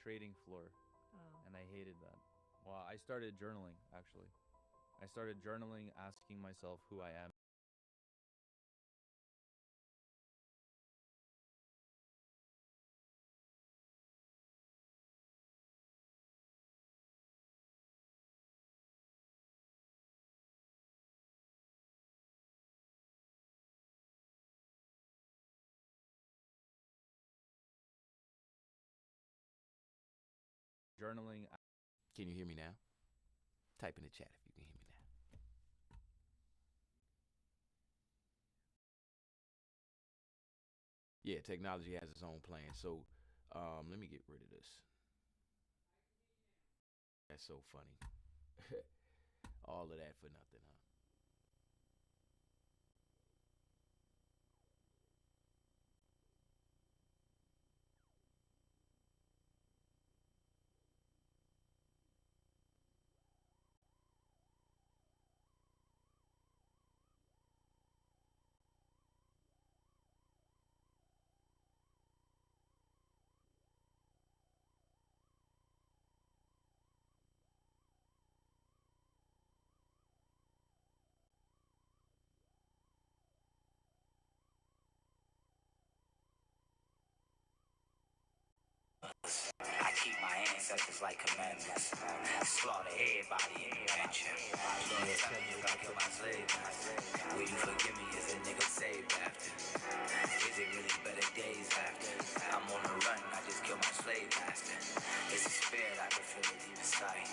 trading floor, Oh. and I hated that. Well, I started journaling actually. I started journaling, asking myself who I am. Journaling. Can you hear me now? Type in the chat if you can hear me now. Yeah, technology has its own plan. So let me get rid of this. That's so funny. All of that for nothing, huh? I keep my ancestors like commandments. Slaughter everybody in adventure. Lord, tell me if I kill my slave master. Will you forgive me as a nigga saved after? Is it really better days after? I'm on the run, I just killed my slave master. It's a spirit I can feel it deep inside.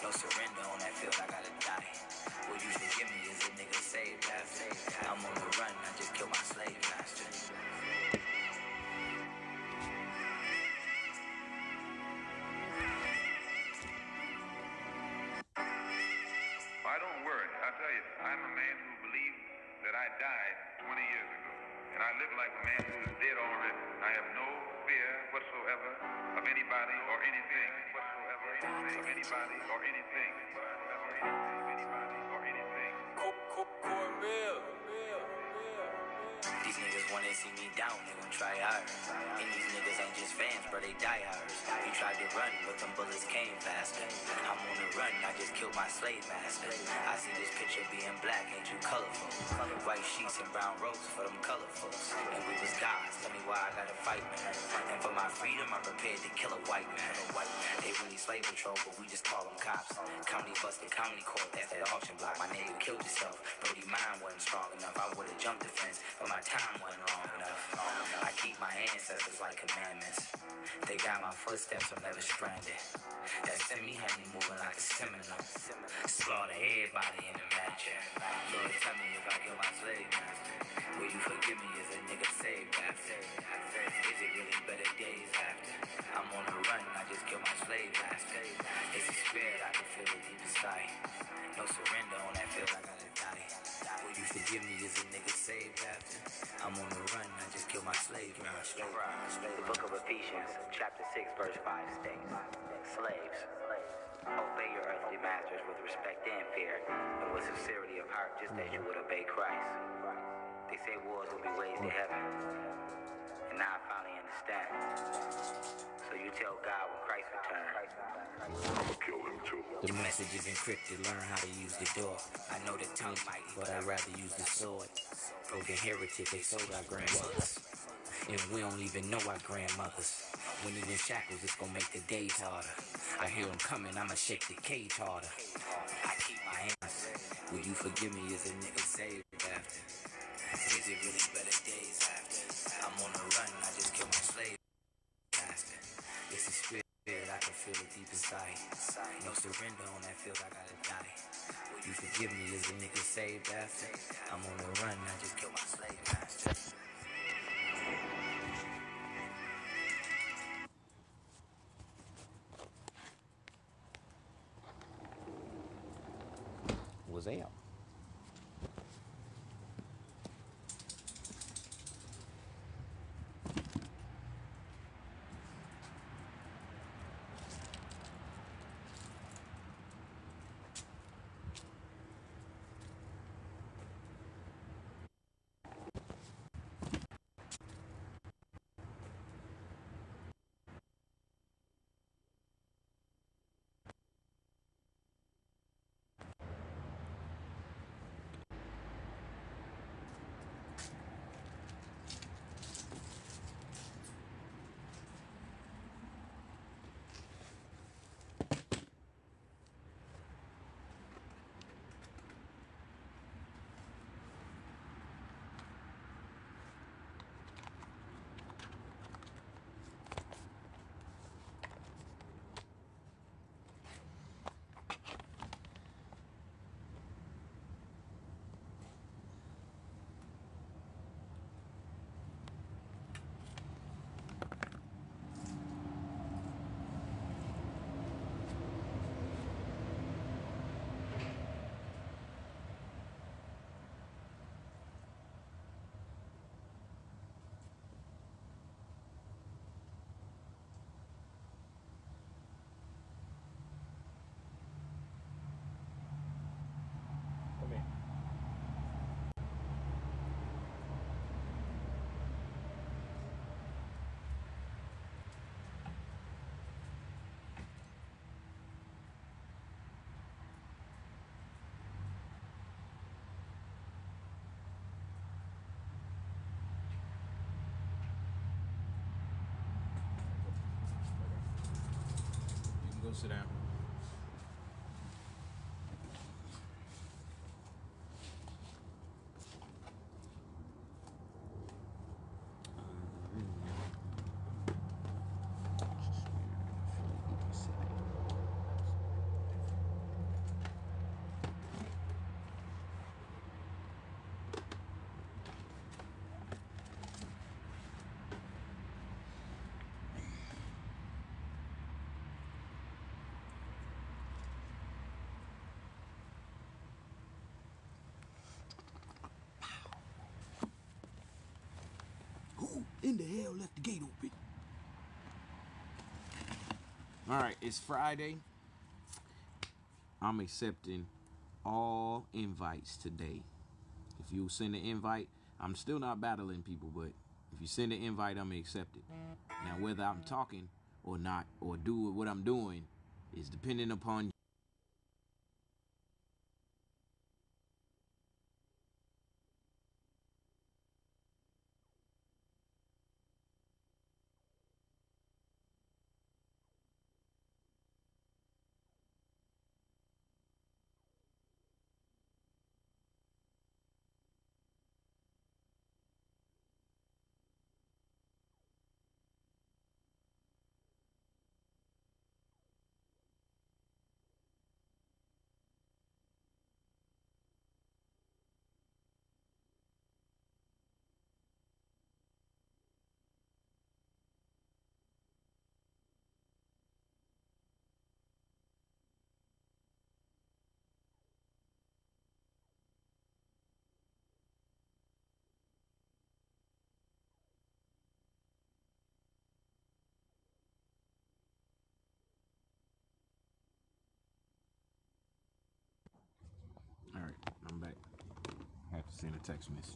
No surrender on that field, I gotta die. Will you forgive me as a nigga saved after? I'm on the run, I just killed my slave master. I don't worry. I tell you, I'm a man who believes that I died 20 years ago. And I live like a man who is dead already. I have no fear whatsoever of anybody or anything. Whatsoever of anybody or anything. Anybody or anything. Cornmeal. These niggas when they see me down, they gon' try hard. And these niggas ain't just fans, bro, they die hard. You tried to run, but them bullets came faster. I'm on the run, I just killed my slave master. I see this picture being black, ain't you colorful? White sheets and brown robes for them colorfuls. And we was gods, tell me why I gotta fight, man. And for my freedom, I'm prepared to kill a white man. They really slave patrol, but we just call them cops. County busted, county court, that's that auction block. My nigga killed himself, Brody mine wasn't strong enough. I would've jumped the fence, but my time wasn't long enough. I keep my ancestors like commandments. They got my footsteps, I'm never stranded. That send me honey moving like a Seminole. Slaughter everybody in the match. Lord, tell me if I kill my slave master. Will you forgive me as a nigga saved after? Is it really better days after? I'm on the run, I just killed my slave master. It's a spirit, I can feel it deep inside. No surrender on that field, I gotta die. Will you forgive me as a nigga saved after? I'm on the run, I just killed my slave master. The book of Ephesians, chapter 6, verse 5 states, slaves, obey your earthly masters with respect and fear, and with sincerity of heart, just as you would obey Christ. They say wars will be waged in heaven, and now I finally understand. So you tell God when Christ returns, I'ma kill him too. the message is encrypted, learn how to use the door. I know the tongue mighty, but I'd rather use the sword. Broken heritage, they sold our grandmothers. And we don't even know our grandmothers. When it in shackles, it's gonna make the days harder. I hear them coming, I'ma shake the cage harder. I keep my hands. Will you forgive me as a nigga saved after? Is it really better days after? I'm on the run, I just killed my slave master. It's a spirit, I can feel it deep inside. No surrender on that field, I gotta die. Will you forgive me as a nigga saved after? I'm on the run, I just killed my slave master. Was out. Go sit down. Who in the hell left the gate open? Alright, it's Friday. I'm accepting all invites today. If you send an invite, I'm still not battling people, but if you send an invite, I'm gonna accept it. Now, whether I'm talking or not, or do what I'm doing, is dependent upon you. All right, I'm back. I have to send a text message.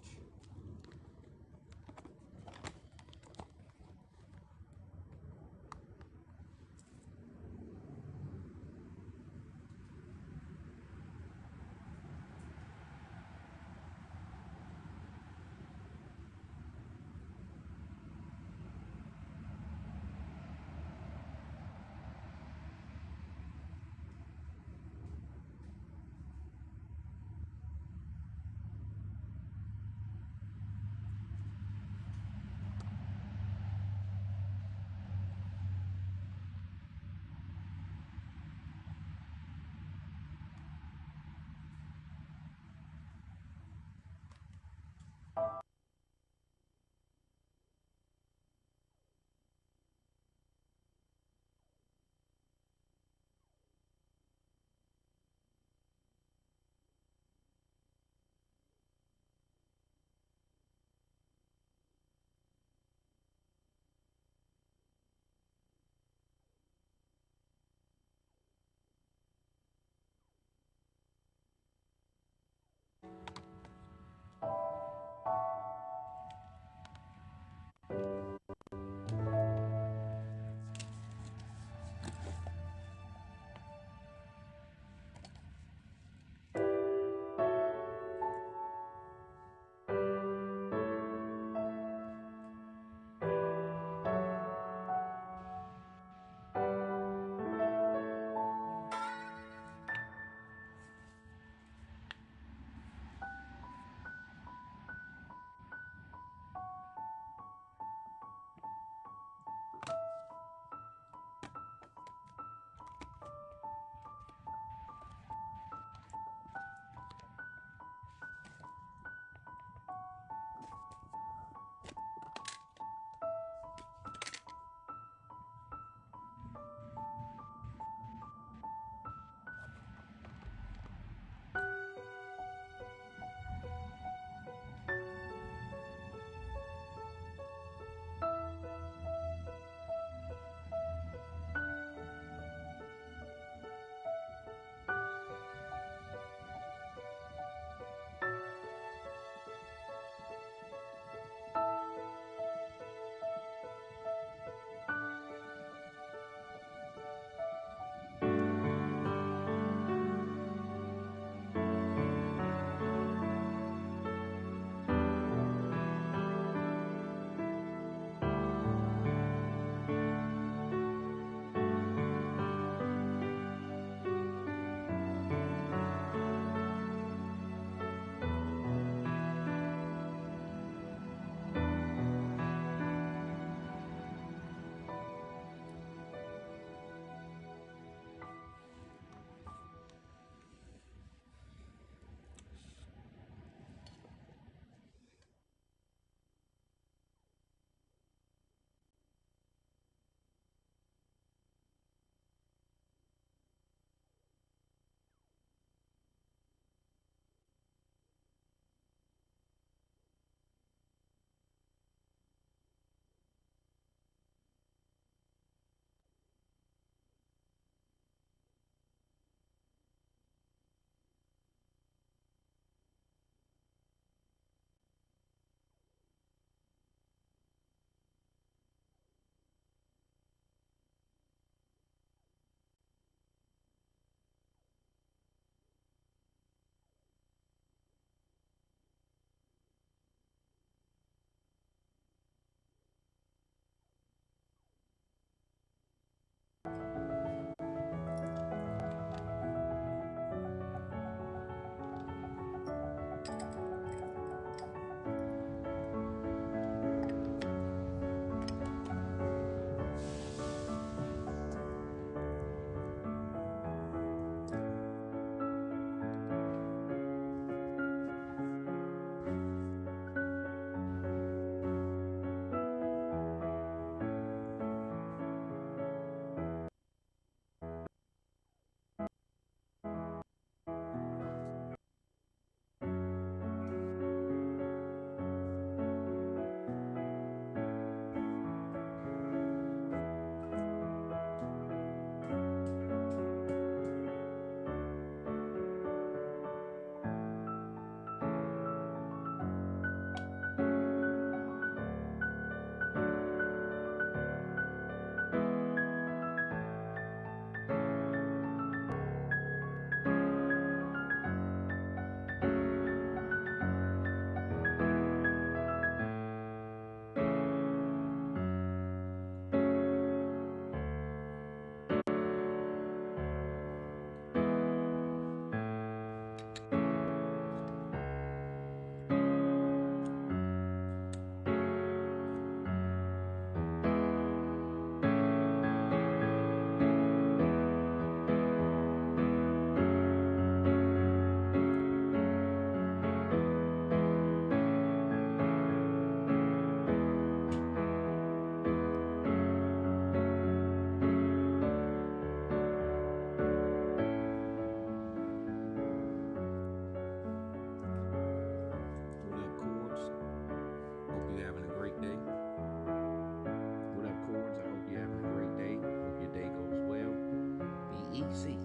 easy.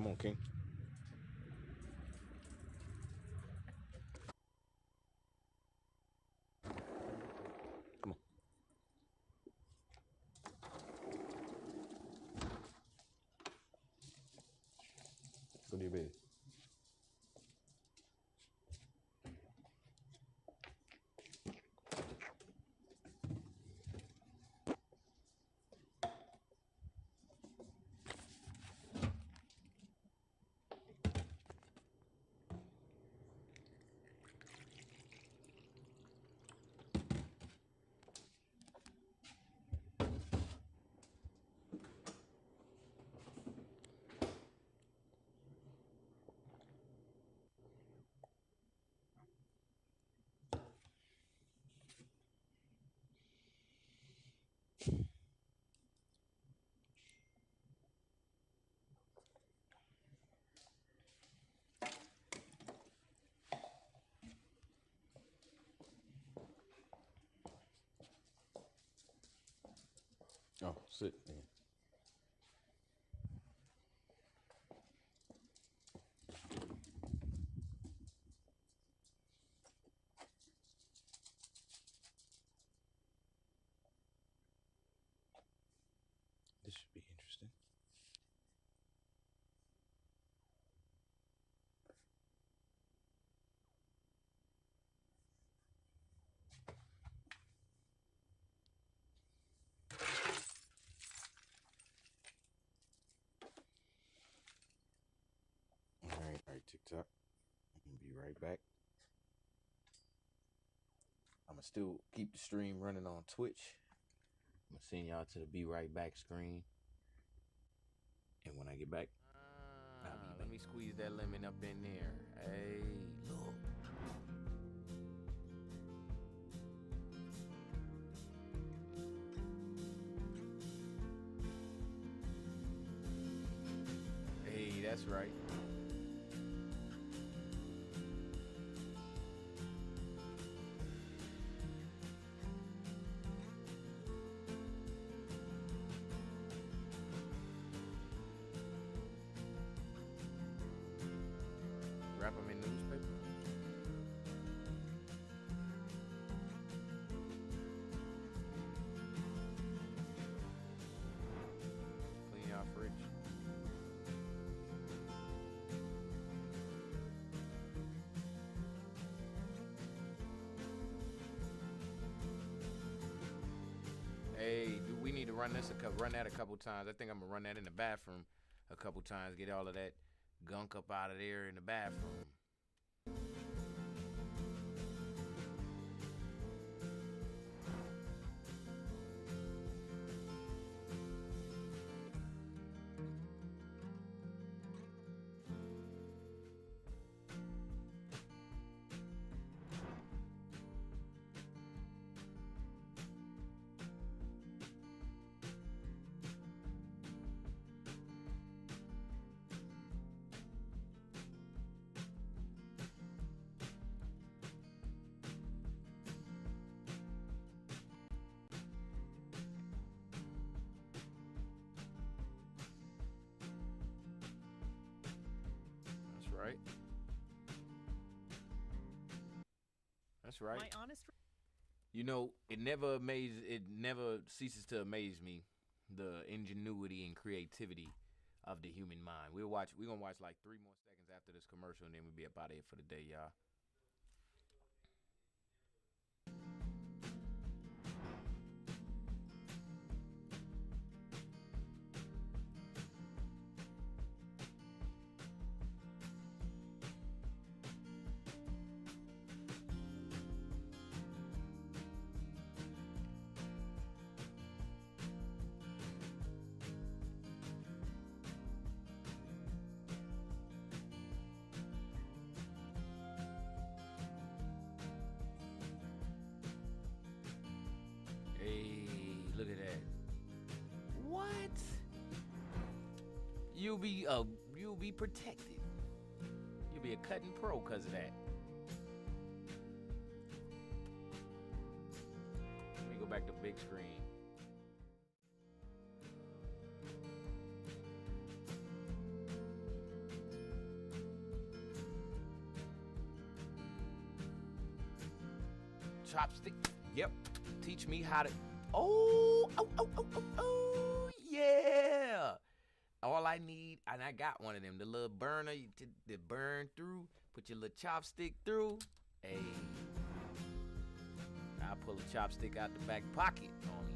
Come on, King. Come on. Go to your bed. Oh, sit. Yeah. This should be interesting. All right, TikTok. I'm gonna be right back. I'm gonna still keep the stream running on Twitch. I'm gonna send y'all to the Be Right Back screen. And when I get back, I'll be back. Let me squeeze that lemon up in there. Hey, look. Hey, that's right. Wrap them in newspaper. Clean your fridge. Hey, do we need to run that a couple times? I think I'm gonna run that in the bathroom a couple times. Get all of that gunk up out of there in the bathroom. That's right. That's right. My honest. You know, it never ceases to amaze me, the ingenuity and creativity of the human mind. We're gonna watch like 3 more seconds after this commercial, and then we'll be up out of here for the day, y'all. Hey, look at that. What? You'll be protected. You'll be a cutting pro because of that. Let me go back to big screen. Chopstick. Yep. Teach me how to. Oh, yeah. All I need, and I got one of them, the little burner to burn through. Put your little chopstick through. Hey, I pull a chopstick out the back pocket on me.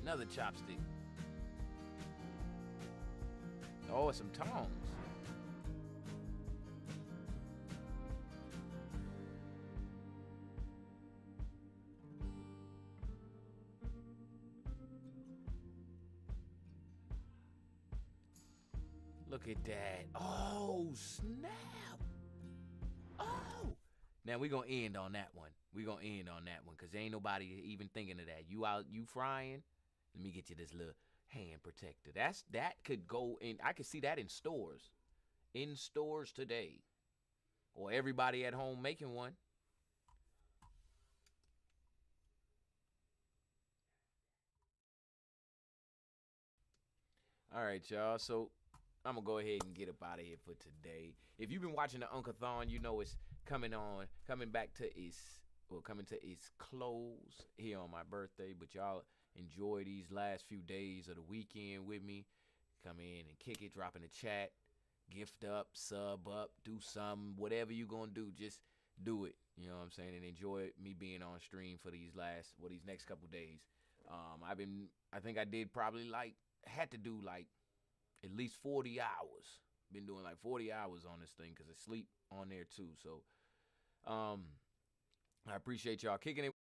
Another chopstick. Oh, some tongs. Look at that. Oh, snap. Oh. Now we're going to end on that one. We're going to end on that one because ain't nobody even thinking of that. You frying? Let me get you this little hand protector. That could go in. I could see that in stores. In stores today. Or everybody at home making one. All right, y'all. So I'm going to go ahead and get up out of here for today. If you've been watching the Uncle-thon, you know it's coming to its close here on my birthday. But y'all enjoy these last few days of the weekend with me. Come in and kick it, drop in the chat, gift up, sub up, do something, whatever you gonna do, just do it. You know what I'm saying? And enjoy me being on stream for these next couple days. I think I did probably had to do at least 40 hours. Been doing 40 hours on this thing because I sleep on there too. So I appreciate y'all kicking it.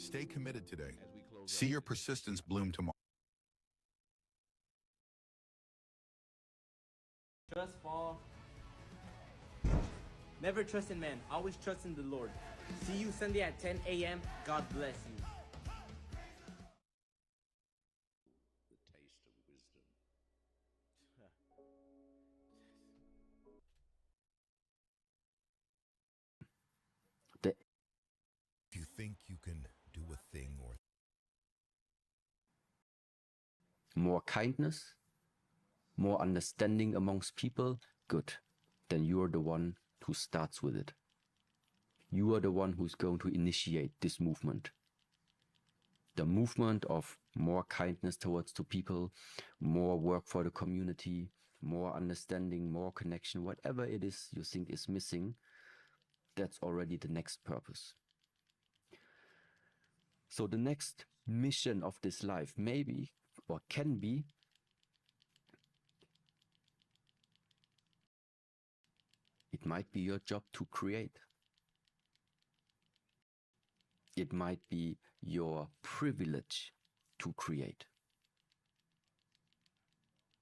Stay committed today. as we close See up. your persistence bloom tomorrow. Trust fall. Never trust in man. Always trust in the Lord. See you Sunday at 10 a.m. God bless you. The taste of wisdom. If you think you can do a thing or more kindness, more understanding amongst people, good. Then you are the one who starts with it. You are the one who's going to initiate this movement. The movement of more kindness towards the people, more work for the community, more understanding, more connection, whatever it is you think is missing, that's already the next purpose. So the next mission of this life maybe, or can be, it might be your job to create. It might be your privilege to create.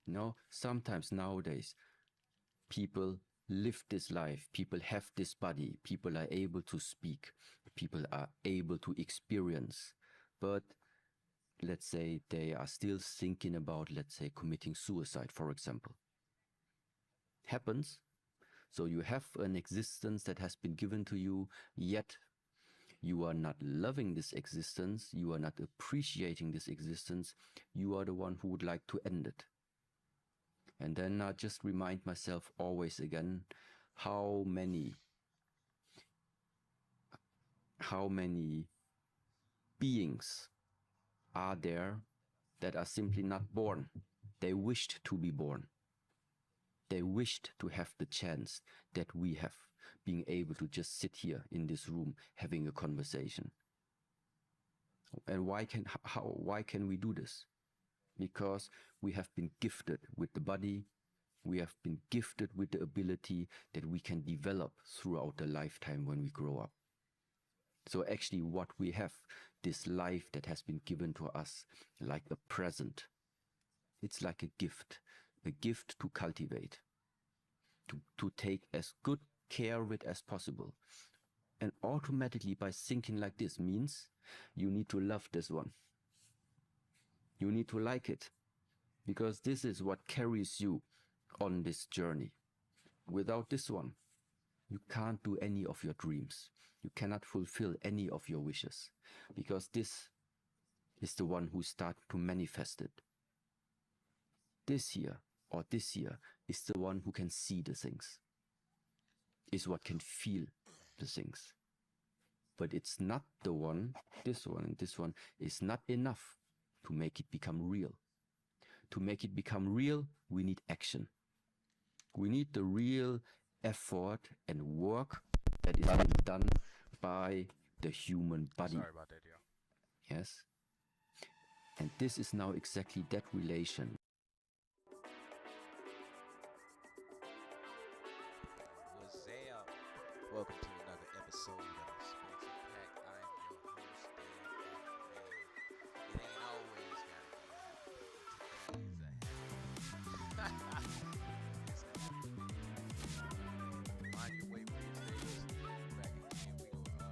You know, sometimes nowadays, people live this life, people have this body, people are able to speak, people are able to experience, but let's say they are still thinking about, let's say, committing suicide, for example. Happens. So you have an existence that has been given to you, yet you are not loving this existence, you are not appreciating this existence, you are the one who would like to end it. And then I just remind myself always again, how many beings are there that are simply not born? They wished to be born. They wished to have the chance that we have, being able to just sit here in this room having a conversation. And why can we do this? Because we have been gifted with the body, we have been gifted with the ability that we can develop throughout the lifetime when we grow up. So actually what we have, this life that has been given to us like a present, it's like a gift to cultivate, to take as good care of it as possible. And automatically by thinking like this means you need to love this one. You need to like it, because this is what carries you on this journey. Without this one, you can't do any of your dreams. You cannot fulfill any of your wishes, because this is the one who starts to manifest it. This year is the one who can see the things, is what can feel the things. But it's not the one, this one and this one is not enough to make it become real. To make it become real, we need action. We need the real effort and work that is being done by the human body. Sorry about that, y'all. Yes. And this is now exactly that relation. What's up? Welcome to another episode of Spencer Pack. I am your host, Dan. It ain't always gotta be happy. Today is a happy. It's a happy day. Mind your way Wednesdays. Back again, we go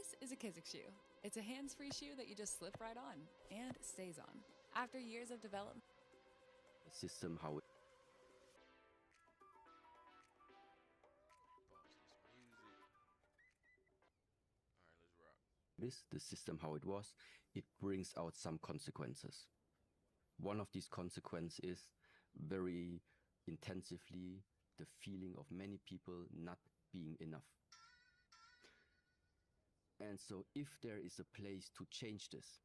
This is a Kizik shoe. It's a hands-free shoe that you just slip right on and stays on. After years of development, The system how it Pause this music. All right, let's rock. is, the system how it was, it brings out some consequences. One of these consequences is very intensively the feeling of many people not being enough. And so if there is a place to change this,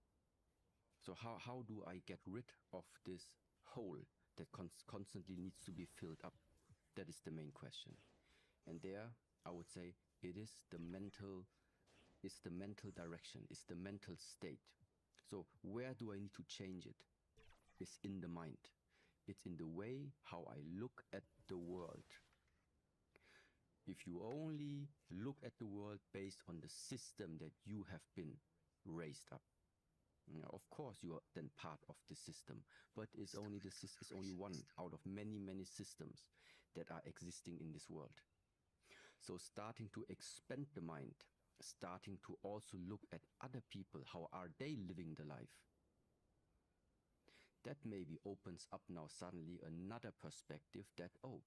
so how do I get rid of this hole that constantly needs to be filled up? That is the main question. And there, I would say, it's the mental direction, it's the mental state. So where do I need to change it? It's in the mind. It's in the way how I look at the world. If you only look at the world based on the system that you have been raised up, of course you are then part of the system, but it's only one out of many, many systems that are existing in this world. So starting to expand the mind, starting to also look at other people, how are they living the life? That maybe opens up now suddenly another perspective that, oh,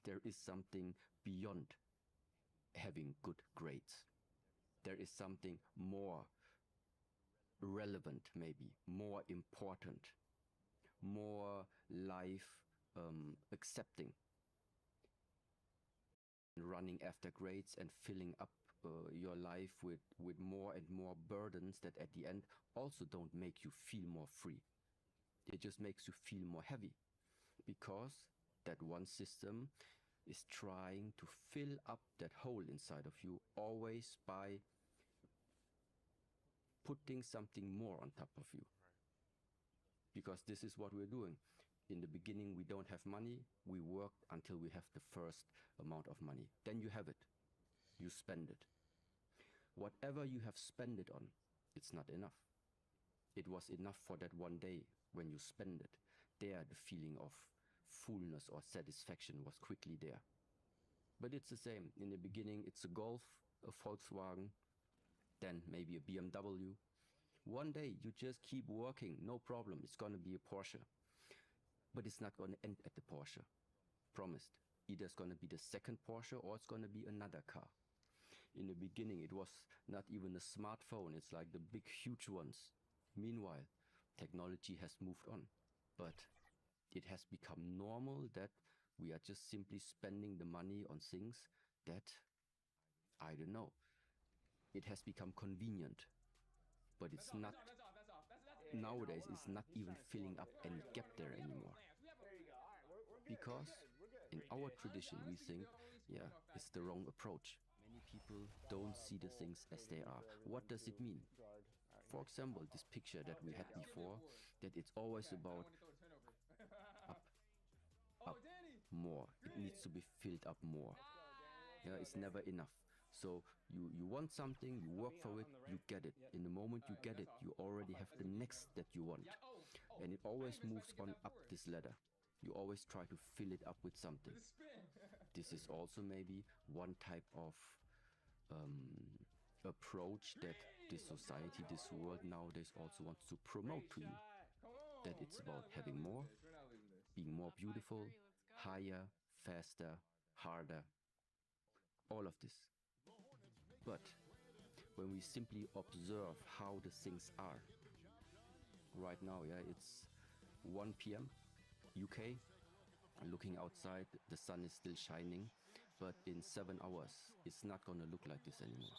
there is something beyond having good grades. There is something more relevant, maybe more important, more life accepting. Running after grades and filling up your life with more and more burdens that at the end also don't make you feel more free. It just makes you feel more heavy, because that one system is trying to fill up that hole inside of you, always by putting something more on top of you. Because this is what we're doing. In the beginning, we don't have money. We work until we have the first amount of money. Then you have it. You spend it. Whatever you have spent it on, it's not enough. It was enough for that one day when you spend it. There, the feeling of fullness or satisfaction was quickly there. But it's the same. In the beginning, it's a Golf, a Volkswagen, then maybe a BMW. One day, you just keep working, no problem. It's going to be a Porsche. But it's not going to end at the Porsche. Promised. Either it's going to be the second Porsche or it's going to be another car. In the beginning, it was not even a smartphone. It's like the big, huge ones. Meanwhile, technology has moved on. But it has become normal that we are just simply spending the money on things that, I don't know, it has become convenient. But it's not, nowadays, it's not even filling up any gap there anymore. Because in our tradition, we think, yeah, it's the wrong approach. Many people don't see the things as they are. What does it mean? For example, this picture that we had before, that it's always about up, more. It needs to be filled up more. Yeah, it's never enough. So you want something, you work for it, you get it. In the moment you get it, you already have the next that you want. And it always moves on up this ladder. You always try to fill it up with something. This is also maybe one type of approach that this society, this world nowadays also wants to promote to you. That it's about having more, being more beautiful, higher, faster, harder, all of this. But when we simply observe how the things are, right now, yeah, it's 1 p.m. UK, looking outside, the sun is still shining, but in 7 hours, it's not gonna look like this anymore.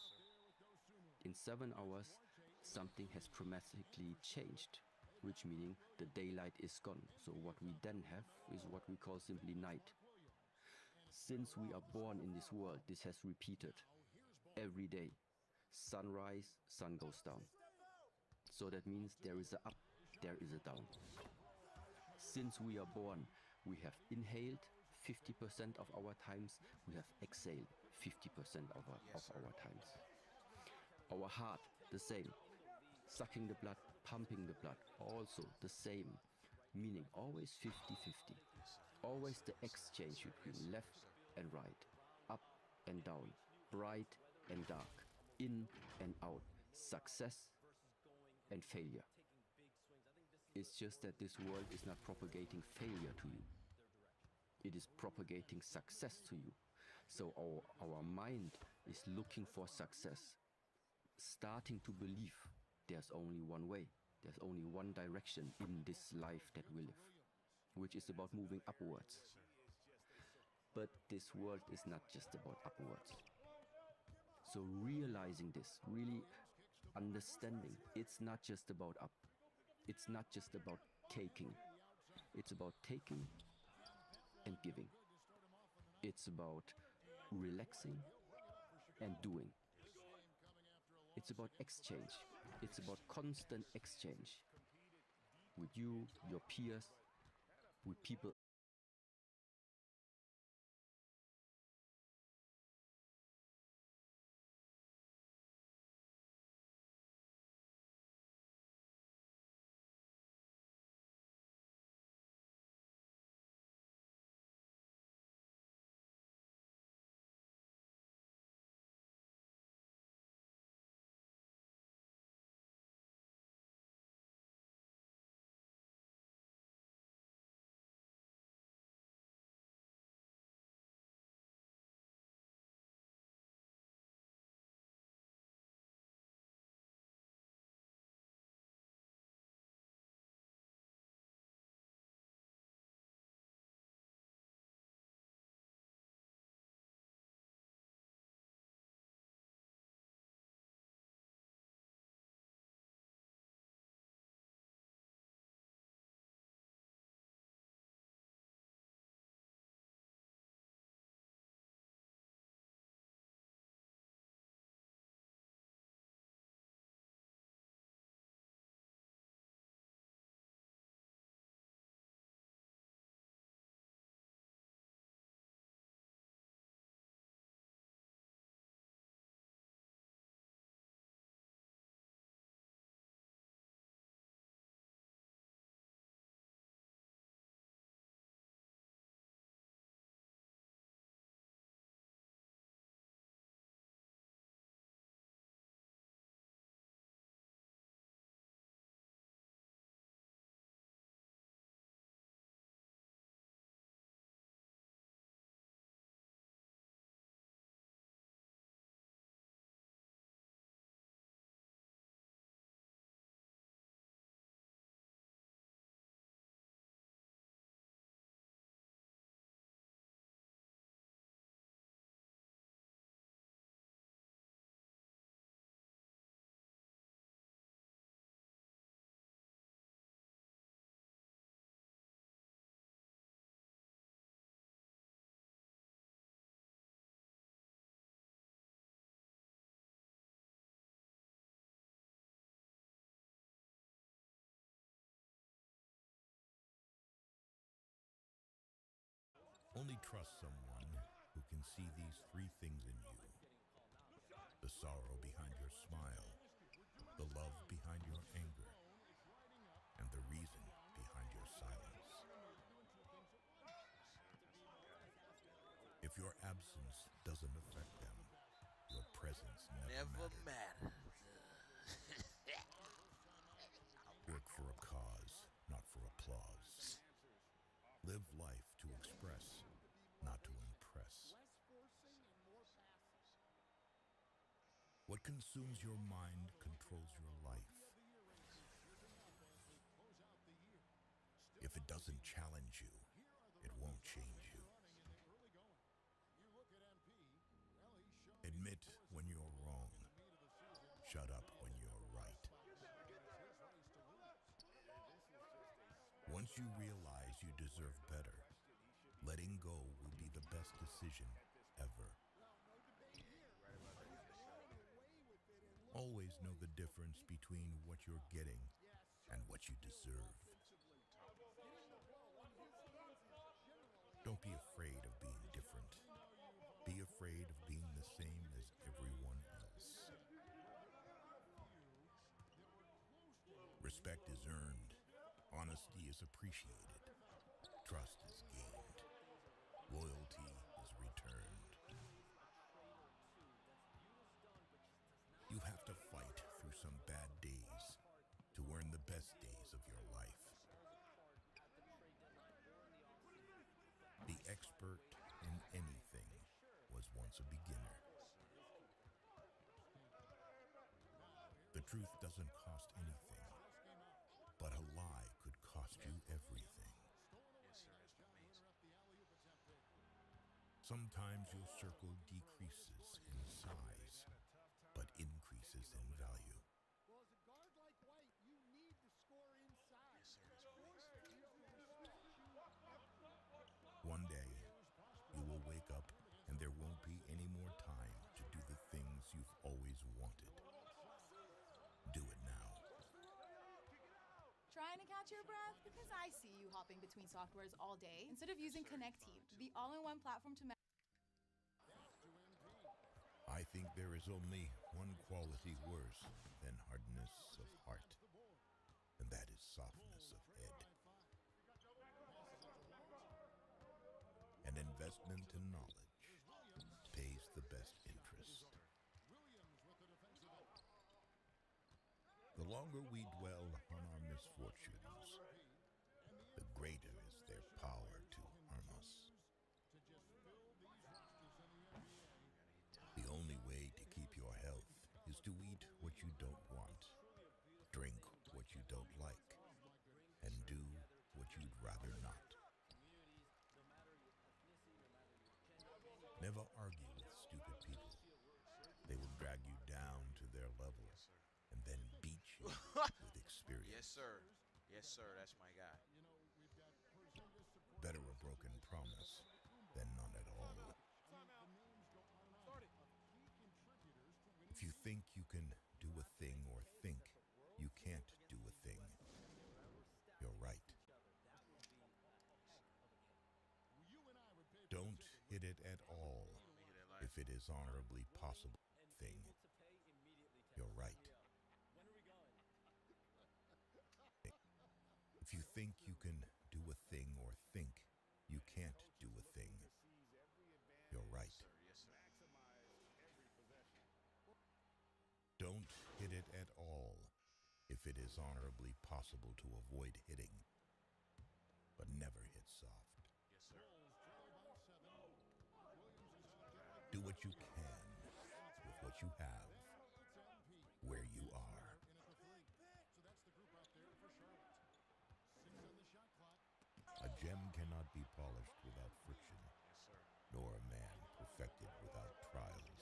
In 7 hours, something has dramatically changed, which meaning the daylight is gone. So what we then have is what we call simply night. Since we are born in this world, this has repeated every day. Sunrise, sun goes down. So that means there is a up, there is a down. Since we are born, we have inhaled 50% of our times, we have exhaled 50% of our times. Our heart, the same. Sucking the blood, pumping the blood, also the same. Meaning always 50-50. Always the exchange between left and right, up and down, bright and dark. in and out, success and failure. It's just that this world is not propagating failure to you. It is propagating success to you. So our mind is looking for success, starting to believe there's only one way, there's only one direction in this life that we live, which is about moving upwards. But this world is not just about upwards. So realizing this, really understanding, it's not just about up. It's not just about taking. It's about taking and giving. It's about relaxing and doing. It's about exchange. It's about constant exchange with you, your peers, with people. Only trust someone who can see these three things in you: the sorrow behind your smile, the love behind your anger, and the reason behind your silence. If your absence doesn't affect them, your presence never mattered. Work for a cause, not for applause. Live life to express, not to impress. What consumes your mind controls your life. If it doesn't challenge you, it won't change you. Admit when you're wrong. Shut up when you're right. Once you realize you deserve better, letting go will be the best decision ever. Always know the difference between what you're getting and what you deserve. Don't be afraid of being different. Be afraid of being the same as everyone else. Respect is earned. Honesty is appreciated. Trust is gained. Loyalty is returned. once a beginner. The truth doesn't cost anything, but a lie could cost you everything. Yes, sir. That's my main. Sometimes your circle decreases in size, but increases in value. Yes, sir. That's my main. One day, you will wake up and there won't be any more time to do the things you've always wanted. Do it now. Trying to catch your breath? Because I see you hopping between softwares all day instead of using Connect Team, the all-in-one platform to I think there is only one quality worse than hardness of heart, and that is softness of head. An investment in knowledge pays the best interest. The longer we dwell on our misfortunes, the greater is their power to harm us. The only way to keep your health is to eat what you don't want, drink what you don't like, and do what you'd rather not. Never argue with stupid people. They will drag you down to their level and then beat you with experience. Yes, sir. Yes, sir. That's my guy. Better a broken promise than none at all. If you think you can do a thing or think you can't do a thing, you're right. Don't hit it at all if it is honorably possible thing. You're right. If you think you can do a thing or think you can't do a thing, you're right. Yes, sir. Don't hit it at all if it is honorably possible to avoid hitting, but never hit soft. Yes, sir. Do what you can with what you have, where you are. A gem cannot be polished without friction, Yes, sir. nor a man perfected without trials.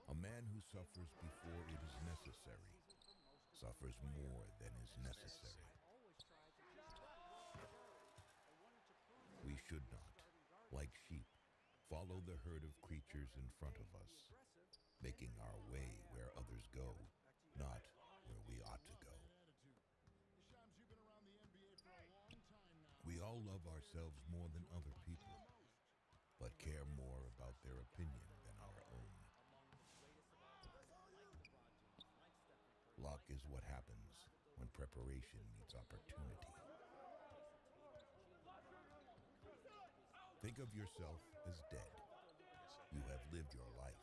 A man who suffers before it is necessary suffers more than is necessary. We should not, like sheep, follow the herd of creatures in front of us, making our way where others go, not where we ought to go. We all love ourselves more than other people, but care more about their opinion than our own. Luck is what happens when preparation meets opportunity. Think of yourself as dead. You have lived your life.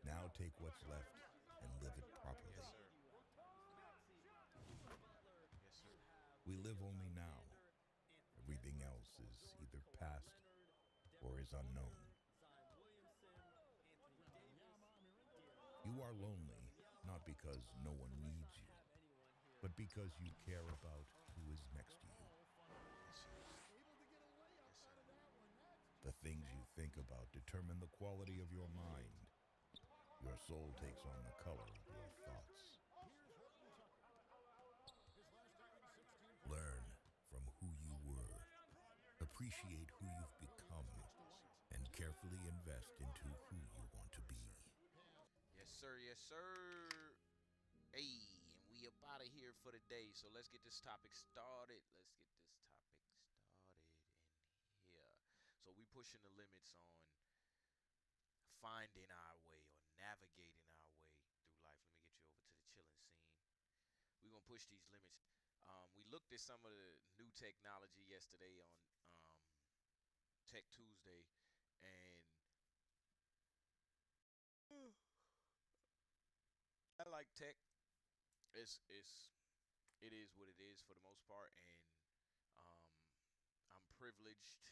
Now take what's left and live it properly. Yes, sir. Yes, sir. We live only now. Everything else is either past or is unknown. You are lonely, not because no one needs you, but because you care about who is next to you. The things you think about determine the quality of your mind. Your soul takes on the color of your thoughts. Learn from who you were. Appreciate who you've become, and carefully invest into who you want to be. Yes, sir. Yes, sir. Hey, and we up out of here for the day. So let's get this topic started. In here. So we pushing the limits on finding our way or navigating our way through life. Let me get you over to the chilling scene. We're gonna push these limits. We looked at some of the new technology yesterday on Tech Tuesday, and I like tech. It is what it is for the most part, and um, I'm privileged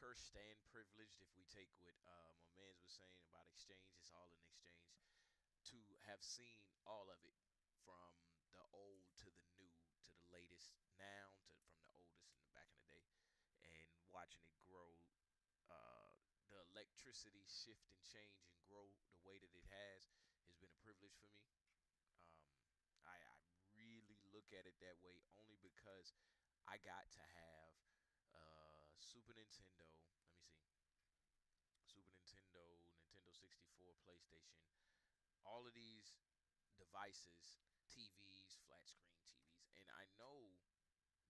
cursed and privileged, if we take what my man's was saying about exchange, it's all an exchange, to have seen all of it from the old to the new to the latest now to from the oldest in the back in the day, and watching it grow, the electricity shift and change and grow the way that it has been a privilege for me. Um, I really look at it that way only because I got to have Super Nintendo. Let me see. Super Nintendo, Nintendo 64, PlayStation, all of these devices, TVs, flat screen TVs, and I know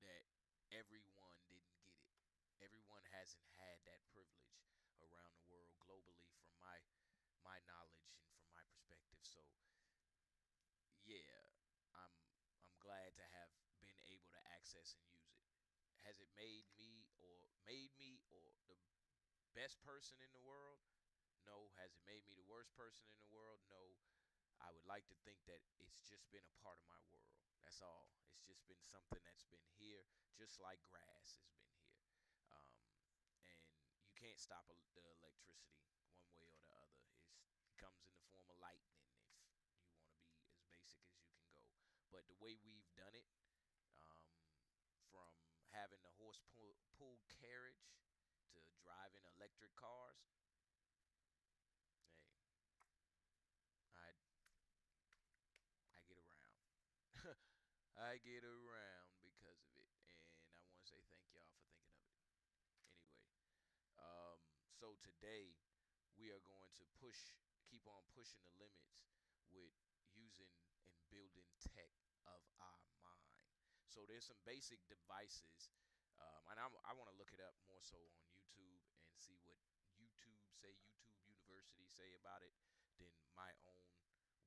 that everyone didn't get it. Everyone hasn't had that privilege around the world globally from my knowledge and from my perspective. So yeah, I'm I'm glad to have been able to access and use it. Has it made me or the best person in the world? No. Has it made me the worst person in the world? No. I would like to think that it's just been a part of my world. That's all. It's just been something that's been here, just like grass has been here. Um, and you can't stop the electricity one way or the other. It comes in the form of lightning if you want to be as basic as you can go. But the way we've done it, um, from having the horse pull carriage to driving electric cars, hey, I I get around. I get around because of it, and I want to say thank y'all for thinking of it. Anyway, so today we are going to keep on pushing the limits with using and building tech of our mind. So there's some basic devices, and I want to look it up more so on YouTube and see what YouTube University say about it than my own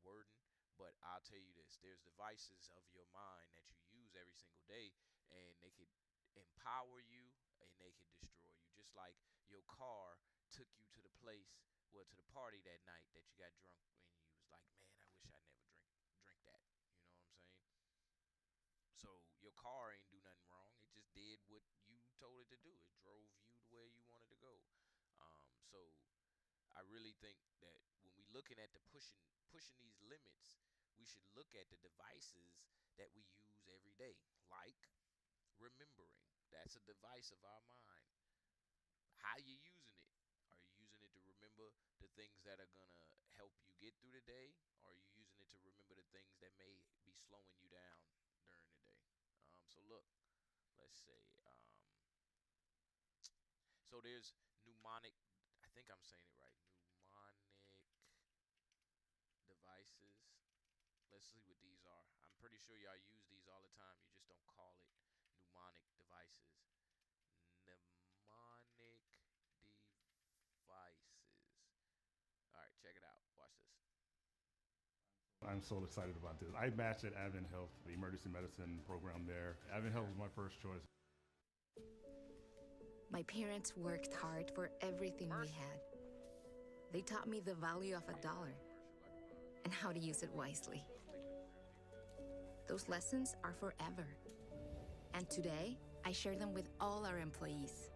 wording. But I'll tell you this: there's devices of your mind that you use every single day, and they could empower you and they could destroy you. Just like your car took you to the place, well, to the party that night that you got drunk and you was like, man, I wish I never drink that. You know what I'm saying? So your car ain't do nothing wrong. It just did what you told it to do. It drove you to where you wanted to go. So I really think that when we looking at the pushing these limits, we should look at the devices that we use every day, like remembering. That's a device of our mind. How you using it? Are you using it to remember the things that are gonna help you get through the day? Or are you using it to remember the things that may be slowing you down during the day? So look, let's say, so there's mnemonic. I think I'm saying it right. Mnemonic devices. Let's see what these are. I'm pretty sure y'all use these all the time. You just don't call it mnemonic devices. Mnemonic devices. All right, check it out. Watch this. I'm so excited about this. I matched at Advent Health, the emergency medicine program there. Advent Health was my first choice. My parents worked hard for everything we had. They taught me the value of $1 and how to use it wisely. Those lessons are forever. And today, I share them with all our employees.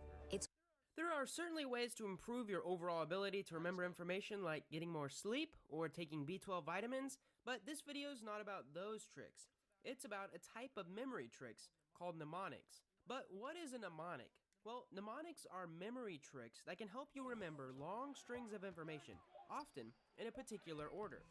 There are certainly ways to improve your overall ability to remember information, like getting more sleep or taking B12 vitamins, but this video is not about those tricks. It's about a type of memory tricks called mnemonics. But what is a mnemonic? Well, mnemonics are memory tricks that can help you remember long strings of information, often in a particular order.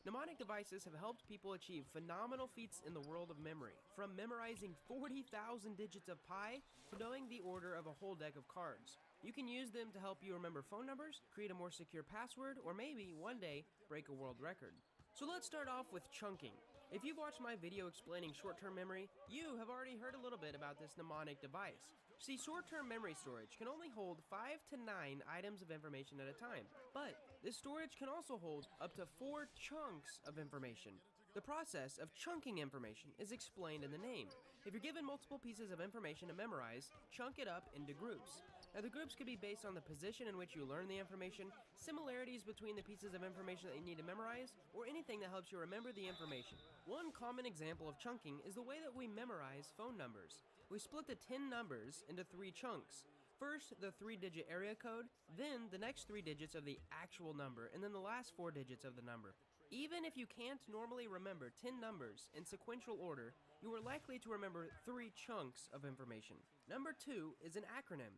Mnemonic devices have helped people achieve phenomenal feats in the world of memory, from memorizing 40,000 digits of pi to knowing the order of a whole deck of cards. You can use them to help you remember phone numbers, create a more secure password, or maybe, one day, break a world record. So let's start off with chunking. If you've watched my video explaining short-term memory, you have already heard a little bit about this mnemonic device. See, short-term memory storage can only hold 5 to 9 items of information at a time, but this storage can also hold up to 4 chunks of information. The process of chunking information is explained in the name. If you're given multiple pieces of information to memorize, chunk it up into groups. Now, the groups could be based on the position in which you learn the information, similarities between the pieces of information that you need to memorize, or anything that helps you remember the information. One common example of chunking is the way that we memorize phone numbers. We split the 10 numbers into 3 chunks. First, the 3-digit area code, then the next 3 digits of the actual number, and then the last 4 digits of the number. Even if you can't normally remember 10 numbers in sequential order, you are likely to remember 3 chunks of information. Number 2 is an acronym.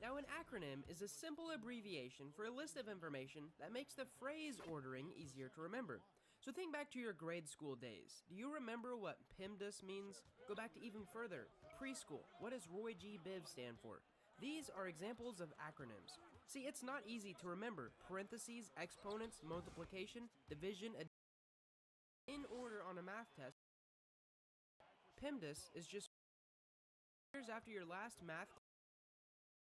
Now, an acronym is a simple abbreviation for a list of information that makes the phrase ordering easier to remember. So think back to your grade school days. Do you remember what PEMDAS means? Go back to even further. Preschool. What does Roy G. Biv stand for? These are examples of acronyms. See, it's not easy to remember parentheses, exponents, multiplication, division, in order on a math test. PEMDAS is just years after your last math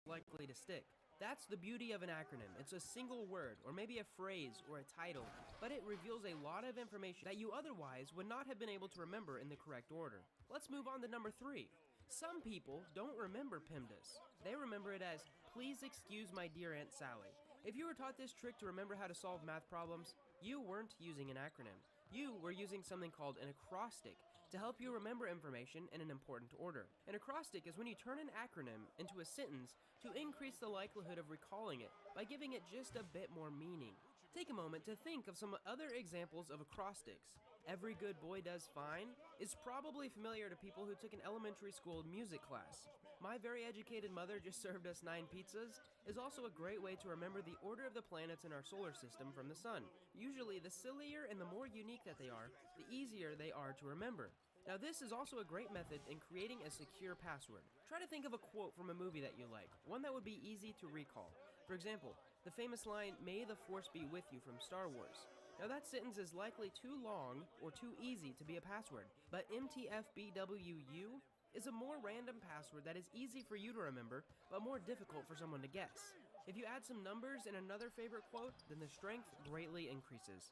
likely to stick. That's the beauty of an acronym. It's a single word, or maybe a phrase, or a title, but it reveals a lot of information that you otherwise would not have been able to remember in the correct order. Let's move on to number 3. Some people don't remember PEMDAS. They remember it as, please excuse my dear Aunt Sally. If you were taught this trick to remember how to solve math problems, you weren't using an acronym. You were using something called an acrostic to help you remember information in an important order. An acrostic is when you turn an acronym into a sentence to increase the likelihood of recalling it by giving it just a bit more meaning. Take a moment to think of some other examples of acrostics. Every good boy does fine is probably familiar to people who took an elementary school music class. My very educated mother just served us 9 pizzas is also a great way to remember the order of the planets in our solar system from the sun. Usually, the sillier and the more unique that they are, the easier they are to remember. Now, this is also a great method in creating a secure password. Try to think of a quote from a movie that you like, one that would be easy to recall. For example, the famous line, "May the Force be with you" from Star Wars. Now, that sentence is likely too long or too easy to be a password, but MTFBWU is a more random password that is easy for you to remember, but more difficult for someone to guess. If you add some numbers in another favorite quote, then the strength greatly increases.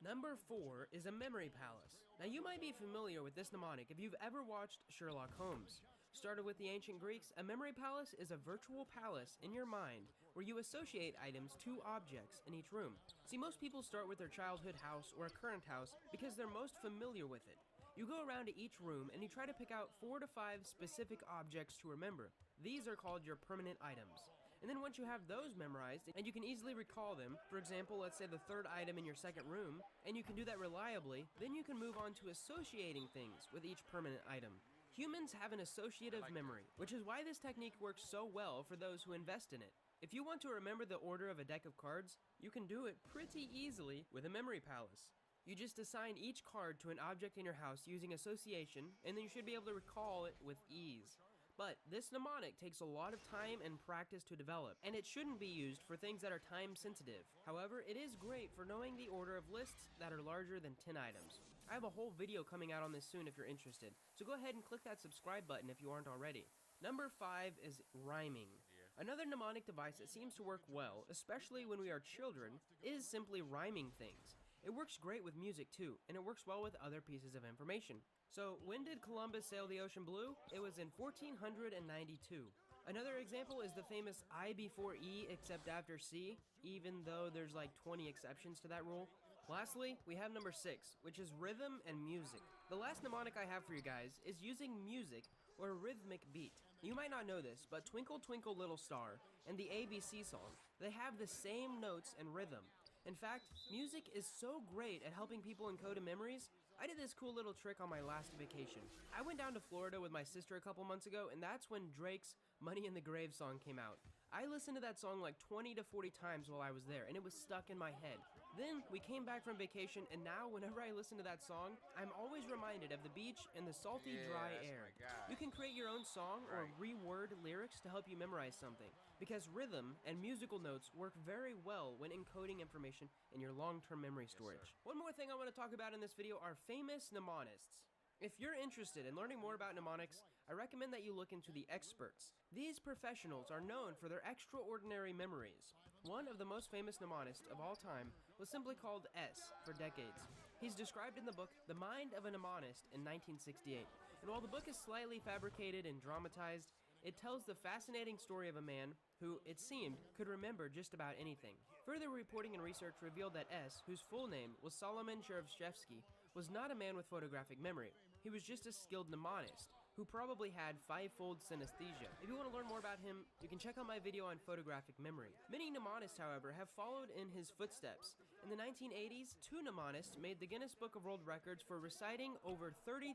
Number 4 is a memory palace. Now, you might be familiar with this mnemonic if you've ever watched Sherlock Holmes. Started with the ancient Greeks, a memory palace is a virtual palace in your mind where you associate items to objects in each room. See, most people start with their childhood house or a current house because they're most familiar with it. You go around to each room and you try to pick out 4 to 5 specific objects to remember. These are called your permanent items. And then once you have those memorized, and you can easily recall them, for example, let's say the 3rd item in your 2nd room, and you can do that reliably, then you can move on to associating things with each permanent item. Humans have an associative memory, which is why this technique works so well for those who invest in it. If you want to remember the order of a deck of cards, you can do it pretty easily with a memory palace. You just assign each card to an object in your house using association, and then you should be able to recall it with ease. But this mnemonic takes a lot of time and practice to develop, and it shouldn't be used for things that are time sensitive. However, it is great for knowing the order of lists that are larger than 10 items. I have a whole video coming out on this soon if you're interested, so go ahead and click that subscribe button if you aren't already. Number 5 is rhyming. Another mnemonic device that seems to work well, especially when we are children, is simply rhyming things. It works great with music too, and it works well with other pieces of information. So, when did Columbus sail the ocean blue? It was in 1492. Another example is the famous I before E except after C, even though there's like 20 exceptions to that rule. Lastly, we have number 6, which is rhythm and music. The last mnemonic I have for you guys is using music or a rhythmic beat. You might not know this, but Twinkle Twinkle Little Star and the ABC song, they have the same notes and rhythm. In fact, music is so great at helping people encode in memories. I did this cool little trick on my last vacation. I went down to Florida with my sister a couple months ago, and that's when Drake's Money in the Grave song came out. I listened to that song like 20 to 40 times while I was there, and it was stuck in my head. Then we came back from vacation, and now whenever I listen to that song, I'm always reminded of the beach and the salty, dry air. You can create your own song or reword lyrics to help you memorize something, because rhythm and musical notes work very well when encoding information in your long-term memory storage. One more thing I want to talk about in this video are famous mnemonists. If you're interested in learning more about mnemonics, I recommend that you look into the experts. These professionals are known for their extraordinary memories. One of the most famous mnemonists of all time was simply called S for decades. He's described in the book The Mind of a Mnemonist in 1968. And while the book is slightly fabricated and dramatized, it tells the fascinating story of a man who, it seemed, could remember just about anything. Further reporting and research revealed that S, whose full name was Solomon Cherevshevsky, was not a man with photographic memory. He was just a skilled mnemonist, who who probably had five-fold synesthesia. If you want to learn more about him, you can check out my video on photographic memory. Many mnemonists, however, have followed in his footsteps. In the 1980s, two mnemonists made the Guinness Book of World Records for reciting over 30,000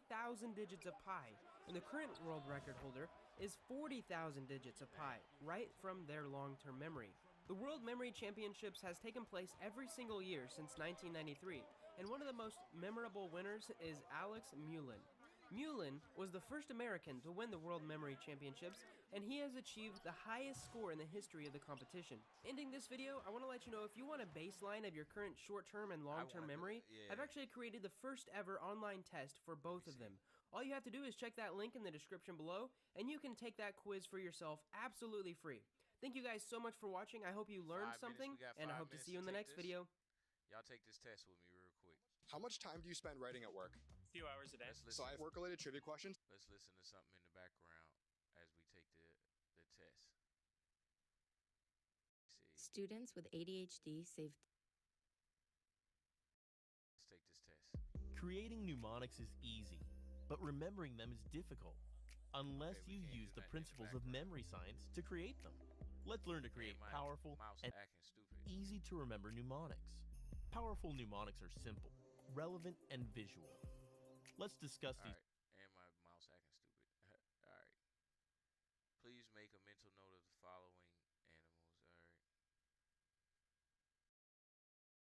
digits of pi, and the current world record holder is 40,000 digits of pi, right from their long-term memory. The World Memory Championships has taken place every single year since 1993, and one of the most memorable winners is Alex Mullen. Mullen was the first American to win the World Memory Championships, and he has achieved the highest score in the history of the competition. Ending this video, I want to let you know if you want a baseline of your current short-term and long-term memory, I've actually created the first ever online test for both of them. All you have to do is check that link in the description below, and you can take that quiz for yourself absolutely free. Thank you guys so much for watching. I hope you learned something, and I hope to see you in the next video. Y'all take this test with me real quick. How much time do you spend writing at work? A few hours a day. So I have work-related trivia questions. Let's listen to something in the background as we take the test. Students with ADHD save. Let's take this test. Creating mnemonics is easy, but remembering them is difficult, unless you use the principles of memory science to create them. Let's learn to create powerful and easy-to-remember mnemonics. Powerful mnemonics are simple, relevant, and visual. Let's discuss these. And my mouse acting stupid. All right. Please make a mental note of the following animals. All right.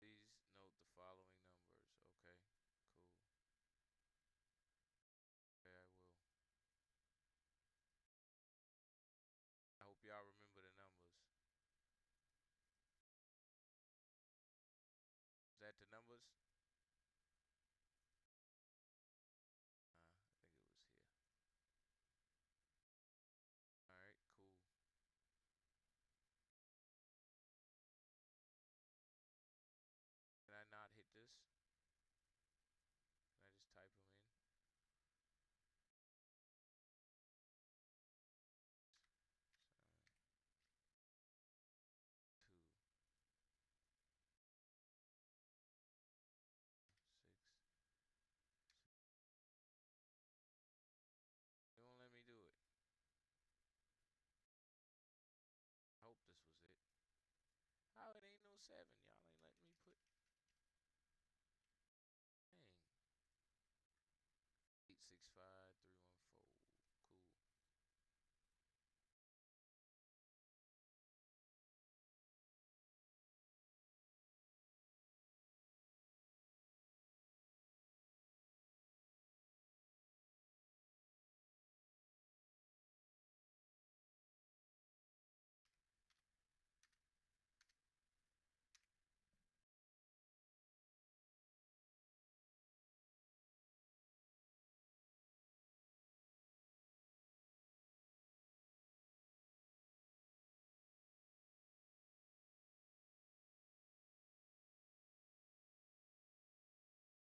Please note the following numbers. Okay. Cool. Okay, I will. I hope y'all remember the numbers. Is that the numbers? Can I not hit this? Can I just type them in? It won't let me do it. I hope this was it. How it ain't no 7? Y'all ain't letting me put. Dang. 865314. Cool.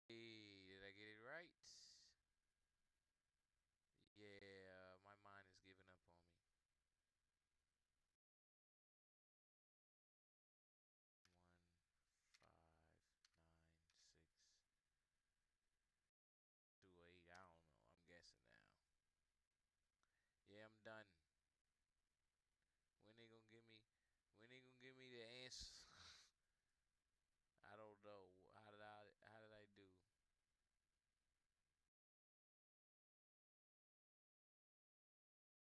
Hey, did I get it right? Yeah, my mind is giving up on me. 1, 5, 9, 6, 2, 8. I don't know. I'm guessing now. Yeah, I'm done. When they gonna give me? When they gonna give me the answer? I don't know. How did I do?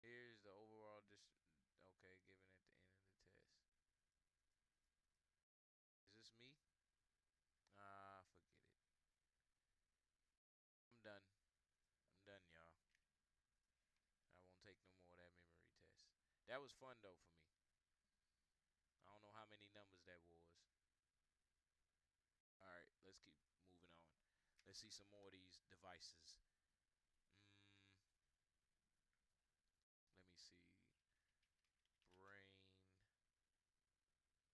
Here's the overall okay, given at the end of the test. Is this me? Forget it. I'm done. I'm done, y'all. I won't take no more of that memory test. That was fun though for me. I don't know how many numbers that was. All right, let's keep moving on. Let's see some more of these devices. Let me see. Brain tricks. Let me see. Hold up.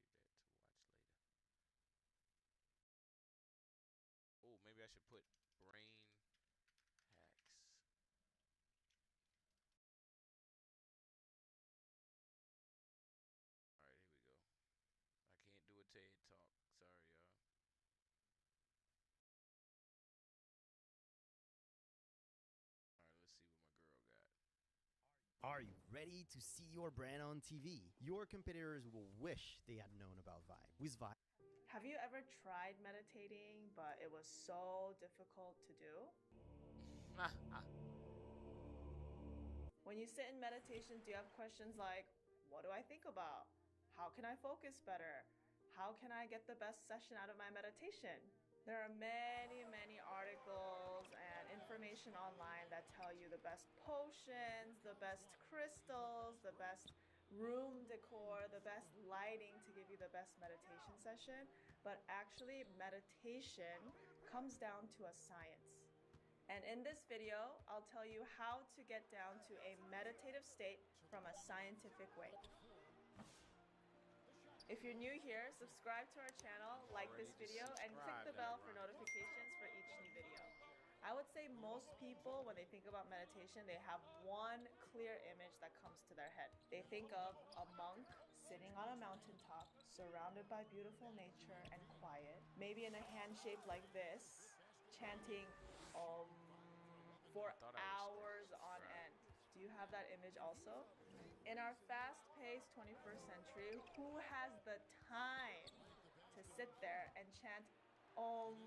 Save that to watch later. Oh, maybe I should put brain hacks. All right, here we go. I can't do a TED Talk. Sorry, y'all. Are you ready to see your brand on TV? Your competitors will wish they had known about Vibe. With Vibe. Have you ever tried meditating, but it was so difficult to do? When you sit in meditation, do you have questions like, what do I think about? How can I focus better? How can I get the best session out of my meditation? There are many articles and information online that tell you the best potions, the best crystals, the best room decor, the best lighting to give you the best meditation session. But actually, meditation comes down to a science. And in this video, I'll tell you how to get down to a meditative state from a scientific way. If you're new here, subscribe to our channel, like this video, and click the bell for notifications for each new video. I would say most people, when they think about meditation, they have one clear image that comes to their head. They think of a monk sitting on a mountaintop, surrounded by beautiful nature and quiet, maybe in a hand shape like this, chanting for hours on end. Do you have that image also? In our fast-paced 21st century, who has the time to sit there and chant Om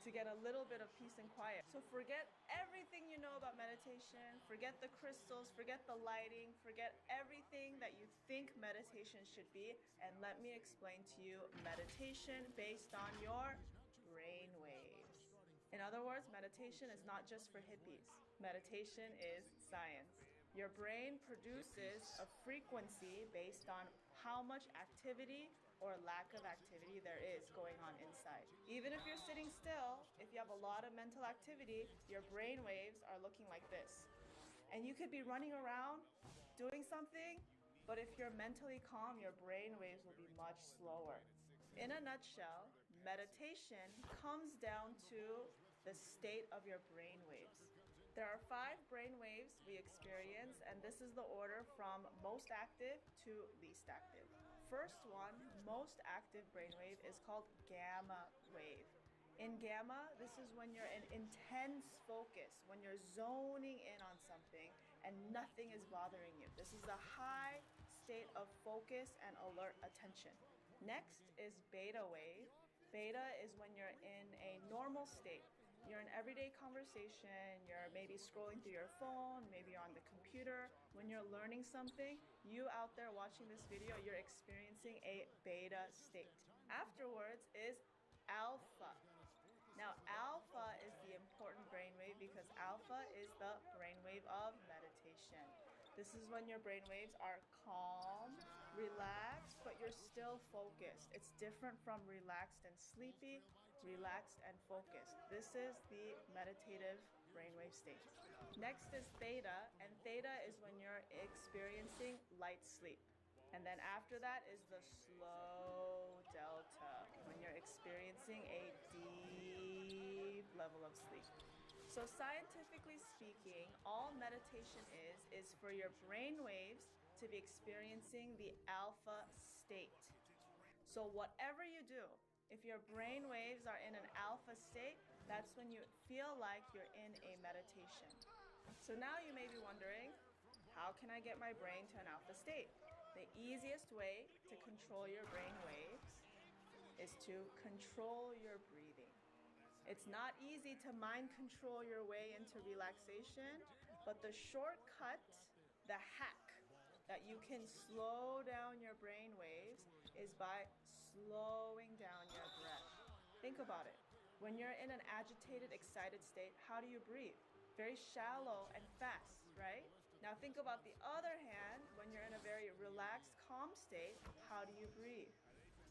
to get a little bit of peace and quiet? So forget everything you know about meditation, forget the crystals, forget the lighting, forget everything that you think meditation should be, and let me explain to you meditation based on your brain waves. In other words, meditation is not just for hippies. Meditation is science. Your brain produces a frequency based on how much activity or lack of activity there is going on inside. Even if you're sitting still, if you have a lot of mental activity, your brain waves are looking like this. And you could be running around doing something, but if you're mentally calm, your brain waves will be much slower. In a nutshell, meditation comes down to the state of your brain waves. There are 5 brain waves we experience, and this is the order from most active to least active. First one, most active brainwave, is called gamma wave. In gamma, this is when you're in intense focus, when you're zoning in on something and nothing is bothering you. This is a high state of focus and alert attention. Next is beta wave. Beta is when you're in a normal state. You're in everyday conversation, you're maybe scrolling through your phone, maybe on the computer. When you're learning something, you out there watching this video, you're experiencing a beta state. Afterwards is alpha. Now, alpha is the important brainwave because alpha is the brainwave of meditation. This is when your brainwaves are calm, relaxed, but you're still focused. It's different from relaxed and sleepy, relaxed and focused. This is the meditative brainwave state. Next is theta, and theta is when you're experiencing light sleep. And then after that is the slow delta, when you're experiencing a deep level of sleep. So scientifically speaking, all meditation is for your brain waves to be experiencing the alpha state. So whatever you do, if your brain waves are in an alpha state, that's when you feel like you're in a meditation. So now you may be wondering, how can I get my brain to an alpha state? The easiest way to control your brain waves is to control your breathing. It's not easy to mind control your way into relaxation, but the shortcut, the hack that you can slow down your brain waves is by slowing down your breath. Think about it. When you're in an agitated, excited state, how do you breathe? Very shallow and fast, right? Now think about the other hand, when you're in a very relaxed, calm state, how do you breathe?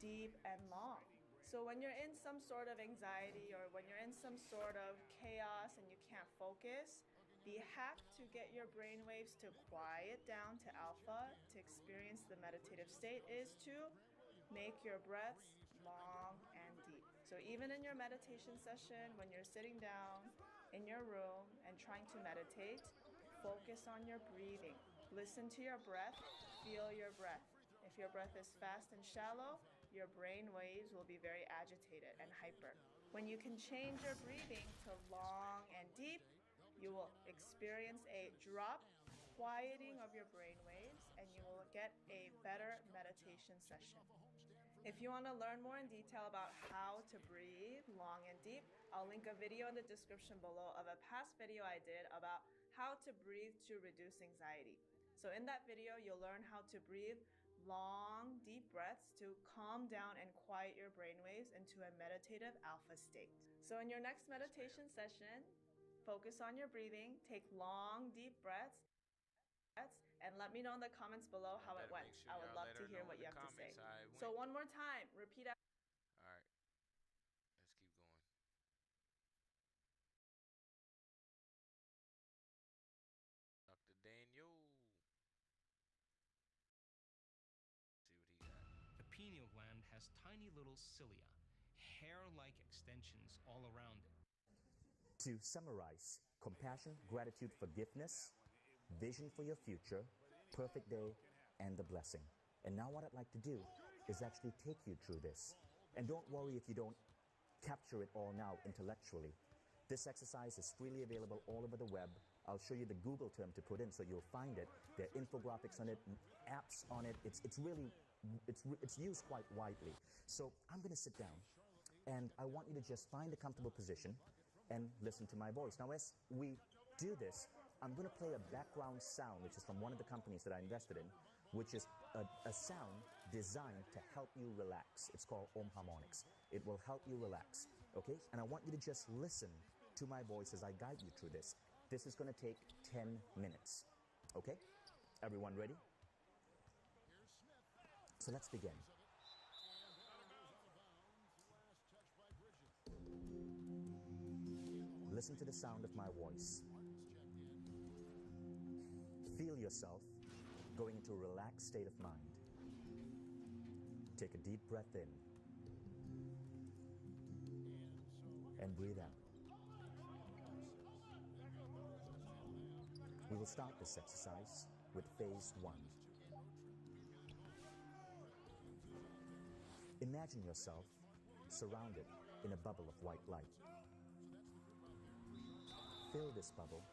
Deep and long. So when you're in some sort of anxiety or when you're in some sort of chaos and you can't focus, the hack to get your brain waves to quiet down to alpha, to experience the meditative state, is to make your breaths long and deep. So even in your meditation session, when you're sitting down in your room and trying to meditate, focus on your breathing. Listen to your breath, feel your breath. If your breath is fast and shallow, your brain waves will be very agitated and hyper. When you can change your breathing to long and deep, you will experience a drop quieting of your brain waves, and you will get a better meditation session. If you want to learn more in detail about how to breathe long and deep, I'll link a video in the description below of a past video I did about how to breathe to reduce anxiety. So in that video, you'll learn how to breathe long, deep breaths to calm down and quiet your brainwaves into a meditative alpha state. So in your next meditation session, focus on your breathing, take long, deep breaths, and let me know in the comments below how it went. I would love to hear what you have to say. So one more time, repeat after. All right, let's keep going. Dr. Daniel. See what he got. The pineal gland has tiny little cilia, hair-like extensions all around it. To summarize, compassion, gratitude, forgiveness, vision for your future, perfect day, and the blessing. And now what I'd like to do is actually take you through this. And don't worry if you don't capture it all now intellectually. This exercise is freely available all over the web. I'll show you the Google term to put in so you'll find it. There are infographics on it, apps on it. It's used quite widely. So I'm going to sit down, and I want you to just find a comfortable position and listen to my voice. Now, as we do this, I'm going to play a background sound, which is from one of the companies that I invested in, which is a sound designed to help you relax. It's called Om Harmonics. It will help you relax, okay? And I want you to just listen to my voice as I guide you through this. This is going to take 10 minutes, okay? Everyone ready? So let's begin. Listen to the sound of my voice. Feel yourself going into a relaxed state of mind. Take a deep breath in and breathe out. We will start this exercise with phase 1. Imagine yourself surrounded in a bubble of white light. Fill this bubble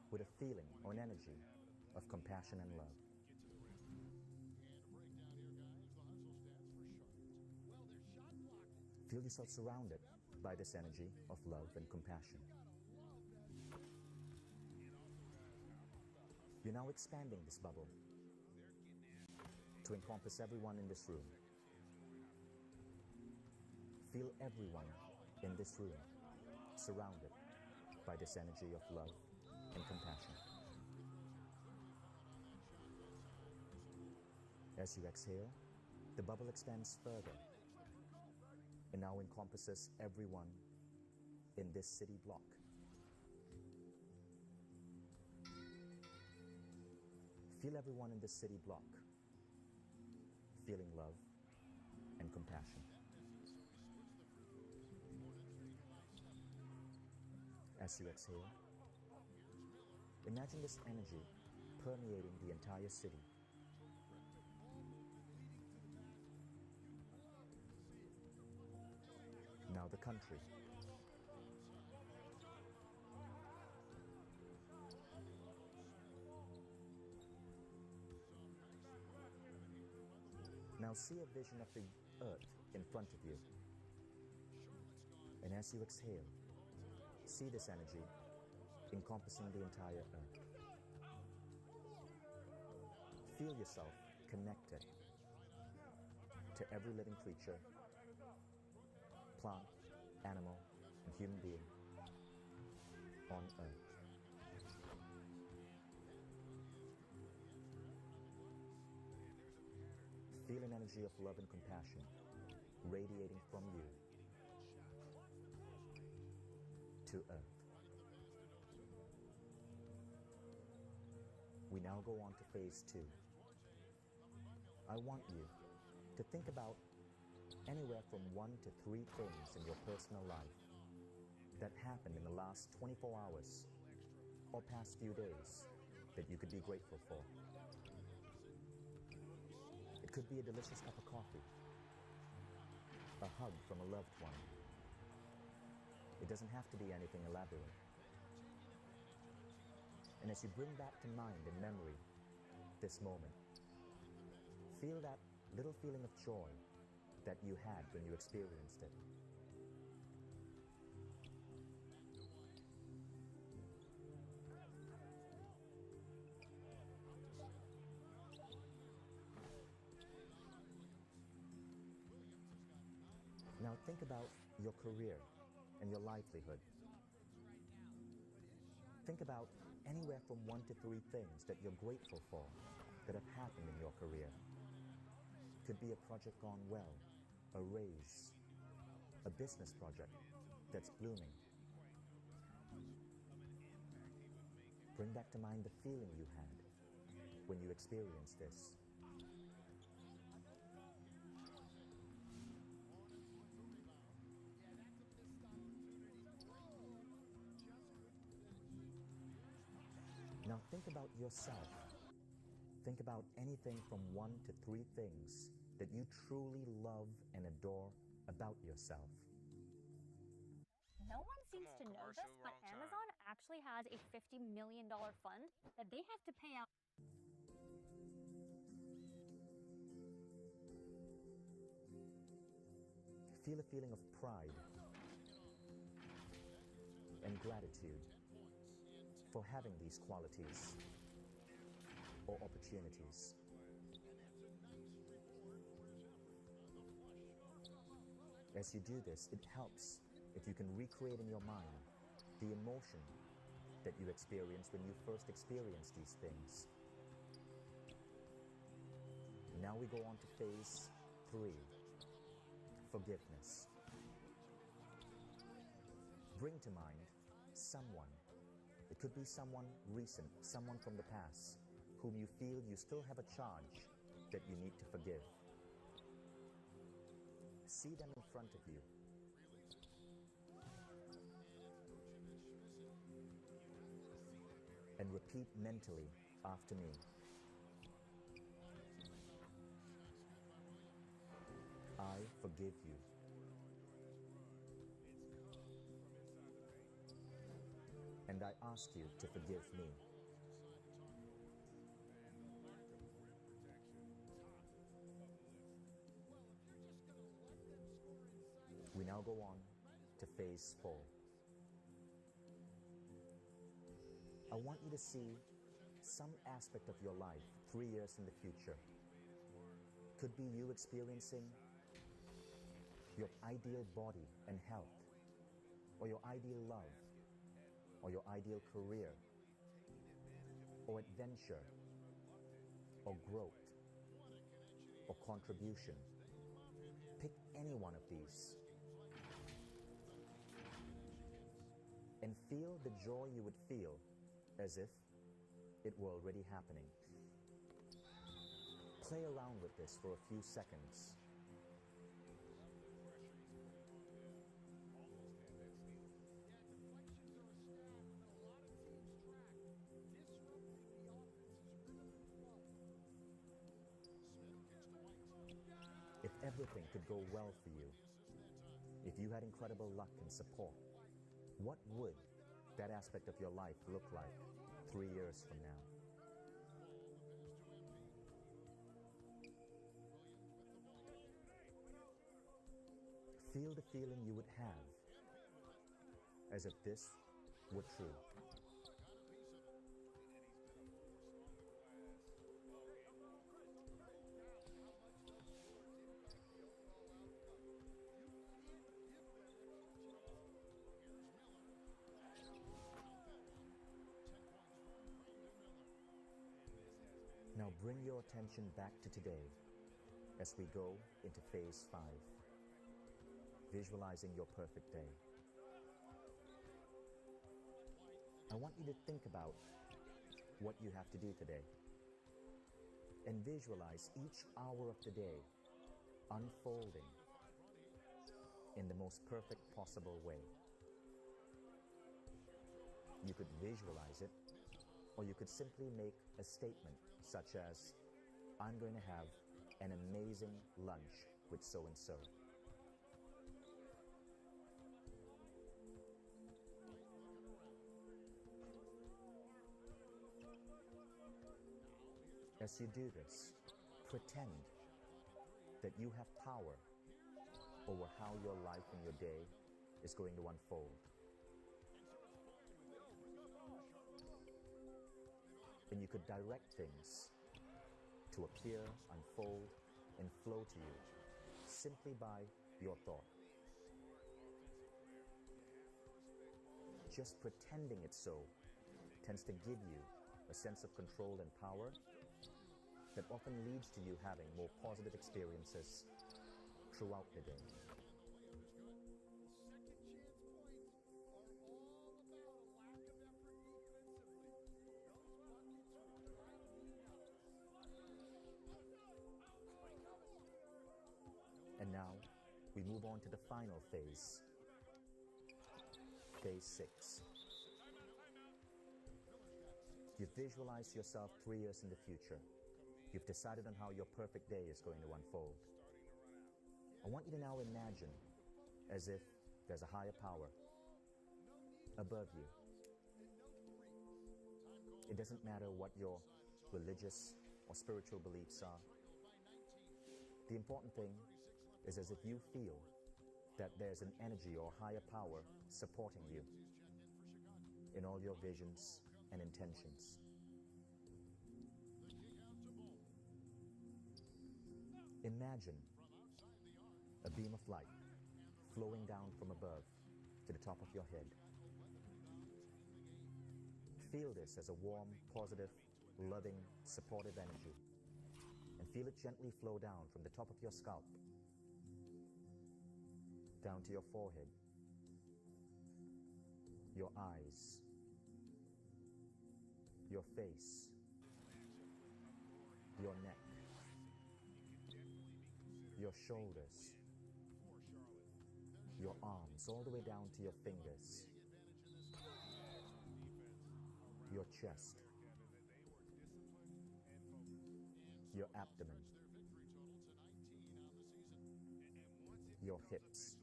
with a feeling or an energy of compassion and love. Feel yourself surrounded by this energy of love and compassion. You're now expanding this bubble to encompass everyone in this room. Feel everyone in this room surrounded by this energy of love and compassion. As you exhale, the bubble expands further and now encompasses everyone in this city block. Feel everyone in this city block feeling love and compassion. As you exhale, imagine this energy permeating the entire city. Now the country. Now see a vision of the earth in front of you. And as you exhale, see this energy encompassing the entire earth. Feel yourself connected to every living creature, plant, animal, and human being on earth. Feel an energy of love and compassion radiating from you to earth. We now go on to phase 2. I want you to think about anywhere from 1 to 3 things in your personal life that happened in the last 24 hours or past few days that you could be grateful for. It could be a delicious cup of coffee, a hug from a loved one. It doesn't have to be anything elaborate. And as you bring back to mind and memory this moment, feel that little feeling of joy that you had when you experienced it. Now think about your career and your livelihood. Think about anywhere from 1 to 3 things that you're grateful for that have happened in your career. Could be a project gone well, a raise, a business project that's blooming. Bring back to mind the feeling you had when you experienced this. Now think about yourself. Think about anything from 1 to 3 things that you truly love and adore about yourself. No one seems to know this, but Amazon actually has a $50 million fund that they have to pay out. Feel a feeling of pride and gratitude for having these qualities or opportunities. As you do this, it helps if you can recreate in your mind the emotion that you experienced when you first experienced these things. Now we go on to phase 3, forgiveness. Bring to mind someone. It could be someone recent, someone from the past, whom you feel you still have a charge that you need to forgive. See them in front of you. And repeat mentally after me. I forgive you. And I ask you to forgive me. We now go on to phase 4. I want you to see some aspect of your life 3 years in the future. Could be you experiencing your ideal body and health, or your ideal love, or your ideal career, or adventure, or growth, or contribution. Pick any one of these. And feel the joy you would feel as if it were already happening. Play around with this for a few seconds. If everything could go well for you, if you had incredible luck and support, what would that aspect of your life look like 3 years from now? Feel the feeling you would have as if this were true. Now bring your attention back to today as we go into phase 5, visualizing your perfect day. I want you to think about what you have to do today and visualize each hour of the day unfolding in the most perfect possible way. You could visualize it, or you could simply make a statement such as, I'm going to have an amazing lunch with so-and-so. As you do this, pretend that you have power over how your life and your day is going to unfold. And you could direct things to appear, unfold, and flow to you simply by your thought. Just pretending it's so tends to give you a sense of control and power that often leads to you having more positive experiences throughout the day. And now, we move on to the final phase. Phase 6. You've visualized yourself 3 years in the future. You've decided on how your perfect day is going to unfold. I want you to now imagine as if there's a higher power above you. It doesn't matter what your religious or spiritual beliefs are. The important thing is as if you feel that there's an energy or higher power supporting you in all your visions and intentions. Imagine a beam of light flowing down from above to the top of your head. Feel this as a warm, positive, loving, supportive energy, and feel it gently flow down from the top of your scalp down to your forehead, your eyes, your face, your neck, your shoulders, your arms, all the way down to your fingers, your chest, your abdomen, your hips,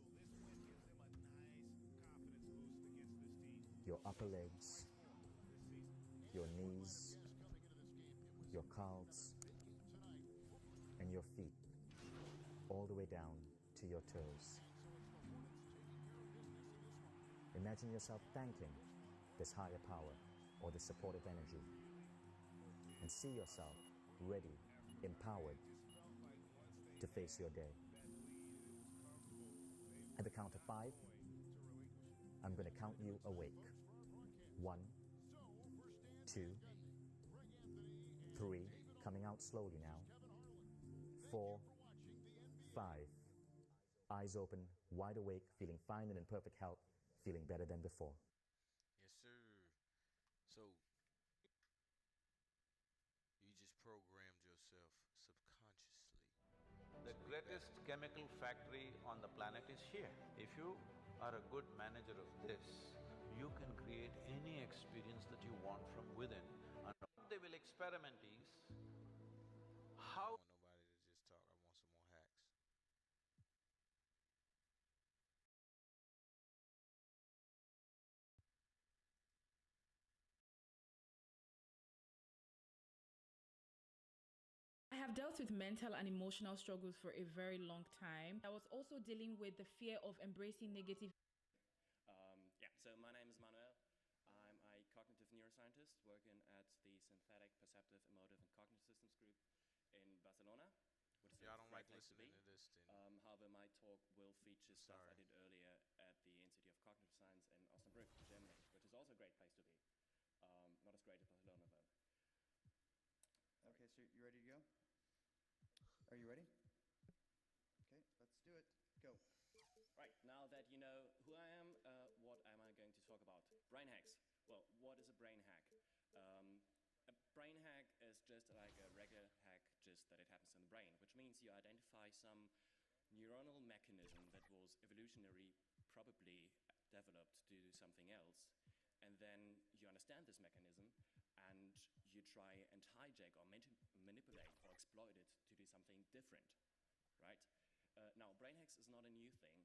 your upper legs, your knees, your calves, and your feet, all the way down to your toes. Imagine yourself thanking this higher power or this supportive energy, and see yourself ready, empowered to face your day. At the count of 5, I'm going to count you awake. 1, 2, 3, coming out slowly now. 4, 5, eyes open, wide awake, feeling fine and in perfect health, feeling better than before. Yes, sir. So, you just programmed yourself subconsciously. The greatest chemical factory on the planet is here. If you are a good manager of this, you can create any experience that you want from within. And what they will experiment is how… I don't want nobody to just talk, I want some more hacks. I have dealt with mental and emotional struggles for a very long time. I was also dealing with the fear of embracing negative. So my name is Manuel. I'm a cognitive neuroscientist working at the Synthetic Perceptive Emotive and Cognitive Systems Group in Barcelona, which is Y'all don't like place to listening be. to this, then However, my talk will feature stuff I did earlier at the Institute of Cognitive Science in Osnabrück, Germany, which is also a great place to be. Not as great as Barcelona, though. Okay, so you ready to go? Are you ready? Okay, let's do it. Go. Right, now that you know who I am, what am I going to talk about? Brain hacks. Well, what is a brain hack? A brain hack is just like a regular hack, just that it happens in the brain, which means you identify some neuronal mechanism that was evolutionary probably developed to do something else, and then you understand this mechanism and you try and hijack or manipulate or exploit it to do something different, right? Now, brain hacks is not a new thing.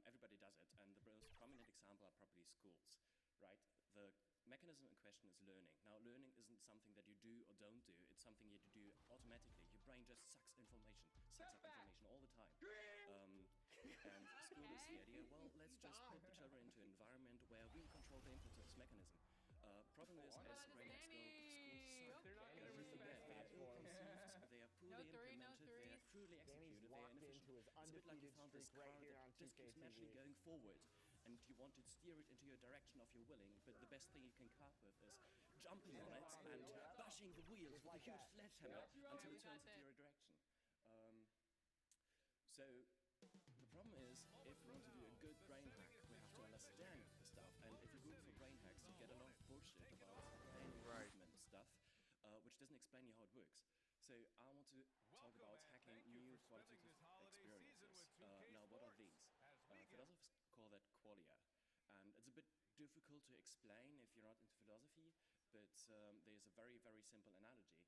Everybody does it, and the most prominent example are probably schools, right? The mechanism in question is learning. Now, learning isn't something that you do or don't do. It's something you do automatically. Your brain just sucks up information all the time. And school is the idea, well, let's just put the children into an environment where we control the input to this mechanism. Problem is, as brain hacks go, schools suck. They're really bad. They are ill-conceived, they are poorly implemented, they are crudely executed, they are inefficient. It's a bit like you found this car that just keeps magically going forward, and you want to steer it into your direction of your willing, but the best thing you can cope with is jumping on it and bashing the wheels with a huge sledgehammer until it turns into your direction. So the problem is, if we want to do a good brain hack, we have to understand the stuff. And if you Google for brain hacks, you get a lot of bullshit about brain movement stuff, which doesn't explain you how it works. So I want to talk about hacking new qualitative experiences. Now, what are these? Philosophers call that qualia. And it's a bit difficult to explain if you're not into philosophy, but there's a very, very simple analogy.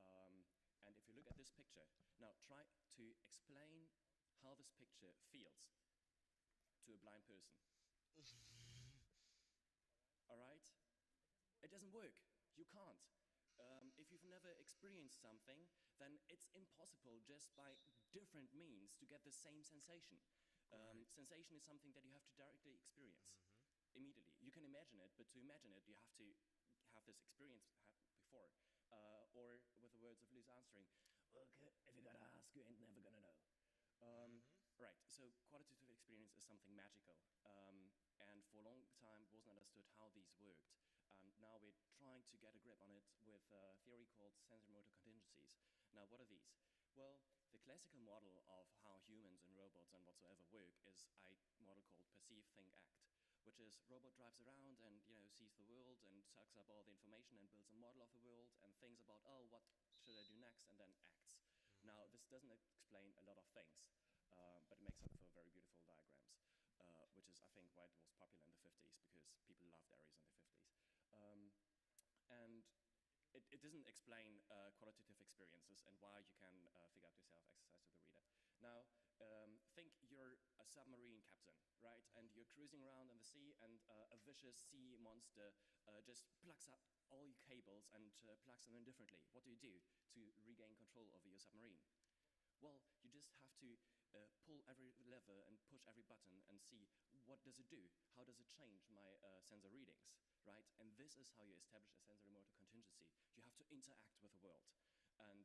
And if you look at this picture, now try to explain how this picture feels to a blind person. All right? It doesn't work. You can't. If you've never experienced something, then it's impossible just by different means to get the same sensation. Sensation is something that you have to directly experience immediately. You can imagine it, but to imagine it, you have to have this experience before. Or with the words of Louis Armstrong, okay, if you gotta ask, you ain't never gonna know. Right, so qualitative experience is something magical, and for a long time it wasn't understood how these worked, and now we're trying to get a grip on it with a theory called sensory-motor contingencies. Now, what are these? Well, the classical model of how humans and robots and whatsoever work is a model called perceive, think, act, which is robot drives around and sees the world and sucks up all the information and builds a model of the world and thinks about, oh, what should I do next, and then acts. Now, this doesn't explain a lot of things, but it makes up for very beautiful diagrams, which is, I think, why it was popular in the 50s, because people loved Aries in the 50s. And it doesn't explain qualitative experiences and why you can figure out yourself, exercise to the reader. Now, think you're a submarine captain, right? And you're cruising around in the sea, and a vicious sea monster just plucks up all your cables and plugs them in differently. What do you do to regain control over your submarine? Well, you just have to pull every lever and push every button and see, what does it do? How does it change my sensor readings, right? And this is how you establish a sensory-motor contingency. You have to interact with the world, and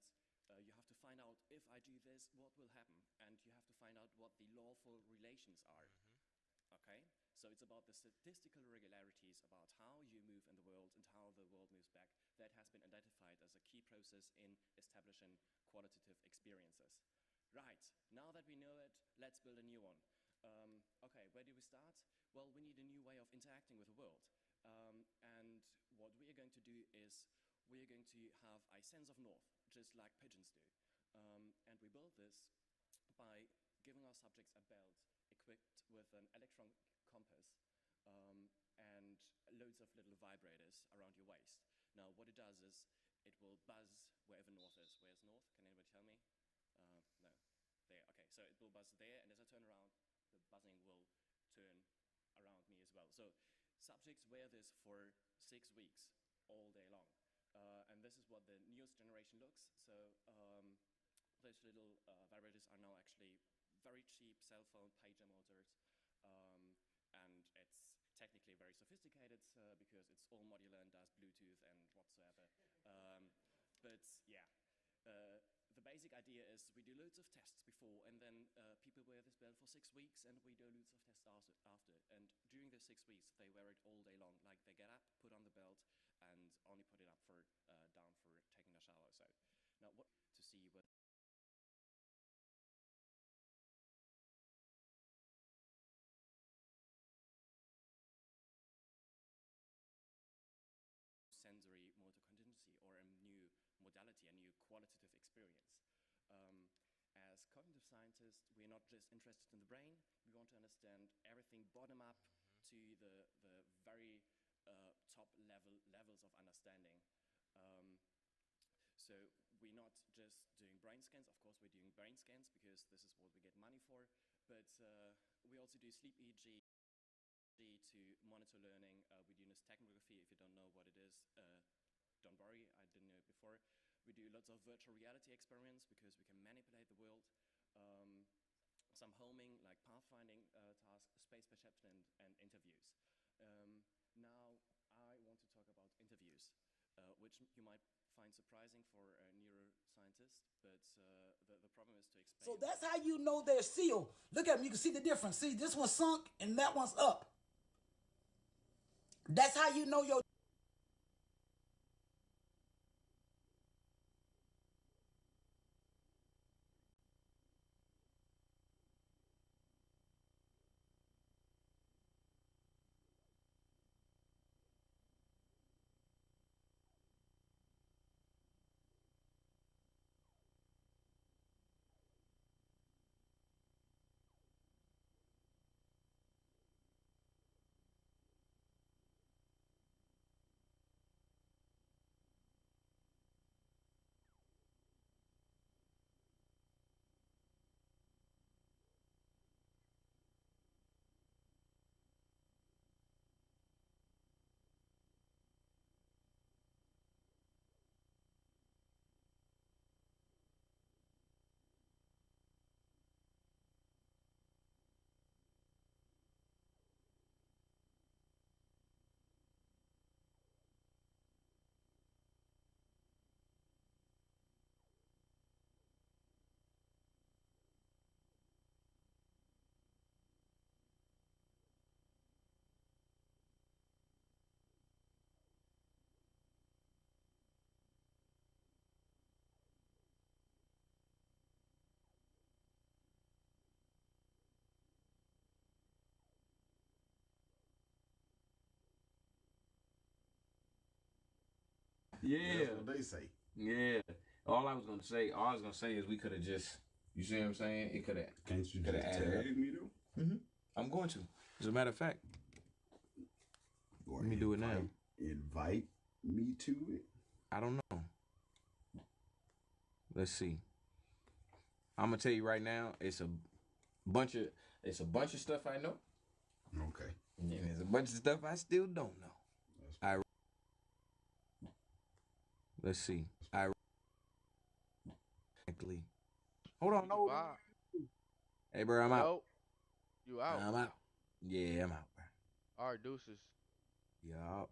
you have to find out, if I do this, what will happen? And you have to find out what the lawful relations are, okay? So it's about the statistical regularities about how you move in the world and how the world moves back. That has been identified as a key process in establishing qualitative experiences. Right, now that we know it, let's build a new one. Okay, where do we start? Well, we need a new way of interacting with the world. And what we are going to do is we are going to have a sense of north, just like pigeons do. And we build this by giving our subjects a belt equipped with an electron compass and loads of little vibrators around your waist. Now, what it does is it will buzz wherever north is. Where's north? Can anybody tell me? No. There. Okay, so it will buzz there, and as I turn around, the buzzing will turn around me as well. So subjects wear this for 6 weeks, all day long. And this is what the newest generation looks. So those little vibrators are now actually very cheap cell phone pager motors. And it's technically very sophisticated because it's all modular and does Bluetooth and whatsoever. But yeah, the basic idea is we do loads of tests before, and then people wear this belt for 6 weeks, and we do loads of tests after. And during the 6 weeks, they wear it all day long. Like, they get up, put on the belt, and only put it up for down for taking a shower. So now, what to see whether sensory motor contingency or a new modality, a new qualitative experience. As cognitive scientists, we're not just interested in the brain, we want to understand everything bottom up to the very top levels of understanding. So we're not just doing brain scans. Of course, we're doing brain scans because this is what we get money for, but we also do sleep EEG to monitor learning. We do technography. If you don't know what it is, don't worry, I didn't know it before. We do lots of virtual reality experiments because we can manipulate the world. Some homing, like pathfinding tasks, space perception, and interviews. Now, I want to talk about interviews, which you might find surprising for a neuroscientist, but the problem is to explain. So that's how you know they're sealed. Look at them, you can see the difference. See, this one's sunk and that one's up. That's how you know your Yeah. That's what they say. Yeah. All I was gonna say is we could have just, you see what I'm saying? It could have. Can't you just tag me though? I'm going to. As a matter of fact, let me do it now. Invite me to it. I don't know. Let's see. I'm gonna tell you right now. It's a bunch of stuff I know. Okay. And there's a bunch of stuff I still don't know. Let's see. Hold on. No. Hey, bro, I'm out. Nope. You out? I'm out. Yeah, I'm out, bro. All right, deuces. Yup.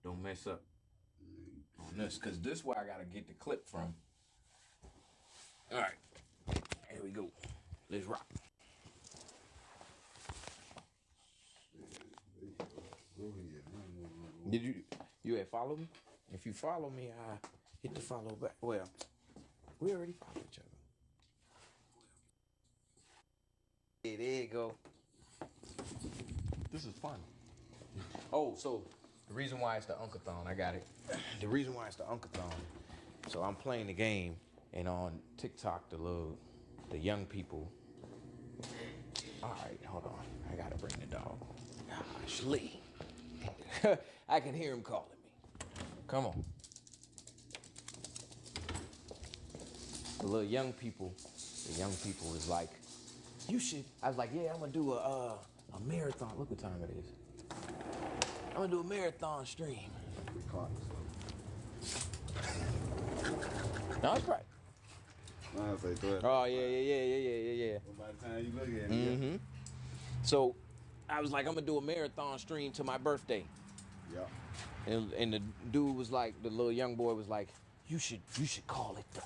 Don't mess up on this, because this is where I gotta get the clip from. All right, here we go. Let's rock. Did you had follow me? If you follow me, I hit the follow back. Well, we already follow each other. Yeah, there you go. This is fun. Oh, so the reason why it's the Uncathon, I got it. The reason why it's the Uncathon. So I'm playing the game, and on TikTok, the young people. All right, hold on. I gotta bring the dog. Gosh, Lee. I can hear him calling me. Come on. The young people is like, you should. I was like, yeah, I'm gonna do a marathon. Look what time it is. I'm gonna do a marathon stream. No, it's right. Oh yeah. By the time you look at it, Mm-hmm. So I was like, I'm gonna do a marathon stream to my birthday. Yeah. And the dude was like, the little young boy was like, you should call it the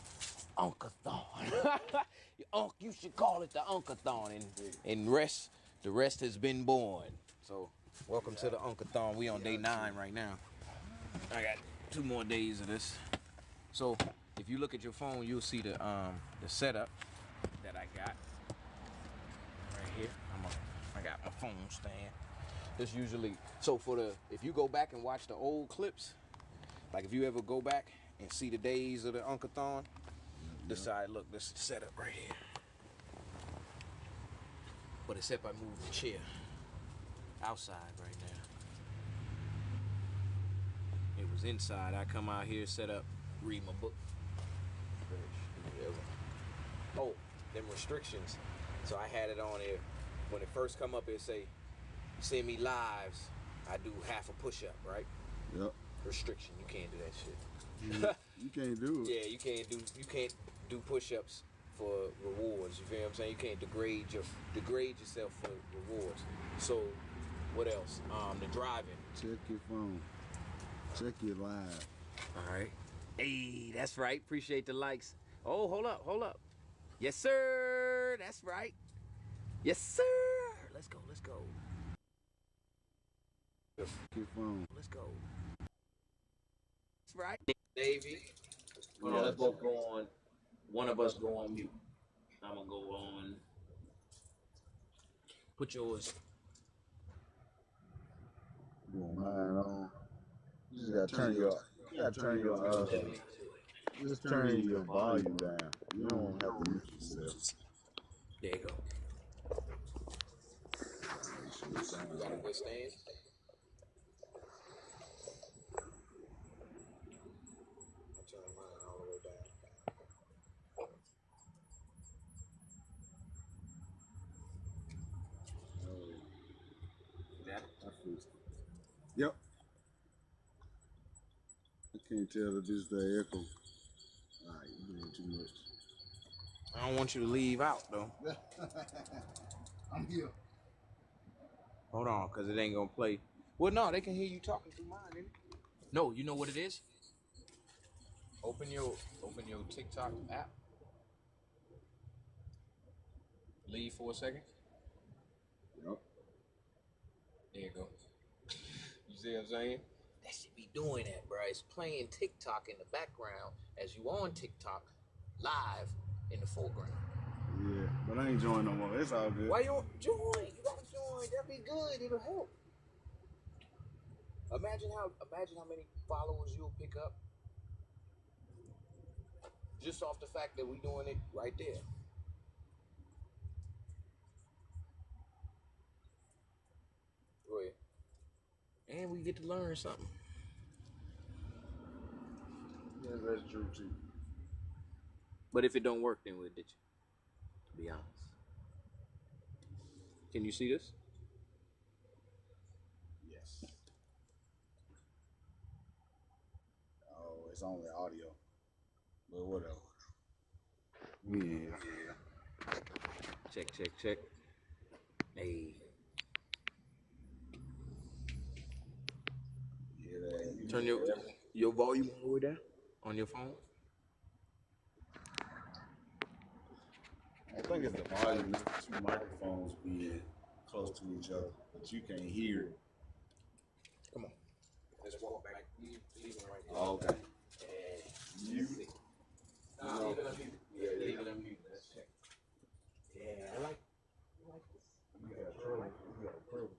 Uncathon. You should call it the Uncathon, and the rest has been born. So welcome to the Uncathon. We on day 9 right now. I got 2 more days of this. So if you look at your phone, you'll see the setup that I got right here. I got my phone stand. This usually, so if you go back and watch the old clips, like if you ever go back and see the days of the Uncathon, this side, look, this is the setup right here. But except I moved the chair outside right now. It was inside. I come out here, set up, read my book. Oh, them restrictions. So I had it on there. When it first come up, it say, send me lives. I do half a push-up, right? Yep. Restriction. You can't do that shit. You can't do it. Yeah, you can't do push-ups for rewards. You feel what I'm saying? You can't degrade yourself for rewards. So what else? The driving. Check your phone. Check your live. All right. Hey, that's right. Appreciate the likes. Oh, hold up. Yes, sir. That's right. Yes, sir. Let's go. Check your phone. Let's go. That's right. Davey. Hold on, let's both go on. One of us go on mute. I'm gonna go on. Put yours. Mine on. You just gotta turn your. Just turn your volume down. You don't have to mute yourself. There you go. You got a good stand? I'll turn mine all the way down. Yep. I can't tell if this is the echo. Alright, you're doing too much. I don't want you to leave out though. I'm here. Hold on, cause it ain't gonna play. Well, no, they can hear you talking through mine, ain't it? No, you know what it is? Open your TikTok app. Leave for a second. Yep. There you go. You see what I'm saying? That should be doing that, bro. It's playing TikTok in the background as you on TikTok live in the foreground. Yeah, but I ain't joining no more. It's all good. Why you don't join? You gotta join. That'd be good. It'll help. Imagine how many followers you'll pick up just off the fact that we doing it right there. Go ahead. And we get to learn something. Yeah, that's true too. But if it don't work, then we'll ditch it. To be honest. Can you see this? Yes. Oh, it's only audio. But whatever. Yeah. Check. Hey. Yeah, Turn your volume all the way down on your phone. I think it's the volume. It's 2 microphones being close to each other, but you can't hear it. Come on. Let's walk back. Leave him right there. Oh, okay. You. Nah, leave it unmuted. Yeah, leave it unmuted. Let's check. Yeah, I like this. You got a curl. You got a curl.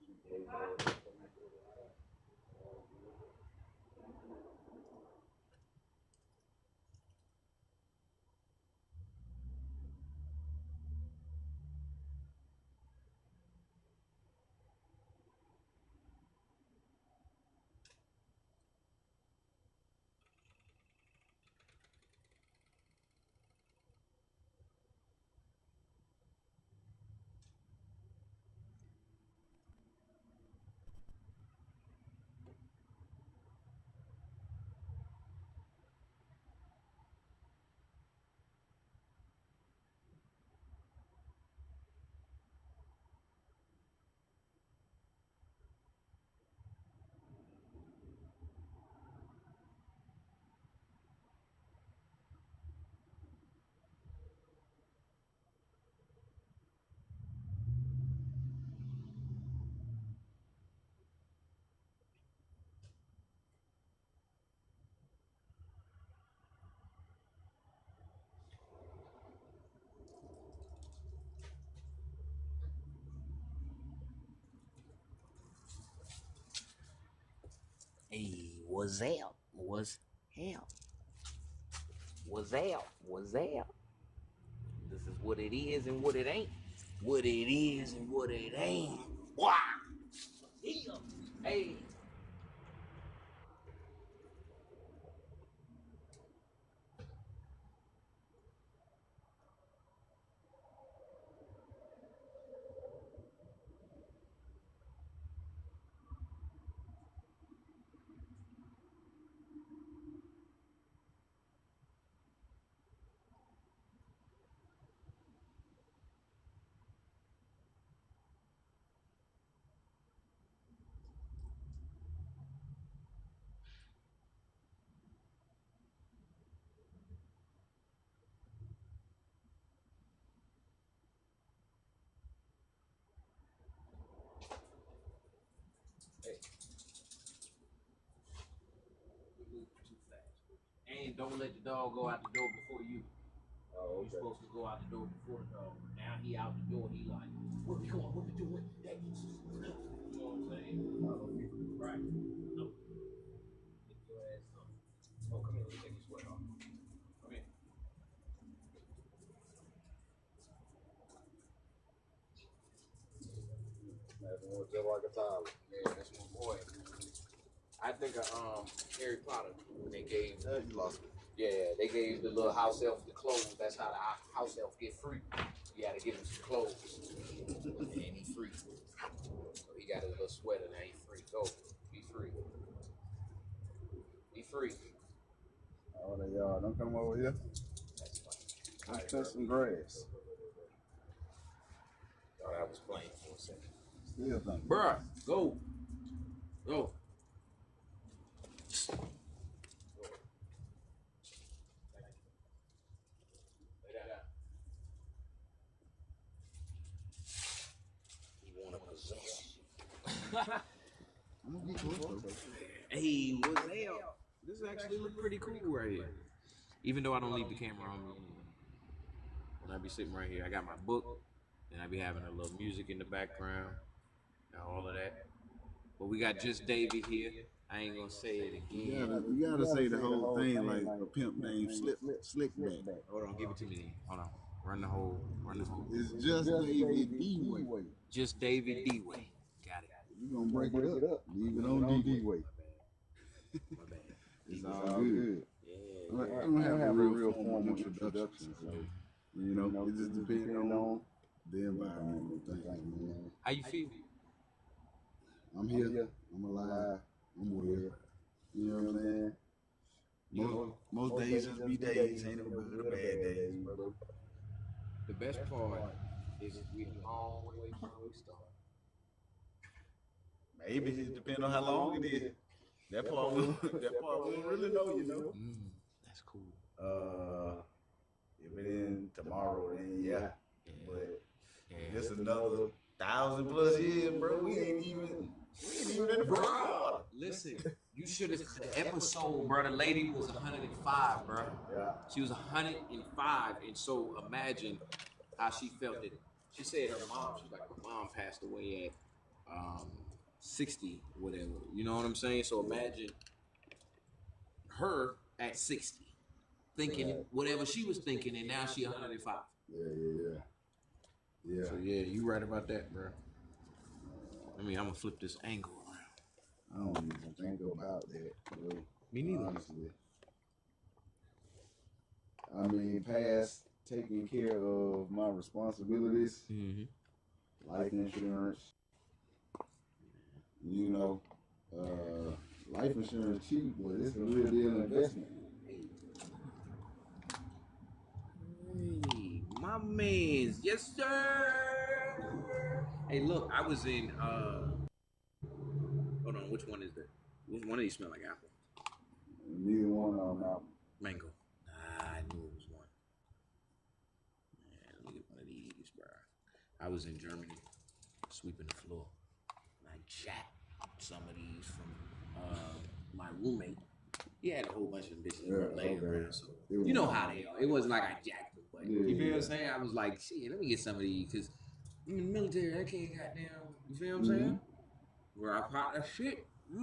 Hey, what's up? What's up? What's up? What's up? This is what it is and what it ain't. What it is and what it ain't. Wow! Hey! You move too fast. And don't let the dog go out the door before you. Oh, You're supposed to go out the door before the dog. Now he out the door, he like, what we going, what we doing? That, you know what I'm saying? Right. No. Get your ass up. Oh, come here, let me take your sweater off. Come here. That's one just like a Tyler. Yeah, that's my boy. I think of Harry Potter when they gave You lost it. yeah, they gave the little house elf the clothes. That's how the house elf get free. You gotta give him some clothes. And he free. So he got his little sweater, now he free. Go. Be free. Be free. Oh, they y'all don't come over here. That's fine. Let's cut some grass. Thought I was playing for a second. Still think. Bruh, go. Go. You wanna possess Hey, what's up? This actually look pretty cool right here. Even though I don't leave the camera on me when I be sitting right here. I got my book, and I be having a little music in the background, and all of that. But we got just David here. I ain't gonna say it again. You gotta say the whole thing like a pimp named Slickback. Hold on, give it to me. Hold on. Run the whole. It's just David D-Way. Just David D-Way. Got it. You gonna break it up. Leave it on D-Way. My bad. It's all good. Yeah. I don't have a real formal introduction, so you know, it just depends on the environment and things, man. How you feel? I'm here. I'm alive. I'm here. You know what I'm saying? Most days just be days. Ain't no good or bad days, bro. The best part is we a long way from where we started. Maybe it depends on how long it is. That part we don't really know, you know. That's cool. If it in tomorrow, then yeah. But it's another 1,000+ years, bro. We ain't even in the first quarter. Listen, You should have the episode, bro. The lady was 105, bro. Yeah. She was 105, and so imagine how she felt it. She said her mom. She's like, my mom passed away at 60, whatever. You know what I'm saying? So imagine her at 60, thinking whatever she was thinking, and now she 105. Yeah. So yeah, you right about that, bro. I mean, I'm gonna flip this angle around. I don't even think about that, bro. Me neither. Honestly. I mean, past taking care of my responsibilities, life insurance, you know, life insurance cheap, but it's a real deal investment. Hey, my man's, yes sir. Hey, look, I was in. Hold on, which one is that? Which one of these smell like apple? Neither one of them apple. Mango. I knew it was one. Man, let me get one of these, bro. I was in Germany, sweeping the floor. And I jacked some of these from my roommate. He had a whole bunch of bitches laying around, so you know how they are. It wasn't like I jacked them, but you feel what I'm saying? I was like, shit, let me get some of these, because I'm in the military, I can't goddamn, you feel what I'm saying? Where I pop that shit. I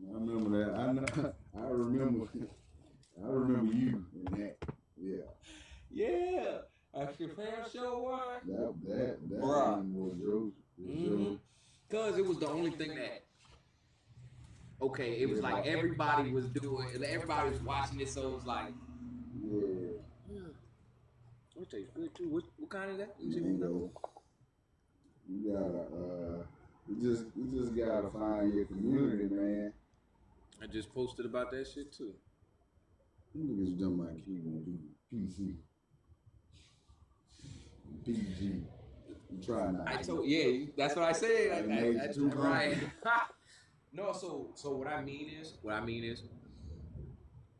remember that. I remember you in that. Yeah. Yeah. That's your fair show one. That one was Joe. Because it was the only thing that, okay, it was like everybody was doing, everybody was watching it, so it was like, I'll tell you, it's good too. What kind is that? You gotta, you just gotta find your community, man. I just posted about that shit too. You niggas done my keeping PC. PG. You try not. I told, that's what I said. That's right. No, so what I mean is,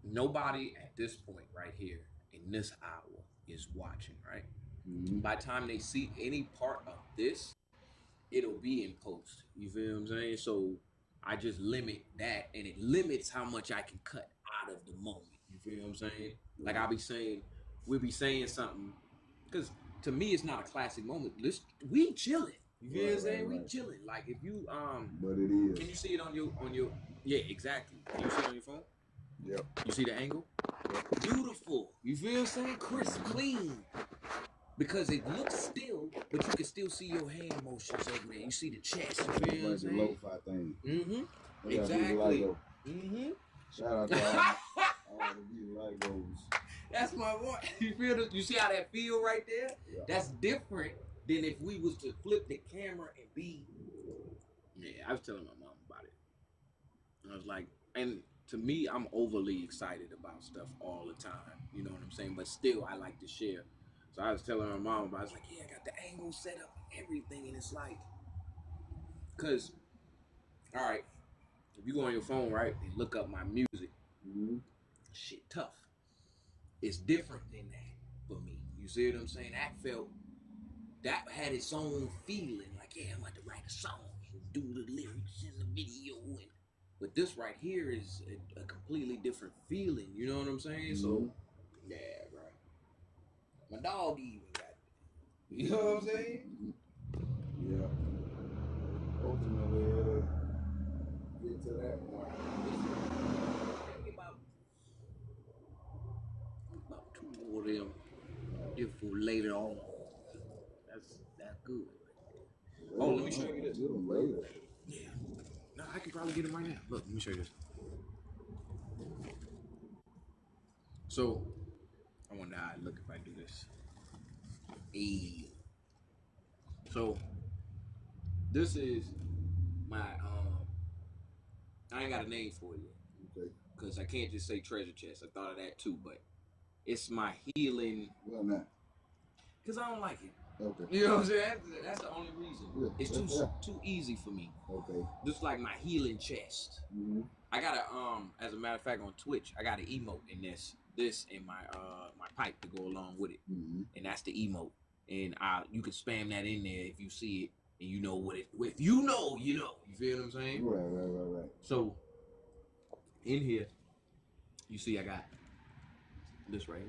nobody at this point right here in this hour is watching, right? By the time they see any part of this, it'll be in post. You feel what I'm saying? So I just limit that, and it limits how much I can cut out of the moment. You feel what I'm saying? Like we'll be saying something, because to me it's not a classic moment. We chilling. You feel what I'm saying? We chilling. Like if you but it is. Can you see it on your yeah, exactly. Can you see it on your phone? Yep. You see the angle? Beautiful. You feel what I'm saying? Crisp, clean. Because it looks still, but you can still see your hand motions over there. You see the chest. You feel what I'm saying? Like the lo-fi thing. Exactly. Shout out to all the Legos. That's my one. You feel this? You see how that feel right there? Yeah. That's different than if we was to flip the camera and be. Yeah, I was telling my mom about it. And I was like, and to me, I'm overly excited about stuff all the time. You know what I'm saying? But still, I like to share. So I was telling my mom about it. I was like, yeah, I got the angle set up and everything. And it's like, because, all right, if you go on your phone, right, and look up my music, shit tough. It's different than that for me. You see what I'm saying? That had its own feeling. Like, yeah, I'm about to write a song and do the lyrics in the video. But this right here is a completely different feeling. You know what I'm saying? So, yeah, bro. My dog even got it. You know what I'm saying? Yeah. Ultimately, get to that point. About 2 more of them. If for later on. That's good. Oh, let me show you this. Later. Yeah. No, I can probably get it right now. Look, let me show you this. So, I wonder how I look if I do this. Hey. So, this is my, I ain't got a name for it yet. Okay. Because I can't just say treasure chest. I thought of that too, but it's my healing. Well, not. Because I don't like it. Okay. You know what I'm saying? That's the only reason. Yeah. It's too easy for me. Okay. Just like my healing chest. I got a as a matter of fact on Twitch, I got an emote in this and my my pipe to go along with it. And that's the emote. And you can spam that in there if you see and you know what it. If you know, you know. You feel what I'm saying? Right. So in here, you see, I got this right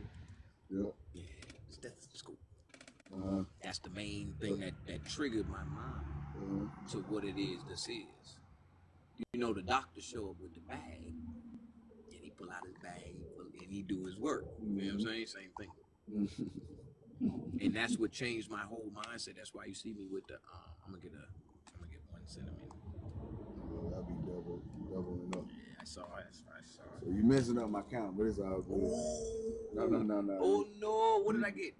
here. Yep. Yeah, stethoscope. That's the main thing that triggered my mind to what it is this is. You know, the doctor show up with the bag, and he pull out his bag, and he do his work. You know what I'm saying? Same thing. And that's what changed my whole mindset. That's why you see me with the I'm gonna get 1 centimeter. I'll be doubling up. Yeah, I saw it. So you messing up my count, but it's all good. No. Oh no! What did I get?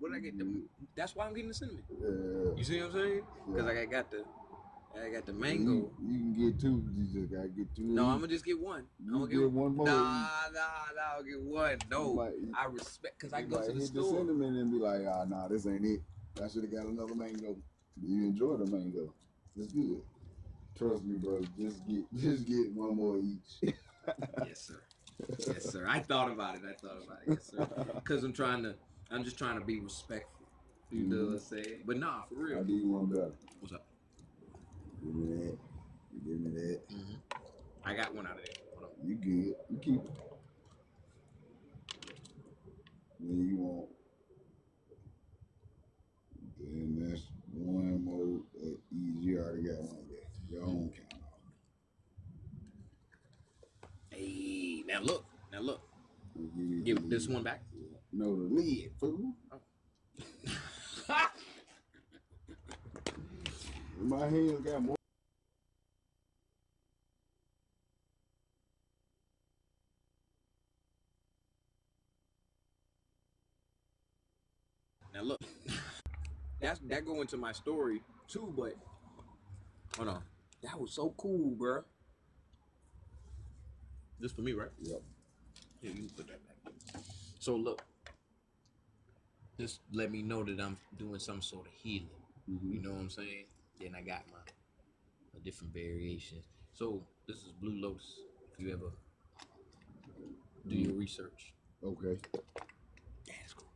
That's why I'm getting the cinnamon. Yeah. You see what I'm saying? Because I got the mango. You can get 2. You just gotta get 2. No, I'm gonna just get 1. I'm gonna get 1 more. Nah, I'll get 1. No, I respect because I go to the hit store. the cinnamon and be like, nah, this ain't it. I should have got another mango. You enjoy the mango. It's good. Trust me, bro. Just get 1 more each. Yes, sir. Yes, sir. I thought about it. Yes, sir. Because I'm just trying to be respectful. You know what I'm saying? But nah, for real. I'll do you one better. What's up? Give me that. You give me that. I got 1 out of there. Hold on. You good. You keep it. Then you want. Then that's 1 more easy. You already got 1 there. Your own count off. Hey, now look. Give this one back. No, the lid, fool. Oh. My hands got more. Now look. That go into my story too, but hold on. That was so cool, bro. This for me, right? Yep. Yeah, you can put that back. So look, this let me know that I'm doing some sort of healing. You know what I'm saying? Then I got my different variations. So this is Blue Lotus. If you ever do your research. Okay. That's cool.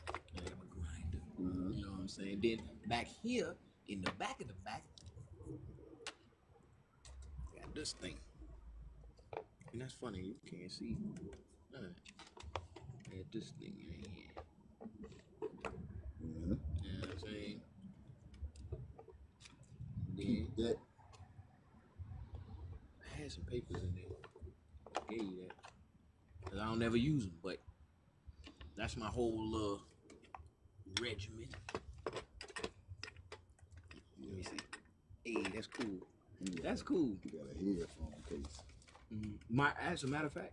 I got my grinder. You know what I'm saying? Then back here, in the back of the back, got this thing. And that's funny, you can't see. I got this thing in here. You know what I'm saying? Then I had some papers in there. I gave you that. Cause I don't ever use them, but that's my whole regimen. Let me see. Hey, that's cool. That's cool. You got a headphone case. As a matter of fact,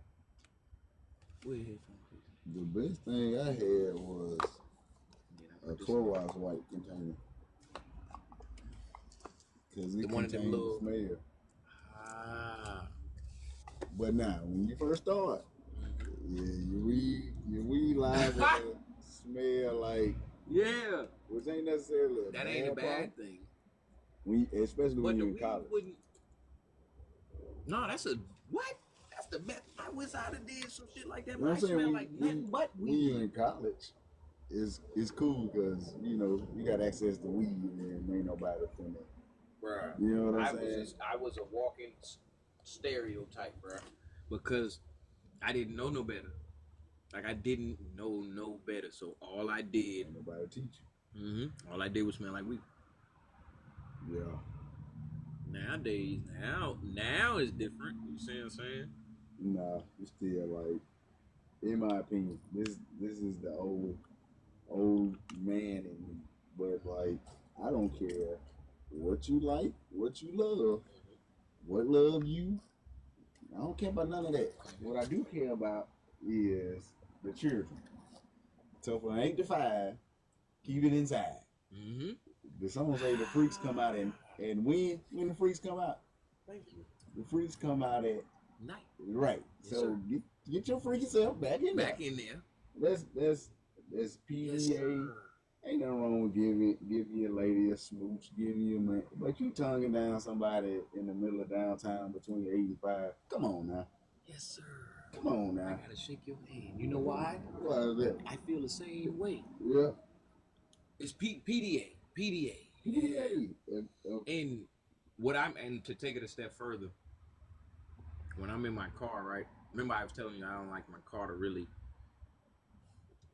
where headphone case? The best thing I had was a Clorox wipe container. Because it contains the smell. But now, when you first start, your weed line will smell like, which ain't necessarily a that ain't a bad thing. Especially when you're in college. No, that's that's the best. I wish I'd have did some shit like that. You know what I'm saying? Smell like nothing but weed. When you're in college, it's cool because you got access to weed and ain't nobody from it. Bruh, you know what I'm saying? I was a walking stereotype, bruh, because I didn't know no better. Like I didn't know no better, so all I did. Nobody teach you. All I did was smell like weed. Yeah. Nowadays, now it's different. You see what I'm saying? Nah, it's still like, in my opinion, this is the old man in me. But like, I don't care what you like, what you love, what love you. I don't care about none of that. What I do care about is the children. So from 8 to 5, keep it inside. The song say the freaks come out and when the freaks come out? Thank you. The freaks come out at night. Right. Yes, so get your freaky self back in there. That's PDA. Ain't nothing wrong with give your lady a smooch, give you a man. But you tonguing down somebody in the middle of downtown between 8 and 5. Come on now. Yes, sir. Come on now. I gotta shake your hand. You know why? Why is that? I feel the same way. Yeah. It's PDA. PDA. And and to take it a step further, when I'm in my car, right? Remember I was telling you I don't like my car to really.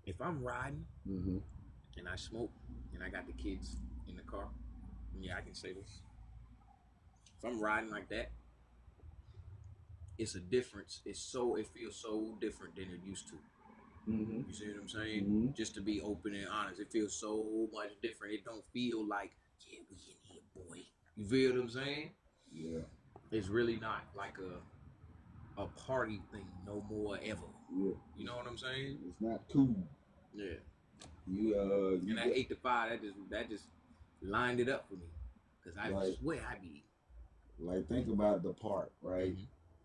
If I'm riding and I smoke and I got the kids in the car, yeah, I can say this. If I'm riding like that, it's a difference. It feels so different than it used to. You see what I'm saying? Just to be open and honest, it feels so much different. It don't feel like, yeah, we in here, boy. You feel what I'm saying? Yeah. It's really not like a party thing no more ever. Yeah. You know what I'm saying? It's not cool. Yeah. You and that 8 to 5, that just lined it up for me, cause I swear I be. Like, think about the part, right?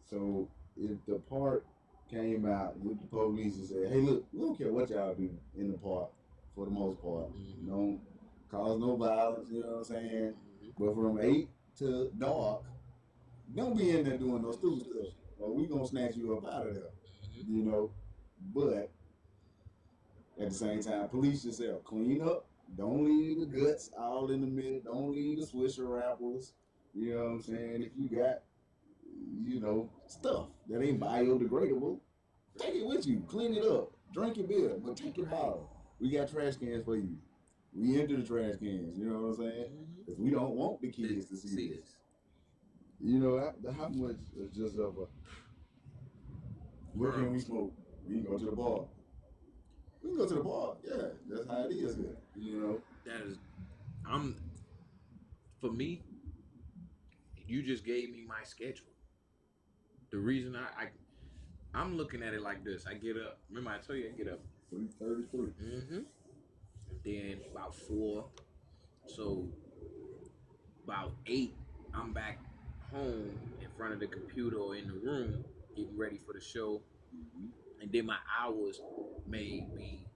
So if the part came out with the police and said, "Hey, look, we don't care what y'all do in the park, for the most part. Don't cause no violence," you know what I'm saying? But from 8 to dark, don't be in there doing no stupid stuff, or we gonna snatch you up out of there. You know, but at the same time, police yourself, clean up. Don't leave the guts all in the middle. Don't leave the Swisher wrappers. You know what I'm saying? If you got, stuff that ain't biodegradable, take it with you. Clean it up. Drink your beer, but take your bottle. We got trash cans for you. We into the trash cans. You know what I'm saying? Because we don't want the kids to see this. You know, how much is just of a, where can we smoke? We can go to the bar. We can go to the bar. Yeah, that's how it is here. You know? For me, you just gave me my schedule. The reason I'm looking at it like this. I get up. Remember I told you I get up 3:33. And then about 4. So about 8, I'm back home in front of the computer or in the room getting ready for the show. And then my hours may be,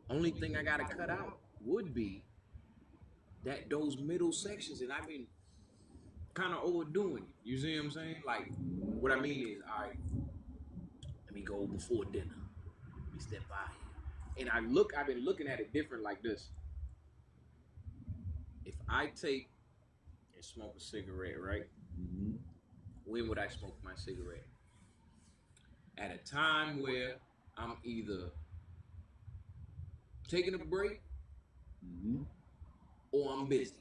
only thing I gotta cut out would be those middle sections, and I've been kind of overdoing it. You see what I'm saying? Like, what I mean is, all right, let me go before dinner. Let me step by here. And I've been looking at it different like this. If I take and smoke a cigarette, right? When would I smoke my cigarette? At a time where I'm either taking a break or I'm busy.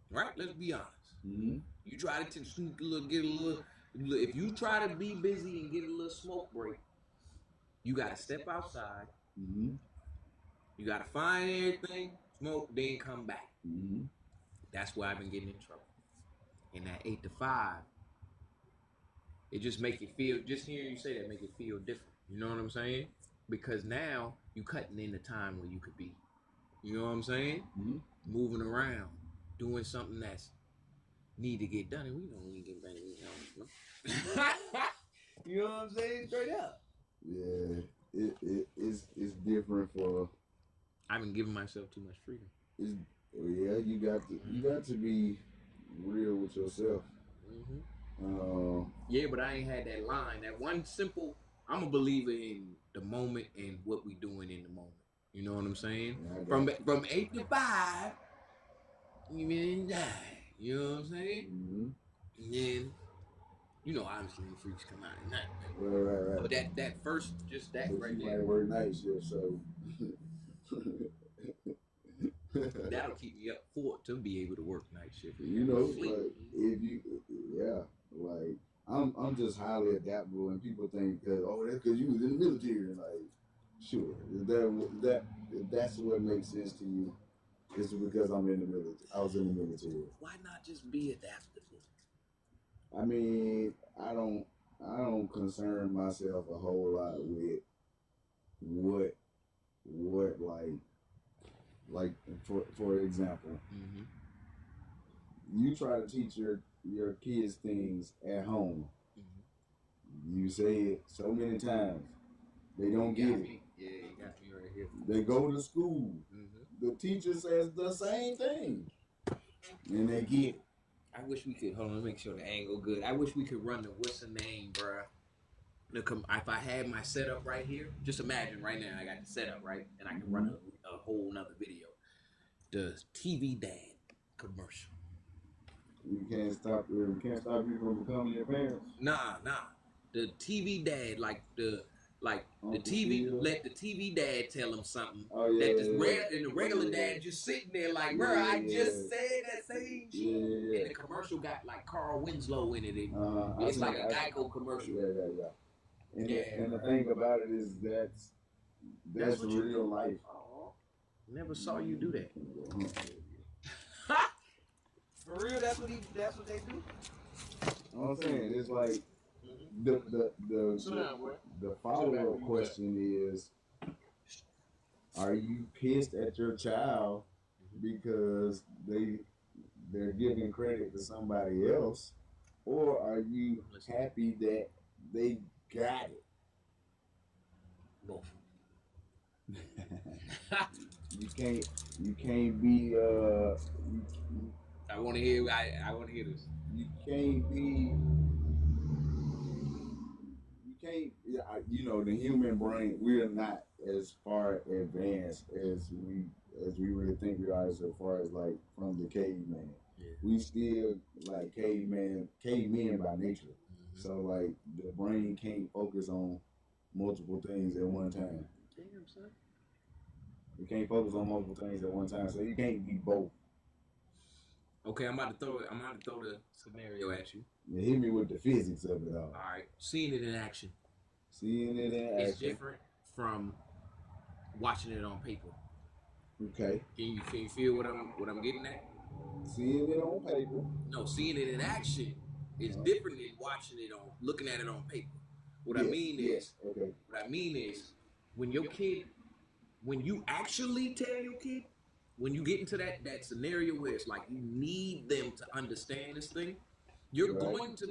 Right? Let's be honest. You try to get a little. If you try to be busy and get a little smoke break, you gotta step outside. You gotta find everything, smoke, then come back. That's why I've been getting in trouble. And that 8 to 5, it just make you feel. Just hearing you say that make it feel different. You know what I'm saying? Because now you cutting in the time where you could be. You know what I'm saying? Moving around, doing something that's need to get done, and we don't need to get back in the house. You know what I'm saying? Straight up. Yeah, it's different for. I've been giving myself too much freedom. You got to be real with yourself. Yeah, but I ain't had that line. That one simple. I'm a believer in the moment and what we doing in the moment. You know what I'm saying? From 8 to 5, you mean die. You know what I'm saying? And then, obviously the freaks come out at night. Right. But that first, just that but right you there. might work night shift, so. That'll keep me up to be able to work night shift. Like I'm just highly adaptable, and people think that that's because you was in the military. Like, sure, if that's what makes sense to you, it's because I'm in the military. I was in the military. Why not just be adaptable? I mean, I don't concern myself a whole lot with what like for example, you try to teach your kids things at home. You say it so many times, they don't get it. Yeah, you got me right here. They go to school. The teacher says the same thing, and they get it. I wish we could, hold on, make sure the angle good. I wish we could run the, what's the name, bruh? If I had my setup right here, just imagine right now I got the setup, right? And I can run a whole nother video. the TV dad commercial. We can't stop you from becoming your parents. Nah. The TV dad, like the Uncle TV, Phil. let the TV dad tell him something. Oh, yeah, that yeah. And the regular dad just sitting there like, bro, I just said that same shit. Yeah. And the commercial got like Carl Winslow in it. It's I like a think- Geico commercial. Yeah. And the thing about it is that's what you real do? life. Never saw you do that. For real, that's what they do. I'm saying it's like the follow-up question is, are you pissed at your child because they're giving credit to somebody else, or are you happy that they got it? Both. You can't be I want to hear this. You can't be. The human brain, we are not as far advanced as we really think we are, as far as like from the caveman. Yeah. We still like cavemen by nature. So like the brain can't focus on multiple things at one time. Damn, son. You can't focus on multiple things at one time, so you can't be both. Okay, I'm about to throw the scenario at you. Yeah, hit me with the physics of it all. All right, seeing it in action. It's different from watching it on paper. Okay. Can you feel what I'm getting at? Seeing it on paper. No, seeing it in action is different than looking at it on paper. What I mean is when you actually tell your kid, when you get into that scenario where it's like you need them to understand this thing, you're going to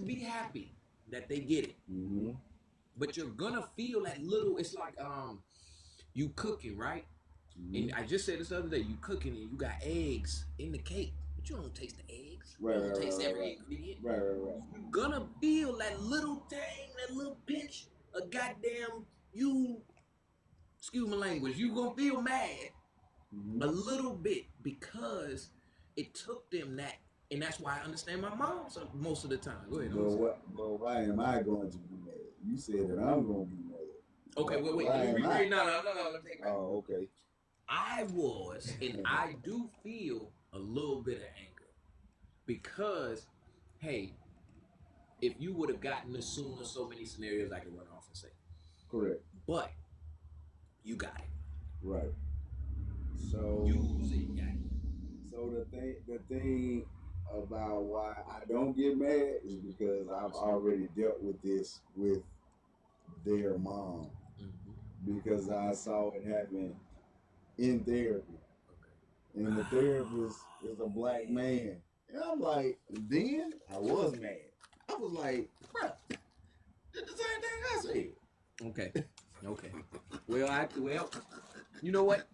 be happy that they get it. Mm-hmm. But you're gonna feel that little. It's like you cooking, right? And I just said this the other day, you cooking and you got eggs in the cake, but you don't taste the eggs. You don't taste every ingredient. Right. You're gonna feel that little thing, that little pinch of goddamn excuse my language, you gonna feel mad a little bit because it took them that. And that's why I understand my mom most of the time. Go ahead. But why am I going to be mad? You said that I'm going to be mad. Okay, wait. No, let me take it back. Oh, okay. I was, and I do feel a little bit of anger because, hey, if you would have gotten this sooner, so many scenarios I could run off and say. Correct. But you got it. Right. So you got it. So the thing about why I don't get mad is because I've already dealt with this with their mom, because I saw it happen in therapy, and the therapist is a black man, and I'm like, then I was mad. I was like, bro, did the same thing I said. Okay. Well, you know what?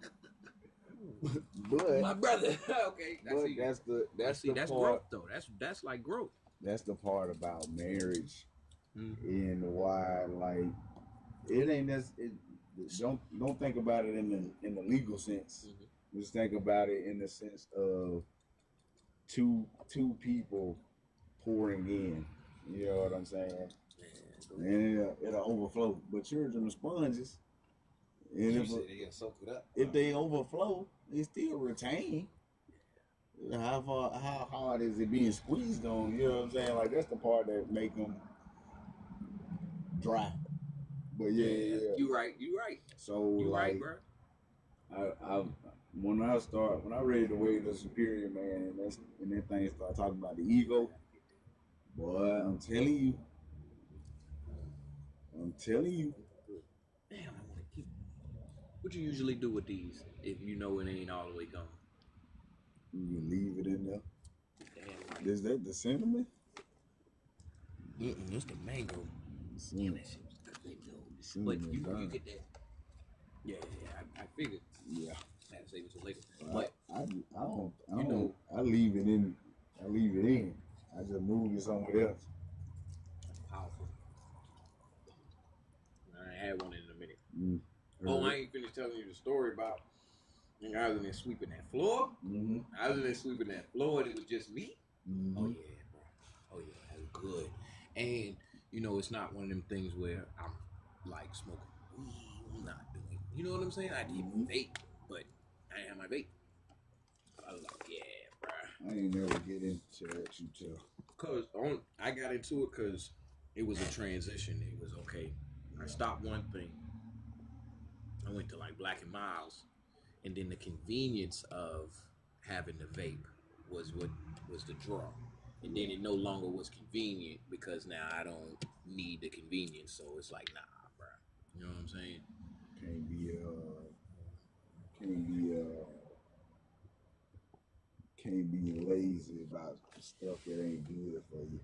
But my brother. Okay. That's part, growth though. That's like growth. That's the part about marriage, and why like it ain't don't think about it in the legal sense. Just think about it in the sense of two people pouring in. You know what I'm saying? And it'll overflow. But children are sponges. And if they overflow, they still retain. How hard is it being squeezed on? You know what I'm saying? Like that's the part that make them dry. But yeah. You right. So you like, right, bro. When I read The Way of the Superior Man, and that thing start talking about the ego, boy, I'm telling you. Damn, I want to keep. What you usually do with these if you know it ain't all the way gone? You leave it in there. Damn. Is that the cinnamon? It's the mango. Cinnamon. That shit was good though. But you get that. Yeah, I figured. Yeah. I had to save it till later. But I leave it in. I just move it somewhere else. Powerful. I ain't had one in a minute. Mm. Oh, I ain't finished telling you the story about And I was in there sweeping that floor. I was in there sweeping that floor, and it was just me. Oh yeah, bro. Oh yeah, that was good. And you know, it's not one of them things where I'm like smoking weed. I'm not doing. You know what I'm saying? I keep vape, but I ain't have my vape. I was like, yeah, bro. I ain't never get into that. You tell. Cause I got into it because it was a transition. It was okay. I stopped one thing. I went to like Black and Miles, and then the convenience of having the vape was what was the draw. And then it no longer was convenient because now I don't need the convenience. So it's like, nah, bro. You know what I'm saying? Can't be lazy about stuff that ain't good for you.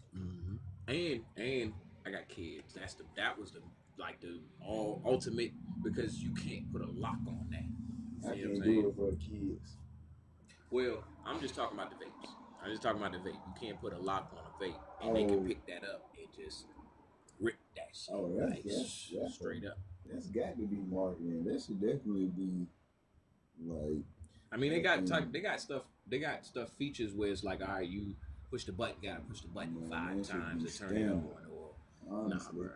And I got kids. That was the ultimate, because you can't put a lock on that. I can't do it for the kids. Well, I'm just talking about the vapes. I'm just talking about the vape. You can't put a lock on a vape, and they can pick that up and just rip that shit. Oh, that's straight up. That's got to be marketing. That should definitely be like. I mean, they got stuff. They got stuff features where it's like, all right, you push the button, gotta push the button 5 times to turn it on, or honestly, nah, bro,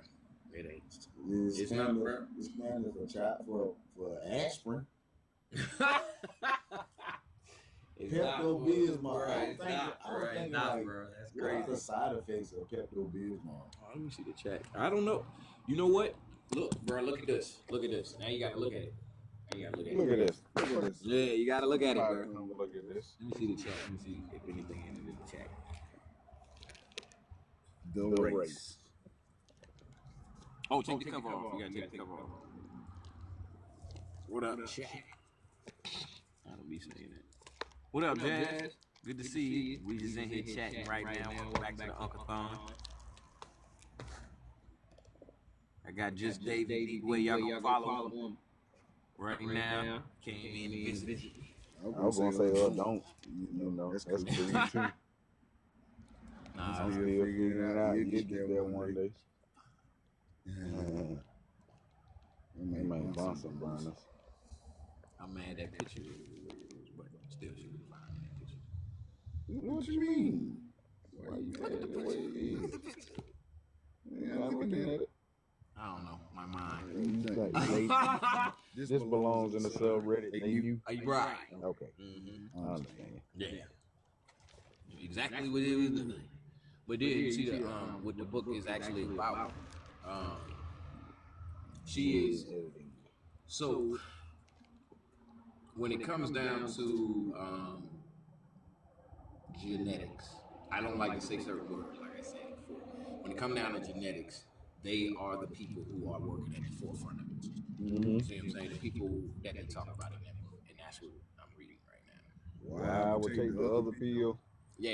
it ain't. It's not, bro. It's standard for aspirin. Pepto-Bismol. I don't think bro. That's crazy. What are the side effects of Pepto-Bismol? Let me see the chat. I don't know. You know what? Look, bro. Look at this. Look at this. Now you gotta look at it. Look at this. Look at this. Yeah, you gotta look at it, bro. Look at this. Let me see the chat. Let me see if anything in the chat. The race. Oh, take the cover off. You gotta take the cover off. What up, chat? I don't be saying that. What up, Jazz? Good to see you. We just in here chatting right now. Welcome back to the Uncle-thon. I got just Davey. Where y'all gonna follow him right now. Came in and visited. I was gonna say, don't. You know, that's cool too. Nah, I'm still figuring it out. You get there one day. Man, Bonson Burners. I'm mad that picture is but still should be fine in that picture. What you mean? Why you mad at the way it is? Yeah, I'm looking at it. I don't know. My mind. This belongs in the subreddit. Are you right? Okay. I understand. Yeah. Exactly what it was doing. But then you see what the book is actually about. She is so. When it comes down to genetics, I don't like to say certain words, like I said before. When it comes down to genetics, they are the people who are working at the forefront of it. See what I'm saying? The people that they talk about in that book, and that's what I'm reading right now. Wow, I would take the other pill. Yeah.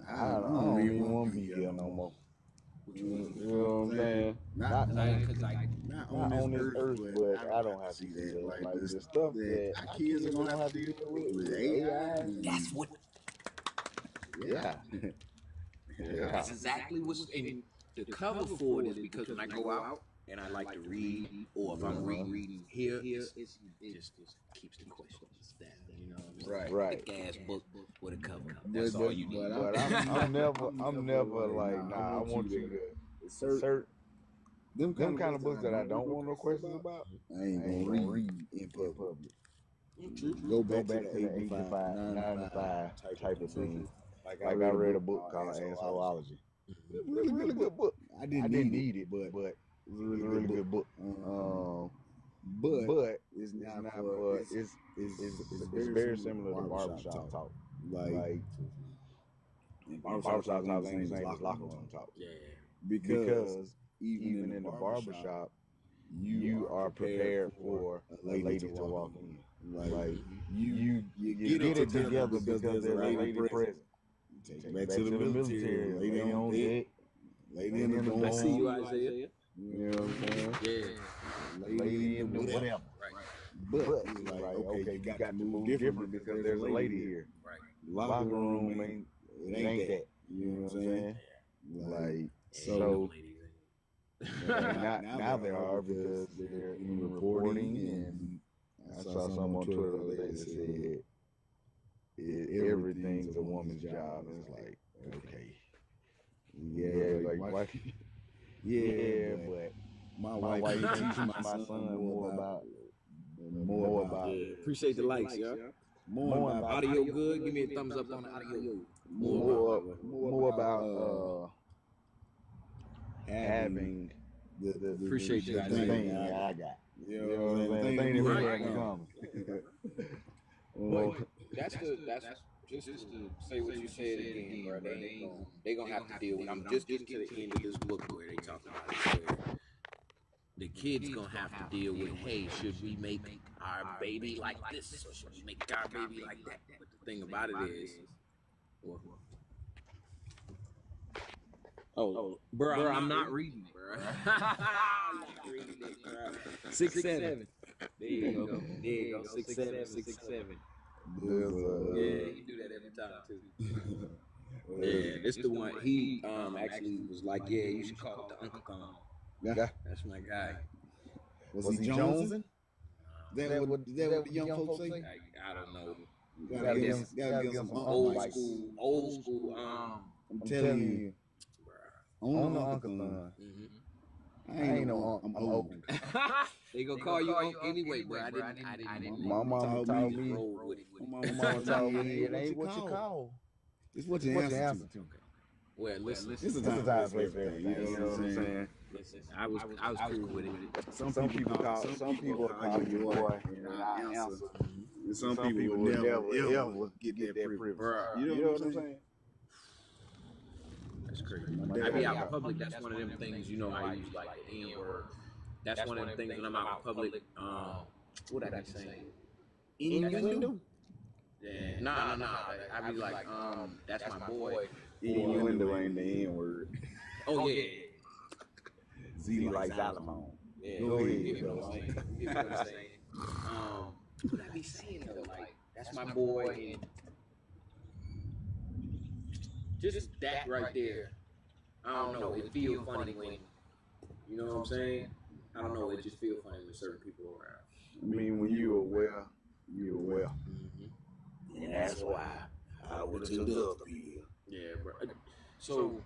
I don't even want to be here no more. You know what I'm saying? Not on this earth, but I don't have to see that. Like the stuff that our kids are gonna have to deal with AI. That's what. Yeah. That's exactly what's in the cover for it. Is because when I go out and I like to read, or if I'm reading here, it just keeps the questions down. You know what I'm saying? Right. Thick ass book with a cover. That's all you need. But I'm never like, nah. I want you to search them kind of books that I don't want no questions about. I ain't gonna read in public. Go back to the 85, 95 type of thing. Like I read a book called Asshole-ology. Really good book. I didn't need it, but it was a really good book. But it's not for it's very similar to barbershop talk. Like barbershop talk is the same as locker room talk. Yeah. Because even in the barbershop, you are prepared for a lady to walk in. Like you get it together because there's a lady present. Take it back to the military, lady on deck, lady in the dorm. I see you, Isaiah. You know what I'm saying? Yeah. Lady in the whatever. Right. But it's like, okay, you got to move different because there's a lady here. Right. Locker room ain't that. You know what I'm saying? Like, so now they are because they're in reporting, and I saw something on Twitter the other day that said everything's a woman's job. And it's like, okay. Yeah, like why? Yeah, but my wife teaches my son more about. Appreciate the likes, y'all. More about audio good. Give me a thumbs up on the audio. More about having the appreciate you. thing I got. You know what I'm saying? The thing that we had coming. Well, that's just to say what you said again, bro. They gonna have to deal with. I'm just getting to the end of this book where they talk about it. Where the kids gonna have to deal with, hey, should we make our baby like this, or should we make our baby like that? But the thing about it is, bro, I'm not reading it, bro. I'm not reading it, bro. 6, 7. There you go. 6, 7. Yeah, you do that every time too. Yeah, this the one. He actually was like, yeah, you should call it the Uncle Kong. Yeah, that's my guy. Was he jonesing? That what the young folks say? I don't know. Gotta give him some old school. I'm telling you, on the Uncle Kong. I ain't no I'm old. They gonna call you Uncle anyway, bro. I didn't. My mama told me. My mama told me it ain't what you call. It's what you answer to. Well, listen, this is a time for everything. You know what I'm saying? Listen, I was cool with it. Some people call you boy, and I answer. And some people will never ever get that privilege. You know what I'm saying? That's crazy. I be out in public. That's one of them things. You know how I use like the N word. That's one of them things when I'm out in public. What I be saying? Innuendo? Yeah. Nah. I be like, that's my boy. Innuendo ain't the N word. Oh yeah. Z like Zalamon. Yeah. Go ahead. You know what I'm saying? You know what I'm saying? What I be saying though, like, that's my boy, and just that right there. I don't know. It feel funny when, you know what I'm saying? I don't know. It just feel funny when certain people are around. I mean, when you're aware, you're aware. And that's why I went to the other people. Yeah, bro. So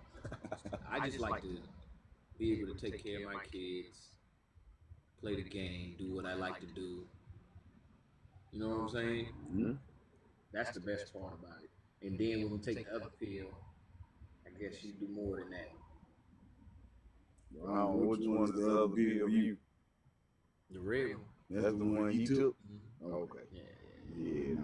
I just like to be able to take care of my kids, play the game, do what I like to do. You know what I'm saying? Mm-hmm. That's the best part about it. And then when we take the other pill, I guess you do more than that. Wow, which one's the other pill you? The red one. That's the one he took? Okay. Yeah,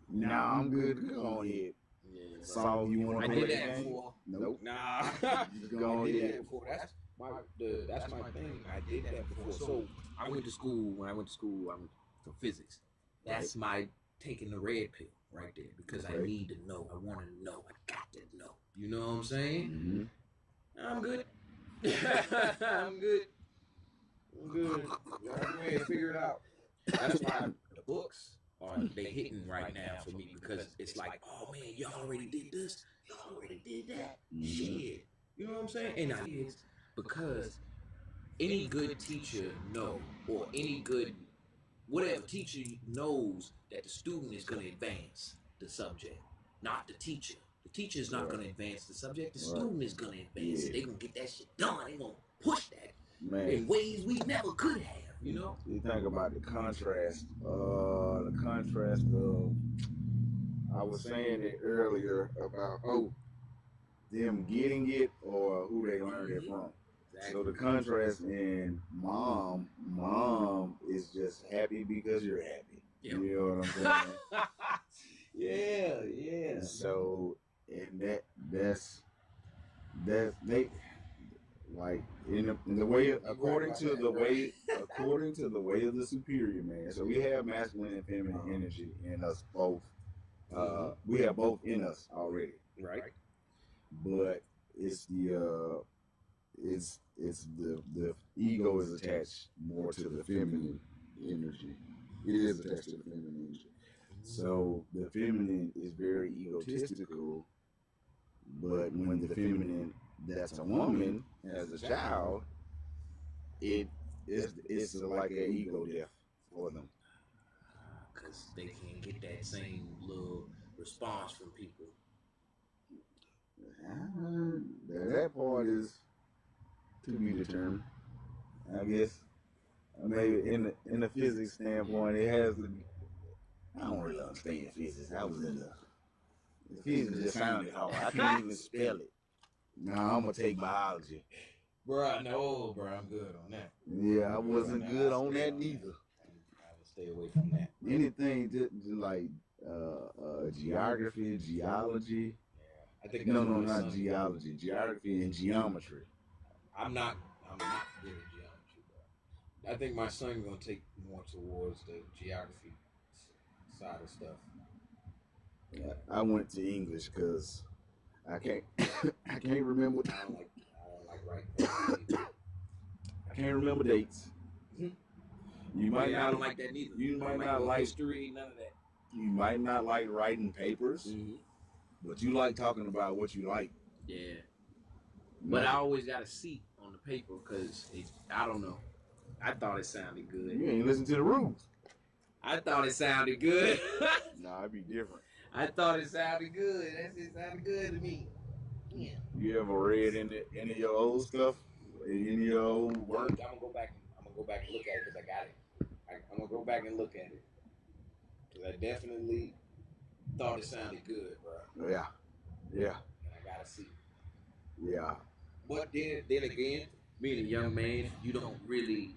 nah, I'm good to go ahead. Yeah, so you want to I did that before. Nope. Nah. Go I did ahead. that before. That's my thing. I did that before. So I went to school. When I went to school, for physics. That's my taking the red pill right there because I need to know. I want to know. I got to know. You know what I'm saying? I'm good. I'm good. Y'all go ahead and figure it out. That's why the books they hitting right now for me because it's like, oh man, y'all already did this. Y'all already did that. Shit. You know what I'm saying? And it's because any good teacher or any good whatever teacher knows that the student is going to advance the subject, not the teacher. The teacher is not going to advance the subject. The student is going to advance it. They're going to get that shit done. They're going to push that in ways we never could have, you know? You think about the contrast of, I was saying it earlier about them getting it or who they learned it from. So the contrast in mom is just happy because you're happy. You know what I'm saying? Yeah. So and that's they like in the way according to the way of the superior man. So we have masculine and feminine energy in us both. We have both in us already, right? But it's the ego is attached more to the feminine energy. It is attached to the feminine energy. So the feminine is very egotistical, but when the feminine that's a woman as a child, it's like an ego death for them. because they can't get that same little response from people. That part is to be determined, I guess. Maybe in the physics standpoint, it has to be. I don't really understand physics. I was in the physics just sounded hard. I can't even spell it. Now I'm gonna take biology. Bro, no, bro, I'm good on that. Yeah, I wasn't good on that neither. I would stay away from that. Anything just like geography, geology. I think no, not geology. Geography and geometry. I'm not good at geometry, bro. I think my son's gonna take more towards the geography side of stuff. Yeah, I went to English because I can't I can't remember. I don't like writing. I can't remember dates. You might not. I don't like that neither. You might not like history, none of that. You might not like writing papers, but you like talking about what you like. Yeah. But I always got a seat on the paper because I don't know. I thought it sounded good. You ain't listen to the rules. I thought it sounded good. Nah, it'd be different. I thought it sounded good. It sounded good to me. Yeah. You ever read any of your old stuff? Any of your old work? I'm gonna go back and look at it because I got it. I'm gonna go back and look at it because I definitely thought it sounded good, bro. Yeah. Yeah. And I gotta see. Yeah. But then again, being a young man, you don't really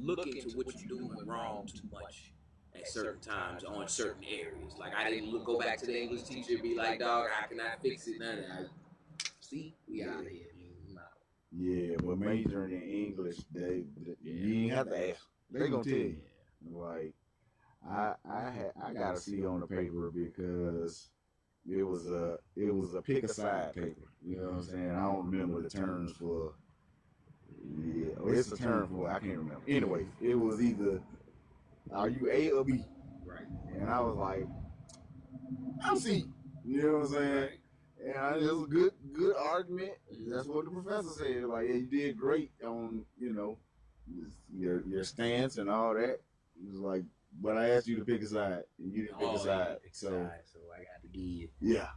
look into what you're doing wrong too much at certain times on certain areas. Like I didn't go back to the English teacher and be like, dog, I cannot fix it. None of that. See, we out of here. Yeah, but majoring in English, you ain't have to ask. They gonna tell you. Like I got a C on the paper because it was a pick a side paper. You know what I'm saying? I don't remember the terms for. Yeah, it's a term for. I can't remember. Anyway, it was either are you A or B? Right. And I was like, I'm C. You know what I'm saying? And it was a good argument. That's what the professor said. Like, yeah, you did great on, your stance and all that. It was like, but I asked you to pick a side, and you didn't pick a side. So I got to give. Yeah.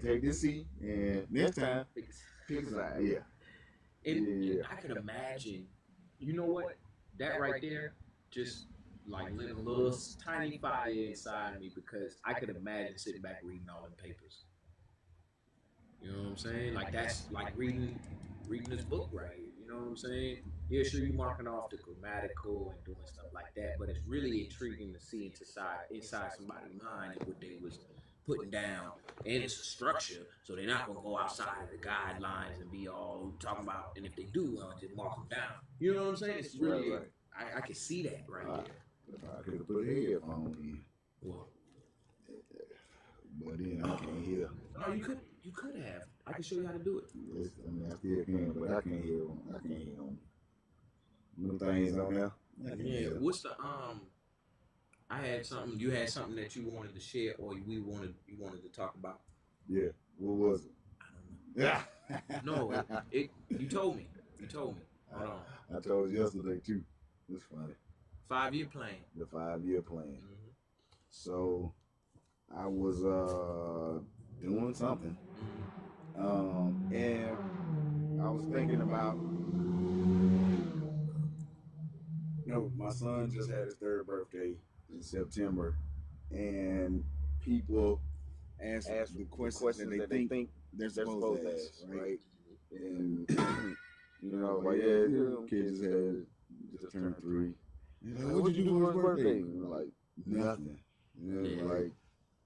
Take this seat, and next time, pick a side. Yeah. And I can imagine, you know what? That right there, just like lit a little tiny fire inside of me because I could imagine sitting back reading all them papers. You know what I'm saying? Like that's like reading this book right here. You know what I'm saying? Yeah, sure, you're marking off the grammatical and doing stuff like that, but it's really intriguing to see inside somebody's mind and what they was putting down. And it's a structure, so they're not gonna go outside of the guidelines and be all talking about. And if they do, just mark them down. You know what I'm saying? It's really, I can see that right there. I could have put a headphone in. Well, but then I can't hear. No, you could have. I can show you how to do it. I still can, but I can't hear them. I can't hear them. Them things on there. Yeah. What's the I had something. You had something that you wanted to share, or you wanted to talk about. Yeah. What was it? I don't know. No, you told me. Hold on. I told you yesterday too. It's funny. 5-year plan. The 5-year plan. So I was doing something, and I was thinking about. My son just had his 3rd birthday in September, and people ask the questions that they think they're supposed to ask, right? And like, kids just turned 3. He's like, what'd you do for his birthday? And we're like, nothing. Like,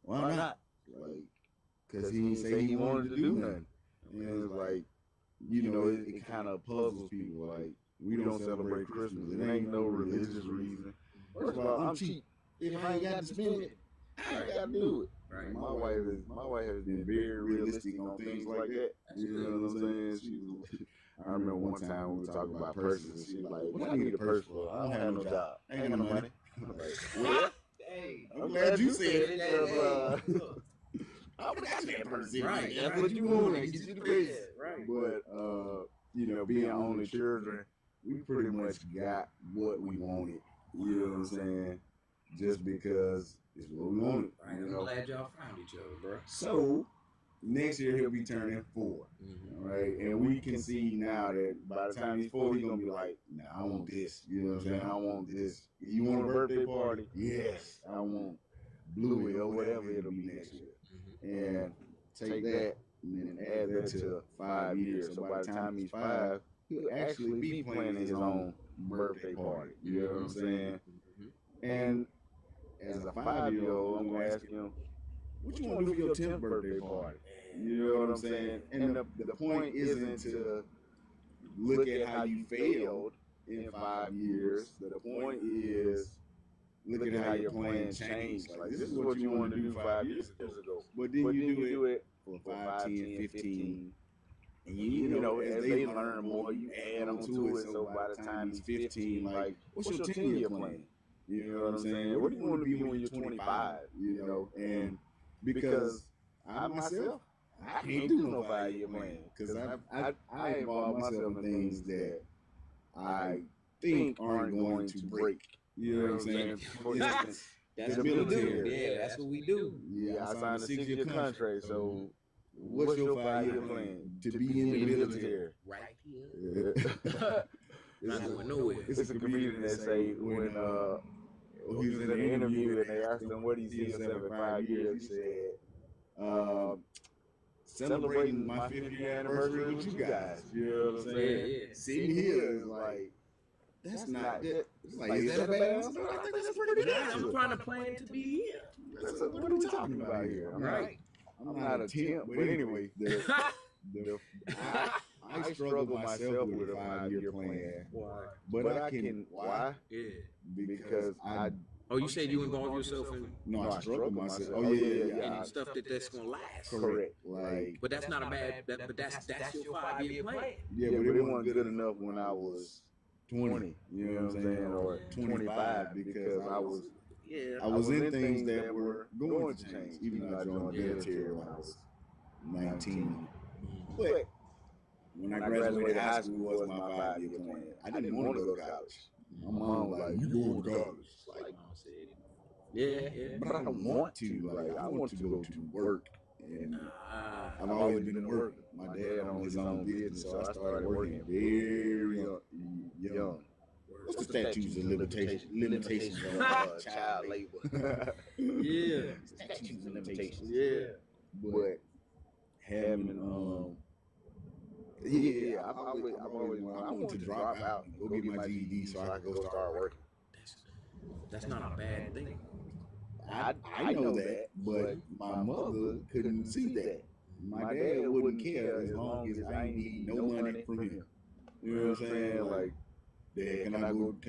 why not? Like, cause he didn't say he wanted to do nothing. And it's like, it kind of puzzles people. Like, we don't celebrate Christmas. It ain't no religious reason. First of all, I'm cheap. If I ain't got to spend it, I ain't got to do it. Right. My wife has been very realistic on things like that. You know what I'm saying? I remember one time we were talking about purses. She was like, "What I need a purse for? I don't have no job. I ain't got no money." I'm like, "What?" I'm glad you said it. I forgot that purse. Right. That's what you want. Get you the best. Right. But being only children, we pretty much got what we wanted. You know what I'm saying? Just because it's what we wanted. Right. You I'm know? glad y'all found each other, bro. So next year he'll be turning 4. Right? And we can see now that by the time he's 4, he's gonna be like, nah, I want this. You know what I'm saying? I want this. You want a birthday party? Yes. I want Bluey or whatever it'll be next year. And take that and then add that to 5 years. So by the time he's 5, he'll actually be planning his own birthday party. You know what I'm saying? And as a 5-year-old, I'm gonna ask him, what you want to do for your 10th birthday party? You know what I'm saying? And the point isn't to look at how you failed in 5 years. The point is look at how your plan changed. Like, this is what you wanted to do 5 years ago. But then you do it for 5, 10, 15. And you know, as they learn more, you add on to it. So by the time he's 15, like, what's your 10-year plan? You know what I'm saying? What do you want to be when you're 25? You know, and because I myself, I can't do no 5-year plan because I involve myself in things that I think aren't going to break. You know what I'm saying? For instance, That's the what we do. military. Yeah, that's what we do. Yeah, I signed a 6-year contract. So, what's your 5-year plan? To be in the military. Right here. Not going nowhere. It's a comedian that say when he was in an interview and they asked him what he sees himself in 5 years, he said, celebrating my 50th anniversary with you guys. You know what I'm saying? Yeah. Sitting here is like, that's not that. It's like, is that a bad answer? I think that's pretty good. I'm trying to plan to be here. What are we talking about here? Right. I'm not a temp, but anyway, I struggle myself with a 5-year plan. Why? But I can, why? Yeah. Because I. Oh, you said you involve yourself in? No, I struggle myself. Oh, yeah. And stuff that's gonna last. Correct. Like, but that's not a bad. But that's your 5-year plan. Yeah, but it wasn't good enough when I was 20. You know what I'm saying, or 25, because I was in things that were going to change, even though I joined the military when I was 19. But when I graduated high school, was my 5-year plan. I didn't want to go to college. My mom was like, "You going to college?" Like, yeah. But I don't want to. Like, I want to go to work. And I've always been a worker. My dad owned his own business, so I started working very young. What's the statutes and limitations on child labor? Yeah. Statutes and limitations. Yeah. But having I've always wanted. I want to drop out and go get my GED so I can go start working. That's not a bad thing. I know that, but my mother couldn't see that. My dad wouldn't care as long as I ain't need no money from him. You know what I'm saying? Like, Dad, can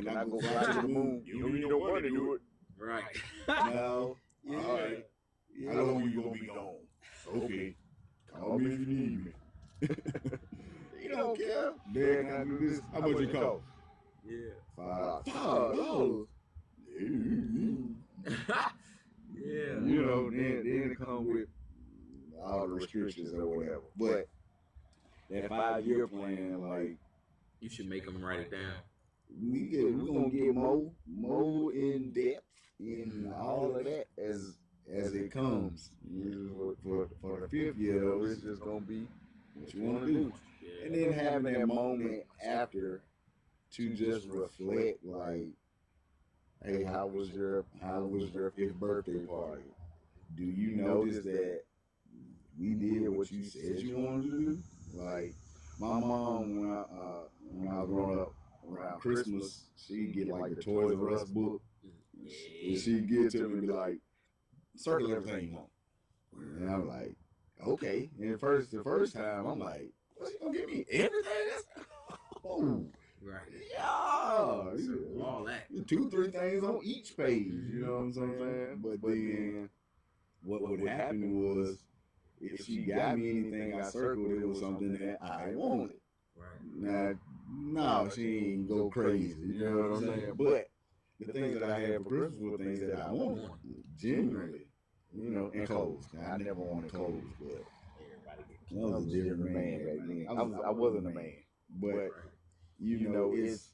I go fly to the moon? You don't need no money to do it. Right. No. Yeah. All right. How long you gonna be gone? Okay. Call me if you need me. You don't care. Dad, can I do this? How much it cost? Yeah. $5. Yeah. You know, then it comes with all the restrictions or whatever. But that 5-year plan, like, you should make them write it down. We're gonna get more in depth in all of that as it comes. You know, for the 5th year though, it's just gonna be what you want to do, and then having that moment after to just reflect, like, hey, how was your 5th birthday party? Do you notice that we did what you said you wanted to do? Like, my mom, when I was growing up, around Christmas, she'd get like the Toys R Us book, and she'd get to me and be like, circle everything you want. And I'm like, okay. And the first time, I'm like, what's she gonna give me everything? Oh, right. Yeah, all that. 2-3 things on each page. You know what I'm saying? But then, what would happen was, if she got me anything I circled, it was something that I wanted. Right. Now, no, she ain't go crazy. You know what I'm saying? But the things that I had for Christmas were things that I wanted, genuinely. You know, and clothes. I never wanted clothes, but I was a different man back then. I wasn't a man, but you know, it's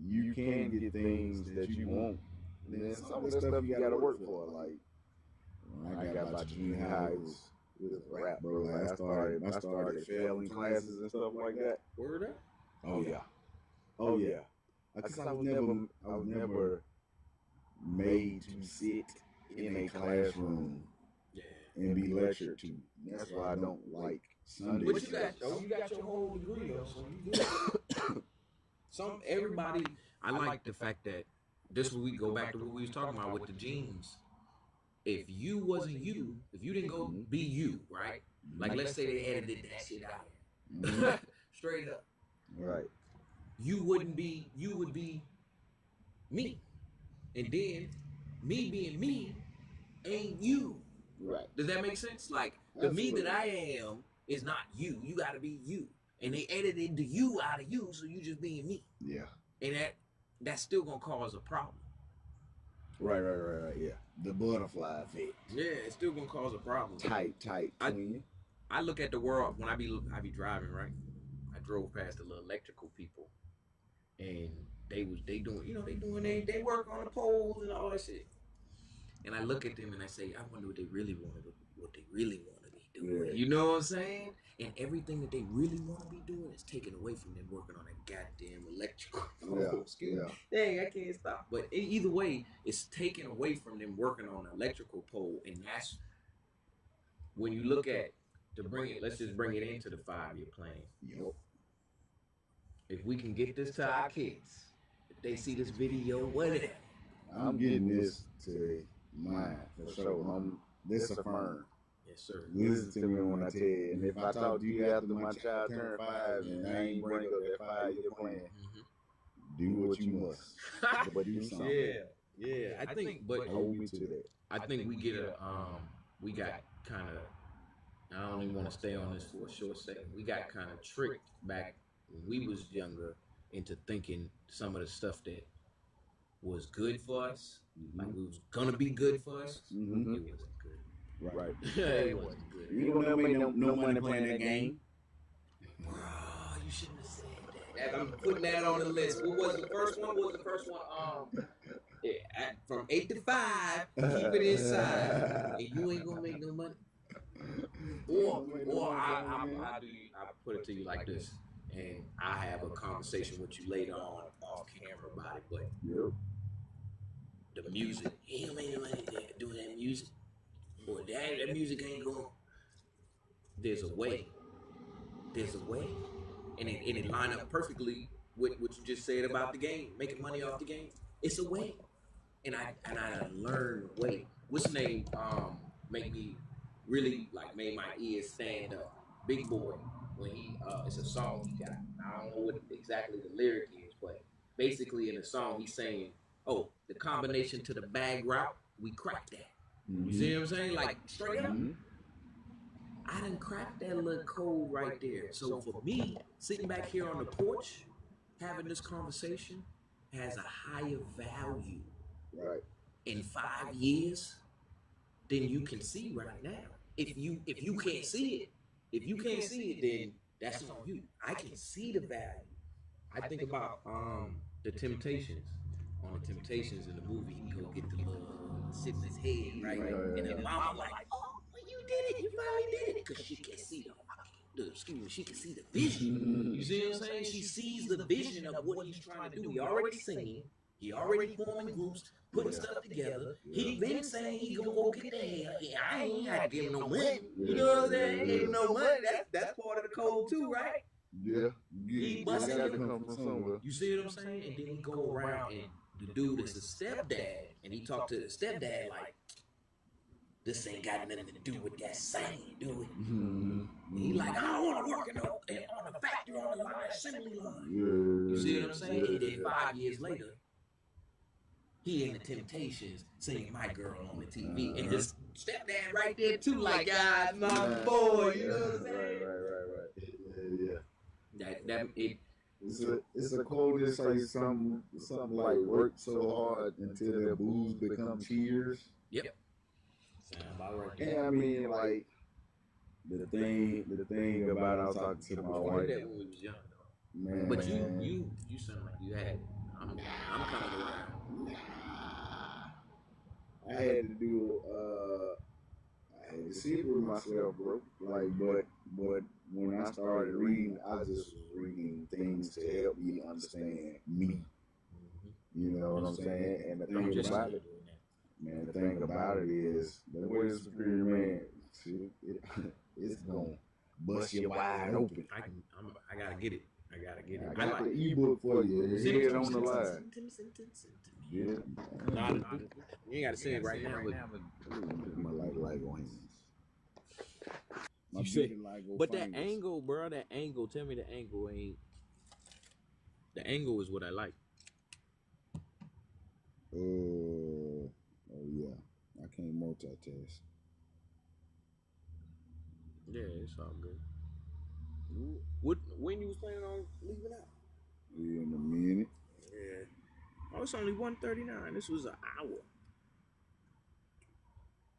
you can get things that you want. And then some of the stuff you gotta work for. Like when I got about junior high, it was rap, bro. Like I started failing classes and stuff like that. Word up. Oh yeah. Oh yeah. Because I was never made to sit in a classroom and be lectured to. That's why I don't like Sunday. But you got your whole degree though, so you good. Everybody. I like the fact that this we go back to what we was talking about with the genes. If you wasn't you, if you didn't go be you, right? Like let's say they edited that shit out, straight up. Right. You would be me, and then me being me ain't you. Right. Does that make sense? Like the me that I am is not you. You got to be you, and they edited the you out of you, so you just being me. Yeah. And that's still gonna cause a problem. Right. Yeah. The butterfly effect. Yeah, it's still gonna cause a problem. Tight. I look at the world when I be driving, right? I drove past the little electrical people, and they doing they work on the poles and all that shit. And I look at them and I say, I wonder what they really want to be doing. Yeah. You know what I'm saying? And everything that they really want to be doing is taken away from them working on that goddamn electrical poles. Yeah. Dang, I can't stop. But either way, it's taken away from them working on an electrical pole, and that's when you look at let's just bring it into the 5-year plan. Yep. If we can get this to our kids, if they see this video, whatever. I'm getting this to mine for sure. This affirmed. Yes, sir. Listen to me when I tell you. And if I talk to you after my child turned 5 and I ain't bring up that 5-year plan, do what you must. But do something. Yeah. I think, but hold me to that. I think we get we got kind of. I don't even want to stay on this for a short second. We got kind of tricked back when we was younger into thinking some of the stuff that was good for us, like it was gonna be good for us. It wasn't good. Right. It wasn't good. You don't never make no money playing that game. Bro, you shouldn't have said that. I'm putting that on the list. What was the first one? From 8 to 5, keep it inside, and you ain't gonna make no money. Or I put it to you like this, and I have a conversation with you later on off camera about it, but the music, he ain't make no money doing that music, or that music ain't going. There's a way, and it line up perfectly with what you just said about the game, making money off the game. It's a way, and I learned the way. What's the name? Make me really like made my ears stand up. Big Boy, when he it's a song he got. I don't know what exactly the lyric is, but basically in the song he's saying, "Oh, the combination to the bag route, we cracked that." You see what I'm saying? Like straight up. I done cracked that little code right there. So for me, sitting back here on the porch, having this conversation has a higher value. Right. In 5 years than you can see right now. If you can't see it, then that's on you. I can see the value. I think about the Temptations. On the Temptations in the movie, he go get the little sit in his head, right? And then mama like, oh, well, you did it. You finally did it. Because she can see she can see the vision. You see what I'm saying? She sees the vision of what he's trying to do. He already singing. He already forming groups, putting stuff together. He been saying he gonna go get the hell. Yeah, I ain't had to give him no money. You know what I'm saying? Ain't give him no money. That's part of the code too, right? Yeah. He busting him. You see what I'm saying? And then he go around and the dude is a stepdad, and he talked to the stepdad like, this ain't got nothing to do with that singing, do it? He like, I don't want to work on a factory on the line, assembly line. You see what I'm saying? And then 5 years later, he in the Temptations singing My Girl on the TV. And his stepdad right there too, like, God, my boy, you know what I'm saying? Right. It's a quote that says something like work so hard until their booze become tears. Yep. Sound about right. And I mean, like, the thing about I was talking to my wife. That when we was young, Man. But you sound like you had it. I'm coming around. I had to do I had to see it for myself, bro. Like, but when I started reading, I just was reading things to help me understand me. You know what I'm saying? And the thing about it, man, the thing about it is, the way the Superior Man, it's gonna bust you wide open. I gotta get it. I got the ebook for you. Head on the line. Yeah. Nah, you ain't gotta say it right now, but my Lego hands. You say, but that angle, bro, that angle. Tell me the angle ain't. The angle is what I like. Oh yeah, I can't multitask. Yeah, it's all good. When you was planning on leaving out? In a minute. Yeah. Oh, it's only 1:39. This was an hour.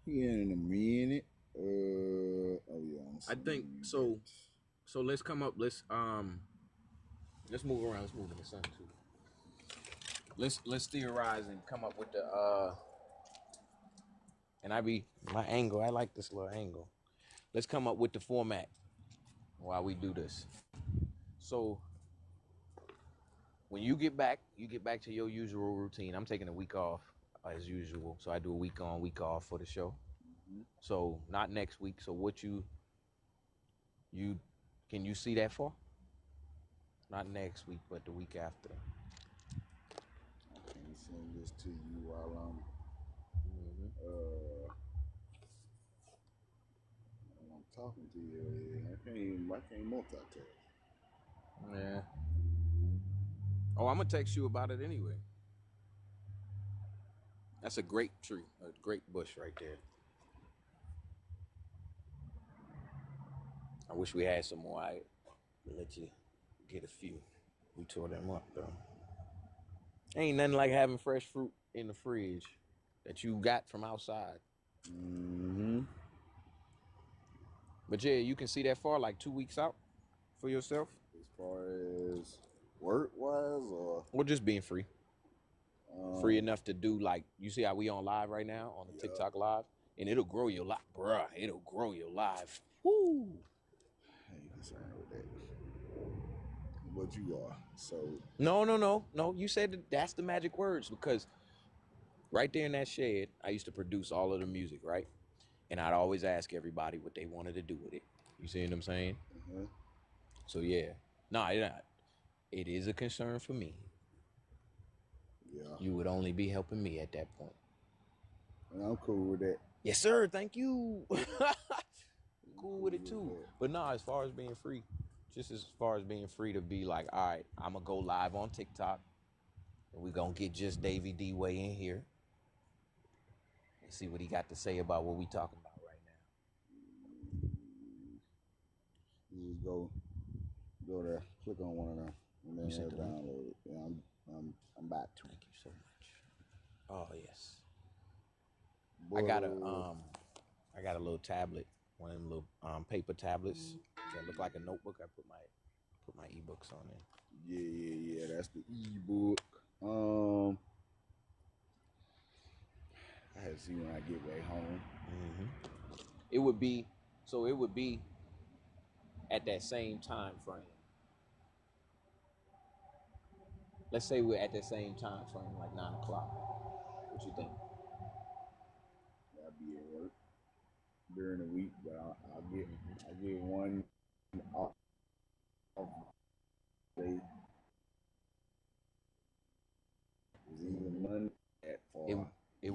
Yeah, in a minute. Oh yeah. I think so. So let's come up. Let's move around. Let's move in the sun too. Let's theorize and come up with the and my angle. I like this little angle. Let's come up with the format while we do this. So when you get back to your usual routine. I'm taking a week off as usual, so I do a week on, week off for the show. So not next week. So what you can you see that for? Not next week, but the week after. I can send this to you while I'm talking to you. I can't multitask. Yeah. Oh, I'm gonna text you about it anyway. That's a great tree, a great bush right there. I wish we had some more. I let you get a few. We tore them up though. Ain't nothing like having fresh fruit in the fridge that you got from outside. But yeah, you can see that far, like 2 weeks out for yourself. As far as work-wise, or just being free. Free enough to do, like, you see how we on live right now on the TikTok live, and it'll grow your live, bruh. It'll grow your live. Woo! I ain't concerned with that. But you are. So No. You said that's the magic words, because right there in that shed, I used to produce all of the music, right? And I'd always ask everybody what they wanted to do with it. You see what I'm saying? So yeah, it is a concern for me. Yeah. You would only be helping me at that point. And I'm cool with that. Yes, sir. Thank you. Cool with it too. But no, as far as being free, just as far as being free to be like, all right, I'm gonna go live on TikTok, and we're gonna get just Davey D Way in here and see what he got to say about what we talking about right now. You just go there, click on one of them, and then you download it. Yeah, I'm back to. Thank you so much. Oh yes. I got a little tablet, one of them little paper tablets that look like a notebook. I put my ebooks on it. Yeah. That's the ebook. I had to see when I get back home. It would be at that same time frame. Let's say we're at that same time frame, like 9 o'clock. What you think? I'll be at work during the week, but I'll get one off day. Even Monday at 4. It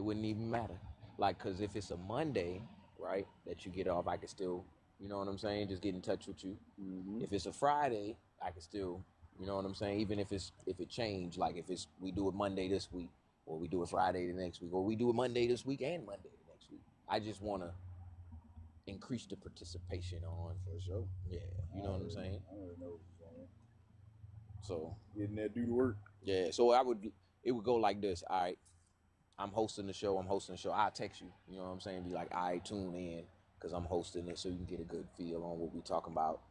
wouldn't even matter. Like, cause if it's a Monday, right, that you get off, I could still, you know what I'm saying, just get in touch with you. If it's a Friday, I could still, you know what I'm saying, even if it changed, like if we do it Monday this week, or we do it Friday the next week, or we do it Monday this week and Monday the next week. I just want to increase the participation on. For sure. Yeah, you know what I'm saying? I already know what you're saying. So getting that do the work. Yeah, so it would go like this. All right, I'm hosting the show. I'll text you. You know what I'm saying? Be like, all right, tune in, because I'm hosting it, so you can get a good feel on what we talking about.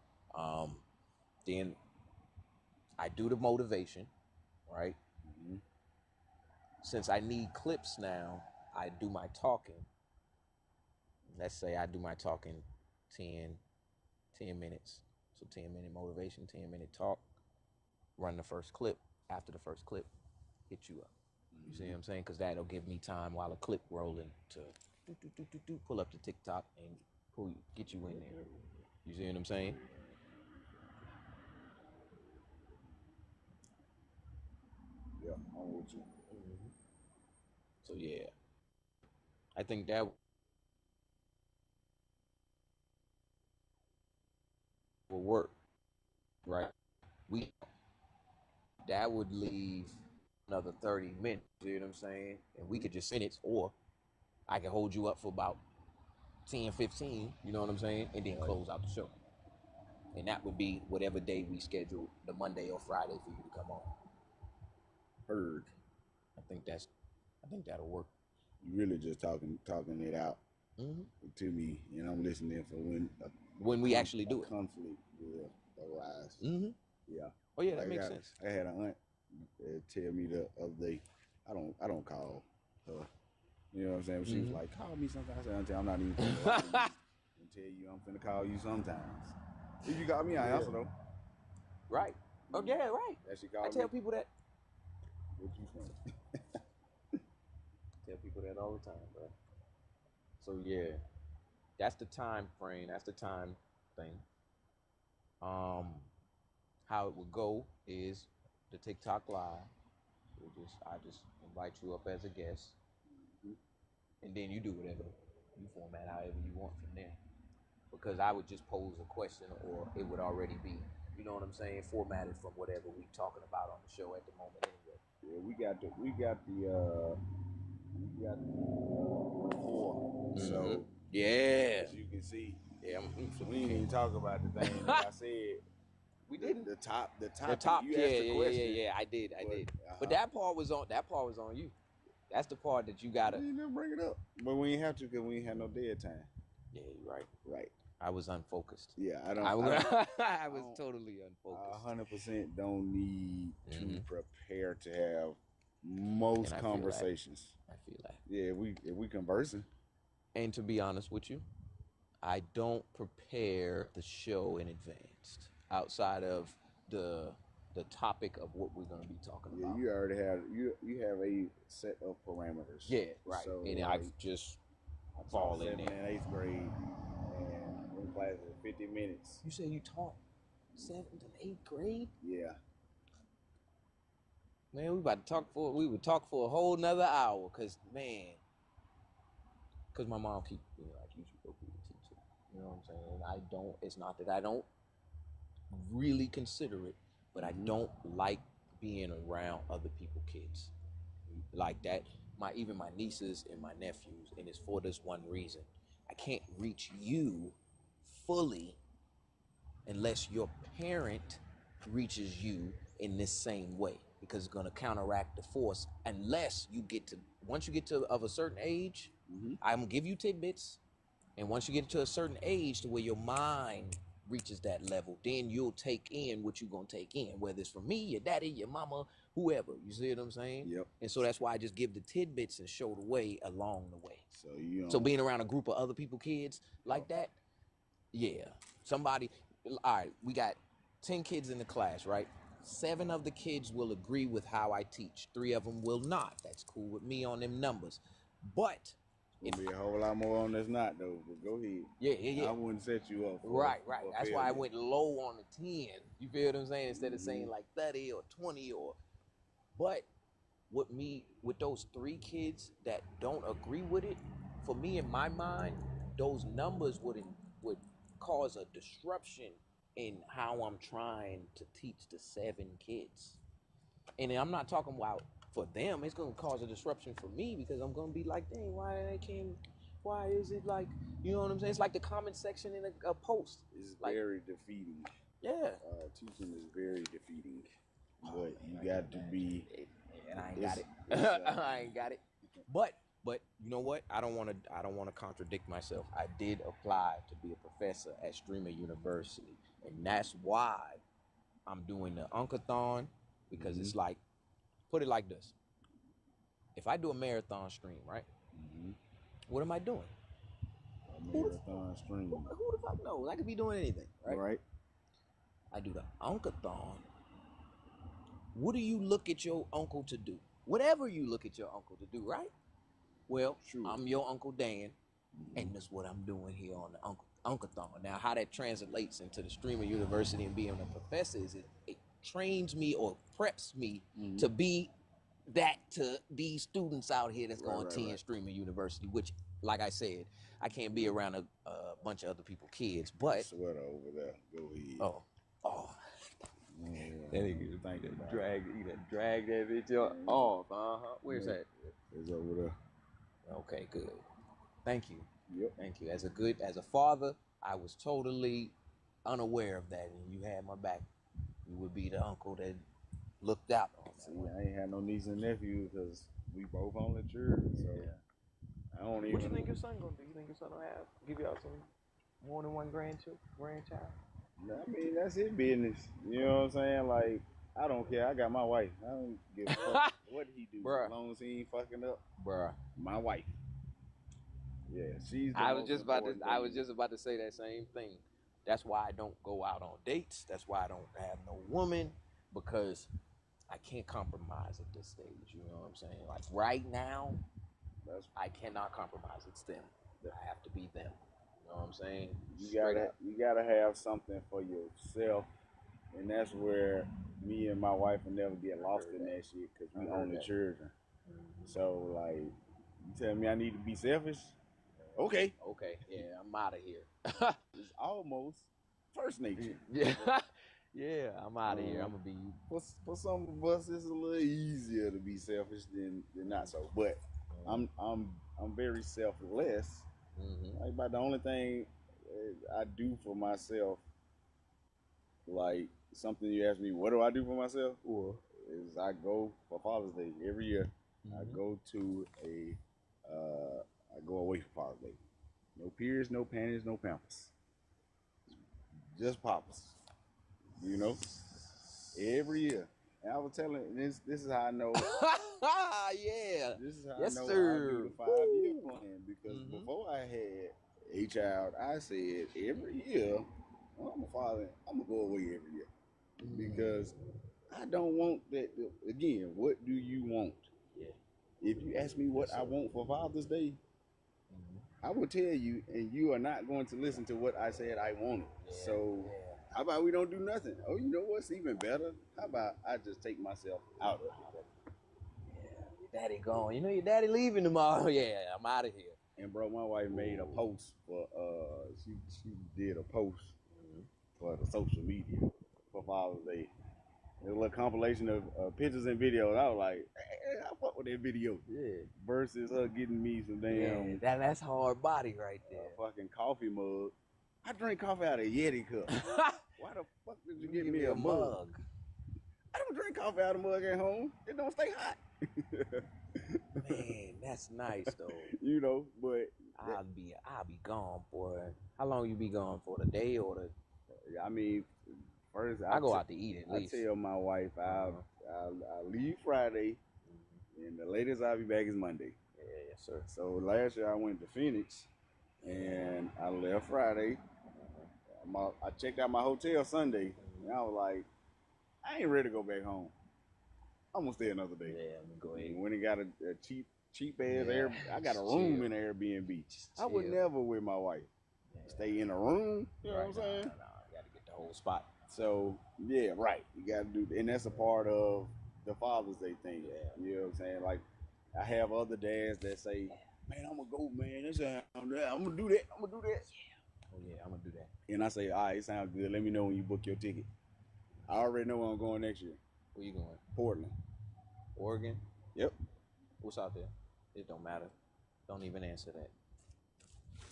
Then I do the motivation, right? Since I need clips now, I do my talking. Let's say I do my talking 10 minutes. So 10-minute motivation, 10-minute talk, run the first clip. After the first clip, hit you up. You see what I'm saying? Because that'll give me time while a clip rolling to pull up the TikTok and get you in there. You see what I'm saying? Yeah, I'm with you. So yeah, I think that will work, right? That would leave another 30 minutes, you know what I'm saying? And we could just minutes, or I can hold you up for about 10, 15, you know what I'm saying? And then close out the show. And that would be whatever day we schedule, the Monday or Friday for you to come on. Heard. I think that'll work. You really just talking it out to me, and I'm listening for when we actually do it. Conflict will arise. Yeah. Oh yeah, that makes sense. I had an aunt tell me the other day, I don't call her. You know what I'm saying? She was like, call me sometime. I said, Auntie, I'm not even gonna call you and tell you I'm finna call you sometimes. If you call me, I answer though. Right. Oh yeah, right. I tell people that. What you think? Tell people that all the time, bro. So yeah, that's the time frame. That's the time thing. How it would go is the TikTok live. I just invite you up as a guest, and then you do whatever you format, however you want from there. Because I would just pose a question, or it would already be, you know what I'm saying, formatted from whatever we talking about on the show at the moment anyway. Yeah, we got the rapport. So yeah, as you can see, yeah, we didn't even talk about the thing that I said. We didn't. The top. You asked the question. Yeah, I did. But that part was on you. That's the part that you gotta. You didn't bring it up. But we ain't have to because we ain't had no dead time. Yeah, you're right. Right. I was unfocused. Yeah, I was totally unfocused. 100% don't need to prepare to have most conversations. I feel that. Yeah, if we conversing. And to be honest with you, I don't prepare the show in advance outside of the topic of what we're going to be talking about. You already have you have a set of parameters. Yeah, right. So, and like, I just fall in there. 7th and 8th grade, and one class is 50 minutes. You say you taught 7th and 8th grade? Yeah. Man, we would talk for a whole nother hour, cause my mom keep being like, you should go be a teacher. You know what I'm saying? It's not that I don't really consider it, but I don't like being around other people's kids like that. Even my nieces and my nephews, and it's for this one reason. I can't reach you fully unless your parent reaches you in this same way, because it's going to counteract the force unless once you get to of a certain age. I'm going to give you tidbits, and once you get to a certain age to where your mind reaches that level, then you'll take in what you're going to take in, whether it's from me, your daddy, your mama, whoever. You see what I'm saying? Yep. And so that's why I just give the tidbits and show the way along the way. So being around a group of other people, kids like that, yeah. All right, we got 10 kids in the class, right? 7 of the kids will agree with how I teach. 3 of them will not. That's cool with me on them numbers. But it'll be a whole lot more on this not though. But go ahead. Yeah. I wouldn't set you up. Right. That's why I went low on the 10. You feel what I'm saying? Instead of saying like 30 or 20 but with those 3 kids that don't agree with it, for me in my mind, those numbers would cause a disruption in how I'm trying to teach the 7 kids. And I'm not talking about for them, it's going to cause a disruption for me, because I'm going to be like, dang, why is it like, you know what I'm saying? It's like the comment section in a post. It's very defeating. Yeah. Teaching is very defeating. But you got to be. And I ain't got it. I ain't got it. But you know what? I don't want to contradict myself. I did apply to be a professor at Streamer University, and that's why I'm doing the Uncathon because it's like, put it like this. If I do a marathon stream, right? What am I doing? A marathon stream. Who the fuck knows? I could be doing anything, right? Right. I do the Uncathon. What do you look at your uncle to do? Whatever you look at your uncle to do, right? Well, I'm your Uncle Dan, and that's what I'm doing here on the Uncathon. Now, how that translates into the Streamer University and being a professor is it trains me or preps me to be that to these students out here that's going to attend Streamer University, which, like I said, I can't be around a bunch of other people's kids, but... Sweater over there. Go ahead. Oh. That nigga drag that bitch off. Where's that? It's over there. Okay, good. Thank you. Yep. Thank you. As a father, I was totally unaware of that, and you had my back. You would be the uncle that looked out on that. See, I ain't had no niece and nephew because we both only children, so I don't even... What you think your son gonna do? You think your son will give y'all some more than one grandchild? I mean, that's his business. You know what I'm saying? Like, I don't care. I got my wife. I don't give a fuck what he do. Bruh. As long as he ain't fucking up. Bruh. My wife. Yeah, she's the I was most just about important to say that same thing. That's why I don't go out on dates. That's why I don't have no woman, because I can't compromise at this stage. You know what I'm saying? Like right now, I cannot compromise. It's them. I have to be them. You know what I'm saying? You gotta have something for yourself, and that's where me and my wife will never get lost in that shit because we only children. So like, you tell me I need to be selfish? Okay. Okay. Yeah, I'm out of here. It's almost first nature. Yeah. Yeah, I'm out of here. I'm gonna be. For some of us, it's a little easier to be selfish than not so. But I'm very selfless. Like, about the only thing I do for myself, like something you ask me, what do I do for myself? Is I go for Father's Day every year. I go to I go away for Father's Day. No periods, no panties, no pampers. Just papas. You know, every year. And I was telling this is how I know. Yeah. This is how Yes, I know sir. I do the 5-year plan, because before I had a child, I said every year, well, I'm a father, I'm gonna go away every year because I don't want that. Again, what do you want? Yeah. If you ask me what I want for Father's Day, I will tell you, and you are not going to listen to what I said I wanted. So how about we don't do nothing? Oh, you know what's even better? How about I just take myself out of it? Your daddy gone. You know your daddy leaving tomorrow. Yeah, I'm out of here. And bro, my wife made a post for she did a post for the social media for Father's Day. It was a little compilation of pictures and videos. I was like, hey, I fuck with that video. Yeah. Versus her getting me some damn that's hard body right there. Fucking coffee mug. I drink coffee out of a Yeti cup. Why the fuck did you give me a mug? I don't drink coffee out of a mug at home. It don't stay hot. Man, that's nice though. You know, but I'll be gone, boy. How long you be gone for? The day or the? I mean, first I go out to eat at least. I tell my wife I leave Friday, and the latest I'll be back is Monday. Yeah, yes sir. So last year I went to Phoenix, and I left Friday. I checked out my hotel Sunday, and I was like, I ain't ready to go back home. I'm gonna stay another day. Yeah, I'm gonna go ahead. And when it got a cheap ass I got a room in Airbnb. I would never with my wife stay in a room. You know what I'm saying? No, I gotta get the whole spot. So yeah, right. You gotta do, and that's a part of the Father's Day thing. Yeah. You know what I'm saying? Like, I have other dads that say, "Man, I'm gonna go, man. I'm gonna do that. I'm gonna do that." Yeah. Oh yeah, I'm gonna do that. And I say, "All right, it sounds good. Let me know when you book your ticket." I already know where I'm going next year. Where you going? Portland. Oregon? Yep. What's out there? It don't matter. Don't even answer that.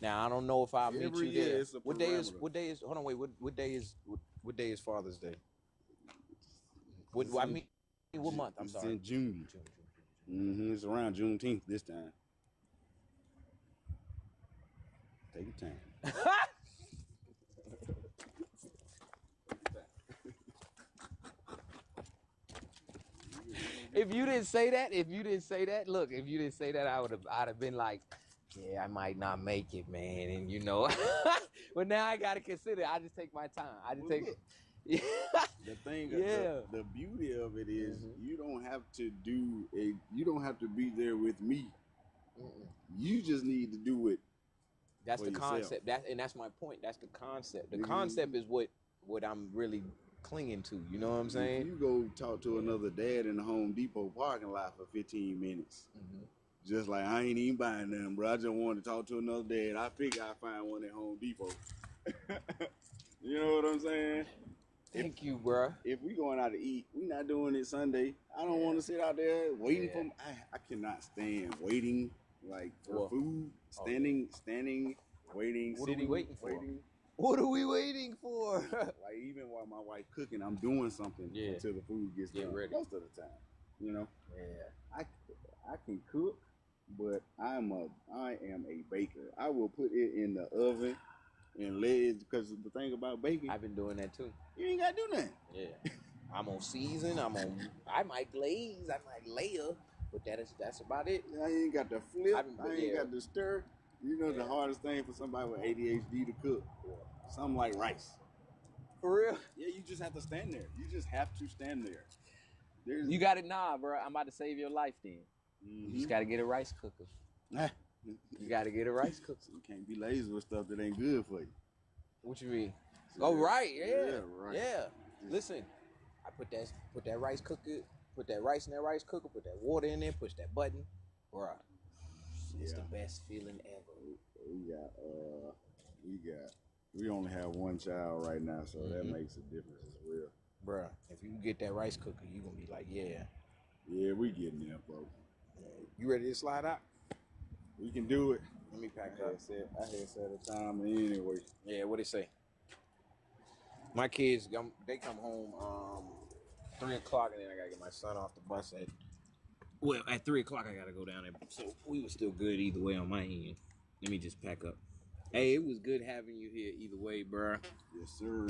Now I don't know if I'll meet Every you year there. it's a What day parameter. is hold on, wait, what day is Father's Day? What month? I'm sorry. It's in June. It's around Juneteenth this time. Take your time. if you didn't say that, look, if you didn't say that, I'd have been like, yeah, I might not make it, man, and you know. But now I gotta consider. I just take my time. I just take. The thing, the beauty of it is you don't have to you don't have to be there with me. You just need to do it. That's for the yourself. concept. That's my point. That's the concept. The concept is what I'm really clinging to. You know what I'm saying? If you go talk to another dad in the Home Depot parking lot for 15 minutes, just like I ain't even buying nothing, bro. I just wanted to talk to another dad. I figure I find one at Home Depot. You know what I'm saying? Thank you, bro. If we going out to eat, we not doing it Sunday. I don't want to sit out there waiting for. I cannot stand waiting like for food. Standing, waiting. What are we waiting for? Waiting. What are we waiting for? Like even while my wife cooking, I'm doing something until the food gets done. ready. Most of the time, you know. Yeah. I can cook, but I am a baker. I will put it in the oven and let it, because the thing about baking, I've been doing that too. You ain't gotta do nothing. Yeah. I'm on season. I might glaze. I might layer, but that's about it. I ain't got to flip. I ain't got to stir. You know the hardest thing for somebody with ADHD to cook? Something like rice. For real? Yeah, you just have to stand there. You just have to stand there. You got it, bro. I'm about to save your life then. You just got to get a rice cooker. You got to get a rice cooker. You can't be lazy with stuff that ain't good for you. What you mean? Oh, right. Yeah. Right. Yeah. Listen, I put that rice cooker, put that rice in that rice cooker, put that water in there, push that button. Bro, it's the best feeling ever. We only have one child right now, so that makes a difference as well. Bruh, if you get that rice cooker, you gonna be like, yeah. Yeah, we getting there, bro. You ready to slide out? We can do it. Let me pack I up. had set a time anyway. Yeah, what they say? My kids, they come home 3 o'clock, and then I gotta get my son off the bus at 3 o'clock. I gotta go down there. So we were still good either way on my end. Let me just pack up. Hey, it was good having you here either way, bruh. Yes, sir.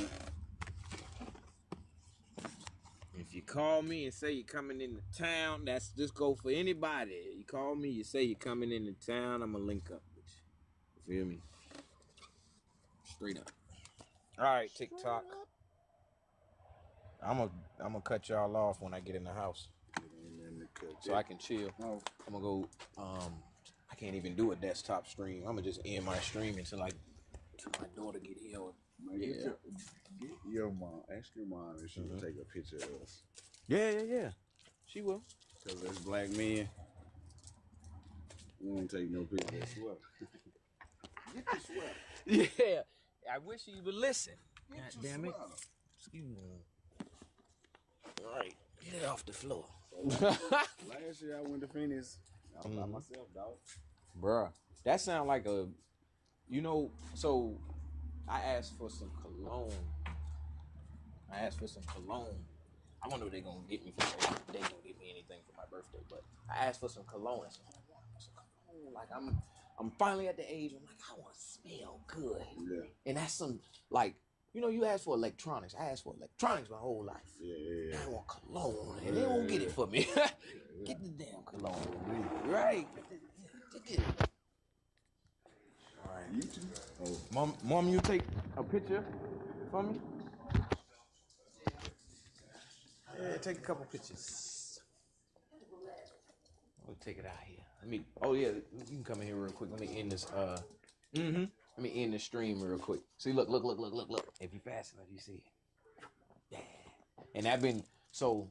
If you call me and say you're coming into town, that's just go for anybody. You call me, you say you're coming into town, I'm gonna link up with you. You feel me? Straight up. All right, TikTok. I'm gonna cut y'all off when I get in the house, so I can chill. I'm gonna go. I can't even do a desktop stream. I'm gonna just end my stream until my daughter get here. Get your mom. Ask your mom if she will take a picture of us. Yeah. She will. Because as black men, we won't take no picture of sweat. Get your sweat. Yeah. I wish you would listen. God damn it. Excuse me. All right. Get it off the floor. Last year I went to Phoenix. I was by myself, dog. Bruh. That sound like a, so I asked for some cologne. I don't know if they're going to get me they going to get me anything for my birthday, but I asked for some cologne. I said, I want some cologne. Like, I'm finally at the age where I'm like, I want to smell good. Yeah. And that's some, like, you ask for electronics. I asked for electronics my whole life. Yeah. I want cologne. And they won't get it for me. Get the damn cologne. Right. Just get it. All right. You too. Oh. Mom, you take a picture for me? Yeah, take a couple pictures. We'll take it out here. You can come in here real quick. Let me end this, let me end the stream real quick. See, look. If you fast enough, you see it. Yeah. And I've been, so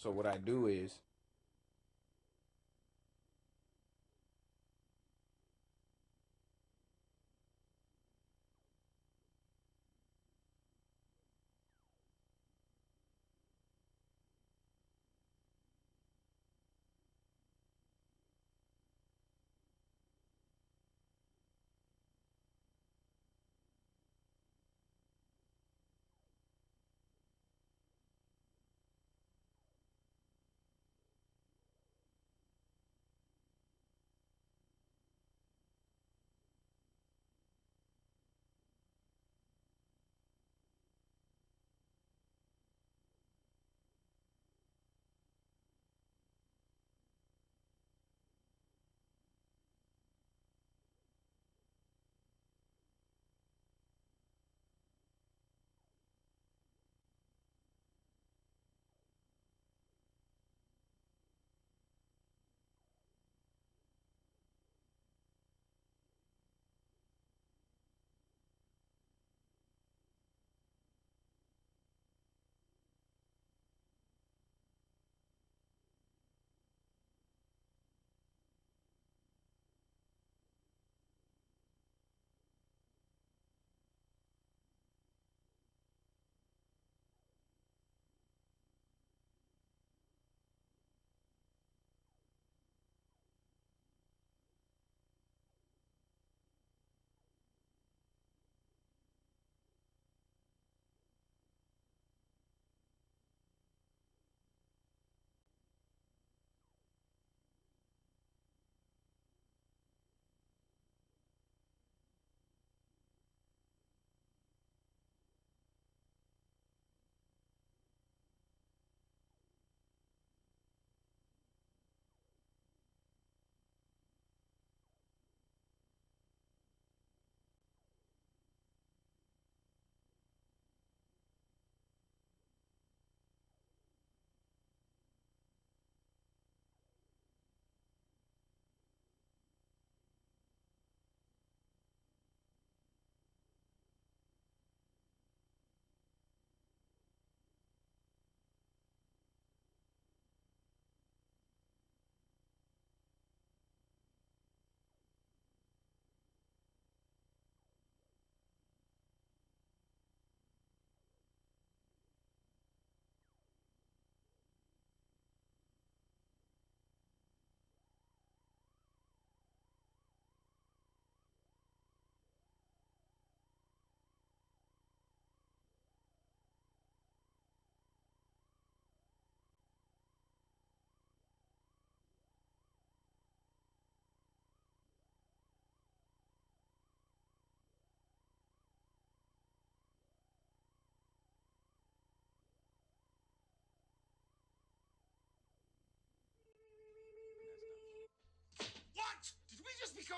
what I do is,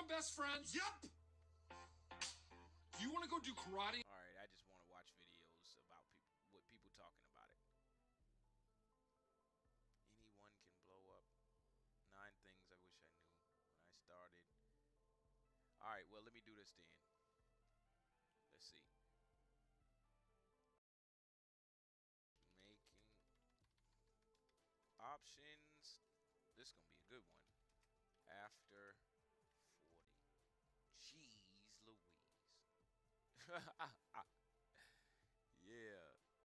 become best friends? Yep. Do you want to go do karate? All right, I just want to watch videos about people, what people talking about it. Anyone can blow up. 9 things I wish I knew when I started. All right, well, let me do this then. Let's see. Making options. This is gonna be a good one. After 40. Jeez Louise.